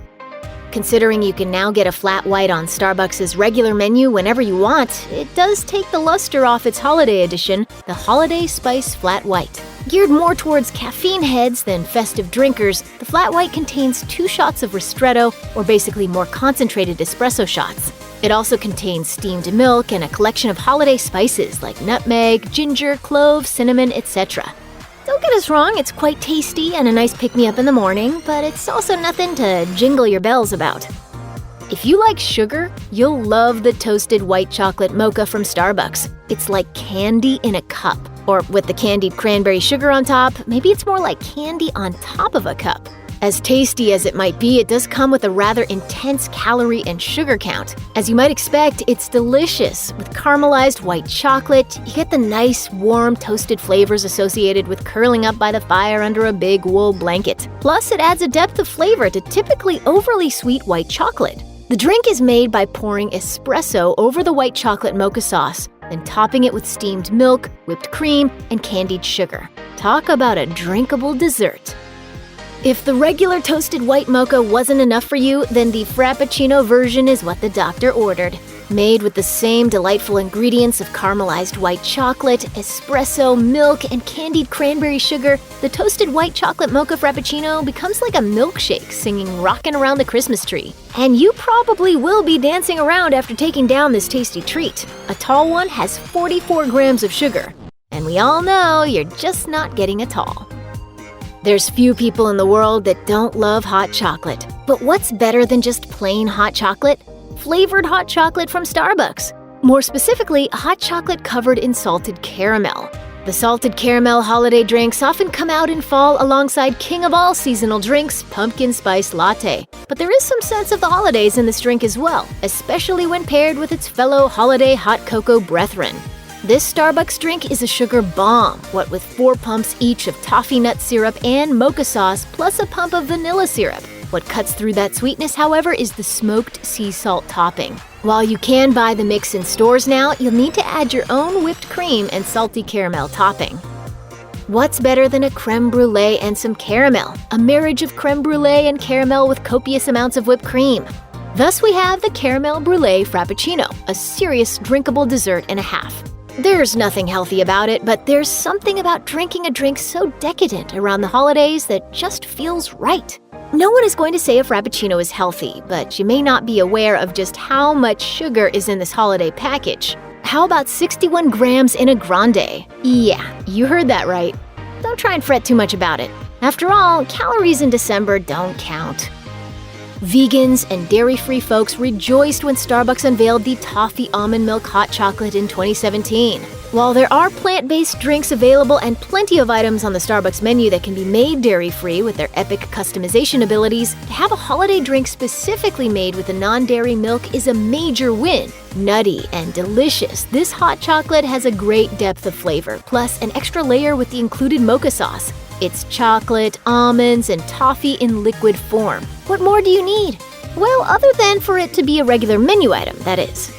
Considering you can now get a flat white on Starbucks' regular menu whenever you want, it does take the luster off its holiday edition, the Holiday Spice Flat White. Geared more towards caffeine heads than festive drinkers, the Flat White contains 2 shots of ristretto, or basically more concentrated espresso shots. It also contains steamed milk and a collection of holiday spices like nutmeg, ginger, clove, cinnamon, etc. Don't get us wrong, it's quite tasty and a nice pick-me-up in the morning, but it's also nothing to jingle your bells about. If you like sugar, you'll love the toasted white chocolate mocha from Starbucks. It's like candy in a cup. Or with the candied cranberry sugar on top, maybe it's more like candy on top of a cup. As tasty as it might be, it does come with a rather intense calorie and sugar count. As you might expect, it's delicious. With caramelized white chocolate, you get the nice, warm, toasted flavors associated with curling up by the fire under a big wool blanket. Plus, it adds a depth of flavor to typically overly sweet white chocolate. The drink is made by pouring espresso over the white chocolate mocha sauce, then topping it with steamed milk, whipped cream, and candied sugar. Talk about a drinkable dessert. If the regular toasted white mocha wasn't enough for you, then the Frappuccino version is what the doctor ordered. Made with the same delightful ingredients of caramelized white chocolate, espresso, milk, and candied cranberry sugar, the toasted white chocolate mocha Frappuccino becomes like a milkshake singing "Rockin' Around the Christmas Tree." And you probably will be dancing around after taking down this tasty treat. A tall one has 44 grams of sugar. And we all know you're just not getting a tall. There's few people in the world that don't love hot chocolate. But what's better than just plain hot chocolate? Flavored hot chocolate from Starbucks. More specifically, hot chocolate covered in salted caramel. The salted caramel holiday drinks often come out in fall alongside king of all seasonal drinks, pumpkin spice latte. But there is some sense of the holidays in this drink as well, especially when paired with its fellow holiday hot cocoa brethren. This Starbucks drink is a sugar bomb, what with 4 pumps each of toffee nut syrup and mocha sauce, plus a pump of vanilla syrup. What cuts through that sweetness, however, is the smoked sea salt topping. While you can buy the mix in stores now, you'll need to add your own whipped cream and salty caramel topping. What's better than a creme brulee and some caramel? A marriage of creme brulee and caramel with copious amounts of whipped cream. Thus we have the caramel brulee frappuccino, a serious drinkable dessert and a half. There's nothing healthy about it, but there's something about drinking a drink so decadent around the holidays that just feels right. No one is going to say a Frappuccino is healthy, but you may not be aware of just how much sugar is in this holiday package. How about 61 grams in a grande? Yeah, you heard that right. Don't try and fret too much about it. After all, calories in December don't count. Vegans and dairy-free folks rejoiced when Starbucks unveiled the Toffee Almond Milk Hot Chocolate in 2017. While there are plant-based drinks available and plenty of items on the Starbucks menu that can be made dairy-free with their epic customization abilities, to have a holiday drink specifically made with a non-dairy milk is a major win. Nutty and delicious, this hot chocolate has a great depth of flavor, plus an extra layer with the included mocha sauce. It's chocolate, almonds, and toffee in liquid form. What more do you need? Well, other than for it to be a regular menu item, that is.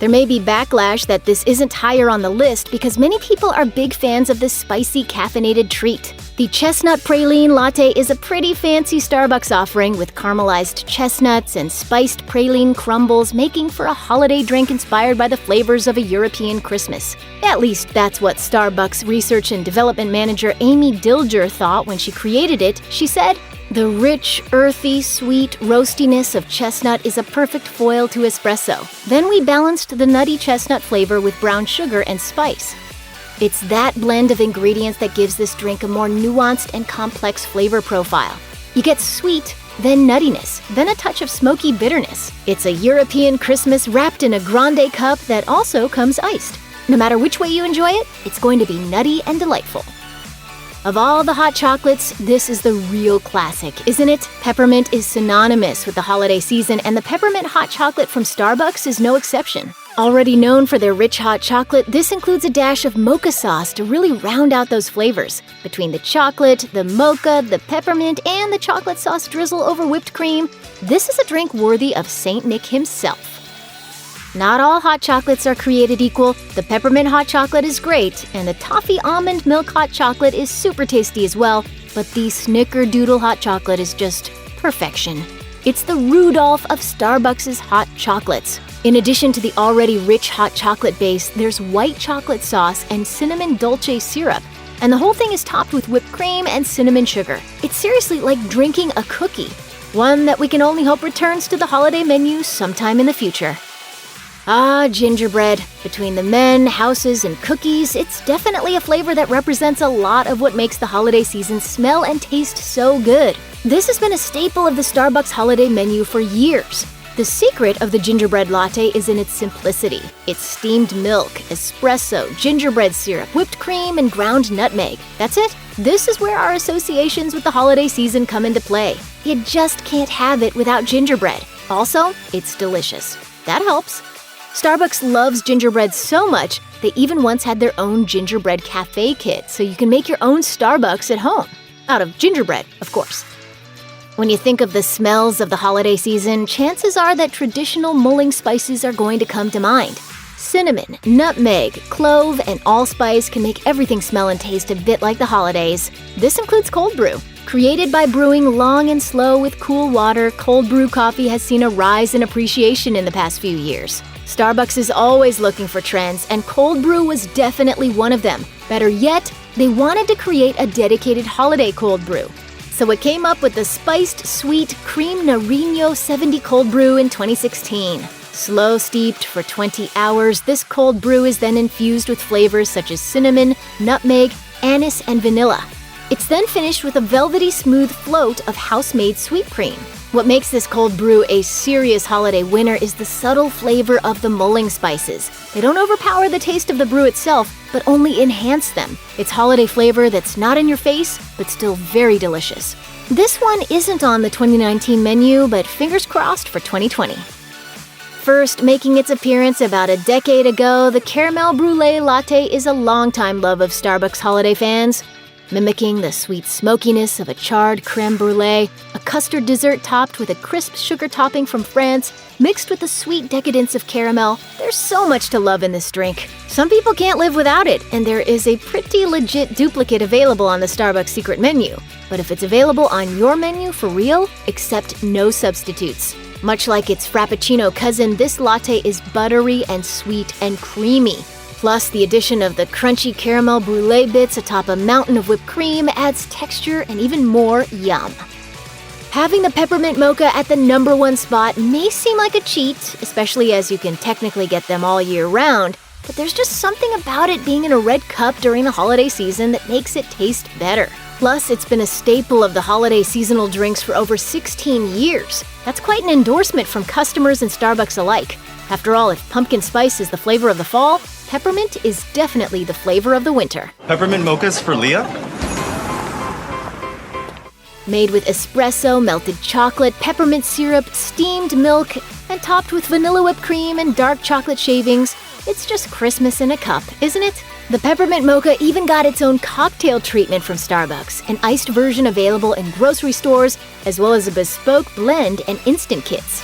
There may be backlash that this isn't higher on the list because many people are big fans of this spicy caffeinated treat. The chestnut praline latte is a pretty fancy Starbucks offering with caramelized chestnuts and spiced praline crumbles, making for a holiday drink inspired by the flavors of a European Christmas. At least that's what Starbucks research and development manager Amy Dilger thought when she created it. She said, "The rich, earthy, sweet roastiness of chestnut is a perfect foil to espresso. Then we balanced the nutty chestnut flavor with brown sugar and spice. It's that blend of ingredients that gives this drink a more nuanced and complex flavor profile. You get sweet, then nuttiness, then a touch of smoky bitterness. It's a European Christmas wrapped in a grande cup that also comes iced. No matter which way you enjoy it, it's going to be nutty and delightful." Of all the hot chocolates, this is the real classic, isn't it? Peppermint is synonymous with the holiday season, and the peppermint hot chocolate from Starbucks is no exception. Already known for their rich hot chocolate, this includes a dash of mocha sauce to really round out those flavors. Between the chocolate, the mocha, the peppermint, and the chocolate sauce drizzle over whipped cream, this is a drink worthy of Saint Nick himself. Not all hot chocolates are created equal. The peppermint hot chocolate is great, and the toffee almond milk hot chocolate is super tasty as well, but the snickerdoodle hot chocolate is just perfection. It's the Rudolph of Starbucks' hot chocolates. In addition to the already rich hot chocolate base, there's white chocolate sauce and cinnamon dolce syrup, and the whole thing is topped with whipped cream and cinnamon sugar. It's seriously like drinking a cookie, one that we can only hope returns to the holiday menu sometime in the future. Ah, gingerbread. Between the men, houses, and cookies, it's definitely a flavor that represents a lot of what makes the holiday season smell and taste so good. This has been a staple of the Starbucks holiday menu for years. The secret of the gingerbread latte is in its simplicity. It's steamed milk, espresso, gingerbread syrup, whipped cream, and ground nutmeg. That's it. This is where our associations with the holiday season come into play. You just can't have it without gingerbread. Also, it's delicious. That helps. Starbucks loves gingerbread so much, they even once had their own gingerbread cafe kit, so you can make your own Starbucks at home. Out of gingerbread, of course. When you think of the smells of the holiday season, chances are that traditional mulling spices are going to come to mind. Cinnamon, nutmeg, clove, and allspice can make everything smell and taste a bit like the holidays. This includes cold brew. Created by brewing long and slow with cool water, cold brew coffee has seen a rise in appreciation in the past few years. Starbucks is always looking for trends, and cold brew was definitely one of them. Better yet, they wanted to create a dedicated holiday cold brew. So it came up with the spiced, sweet Cream Nariño 70 cold brew in 2016. Slow steeped for 20 hours, this cold brew is then infused with flavors such as cinnamon, nutmeg, anise, and vanilla. It's then finished with a velvety smooth float of house-made sweet cream. What makes this cold brew a serious holiday winner is the subtle flavor of the mulling spices. They don't overpower the taste of the brew itself, but only enhance them. It's holiday flavor that's not in your face, but still very delicious. This one isn't on the 2019 menu, but fingers crossed for 2020. First making its appearance about a decade ago, the caramel brulee latte is a longtime love of Starbucks holiday fans. Mimicking the sweet smokiness of a charred creme brulee, a custard dessert topped with a crisp sugar topping from France, mixed with the sweet decadence of caramel, there's so much to love in this drink. Some people can't live without it, and there is a pretty legit duplicate available on the Starbucks secret menu. But if it's available on your menu for real, accept no substitutes. Much like its Frappuccino cousin, this latte is buttery and sweet and creamy. Plus, the addition of the crunchy caramel brulee bits atop a mountain of whipped cream adds texture and even more yum. Having the peppermint mocha at the #1 spot may seem like a cheat, especially as you can technically get them all year round, but there's just something about it being in a red cup during the holiday season that makes it taste better. Plus, it's been a staple of the holiday seasonal drinks for over 16 years. That's quite an endorsement from customers and Starbucks alike. After all, if pumpkin spice is the flavor of the fall, peppermint is definitely the flavor of the winter. Peppermint mochas for Leah? Made with espresso, melted chocolate, peppermint syrup, steamed milk, and topped with vanilla whipped cream and dark chocolate shavings, it's just Christmas in a cup, isn't it? The peppermint mocha even got its own cocktail treatment from Starbucks, an iced version available in grocery stores, as well as a bespoke blend and instant kits.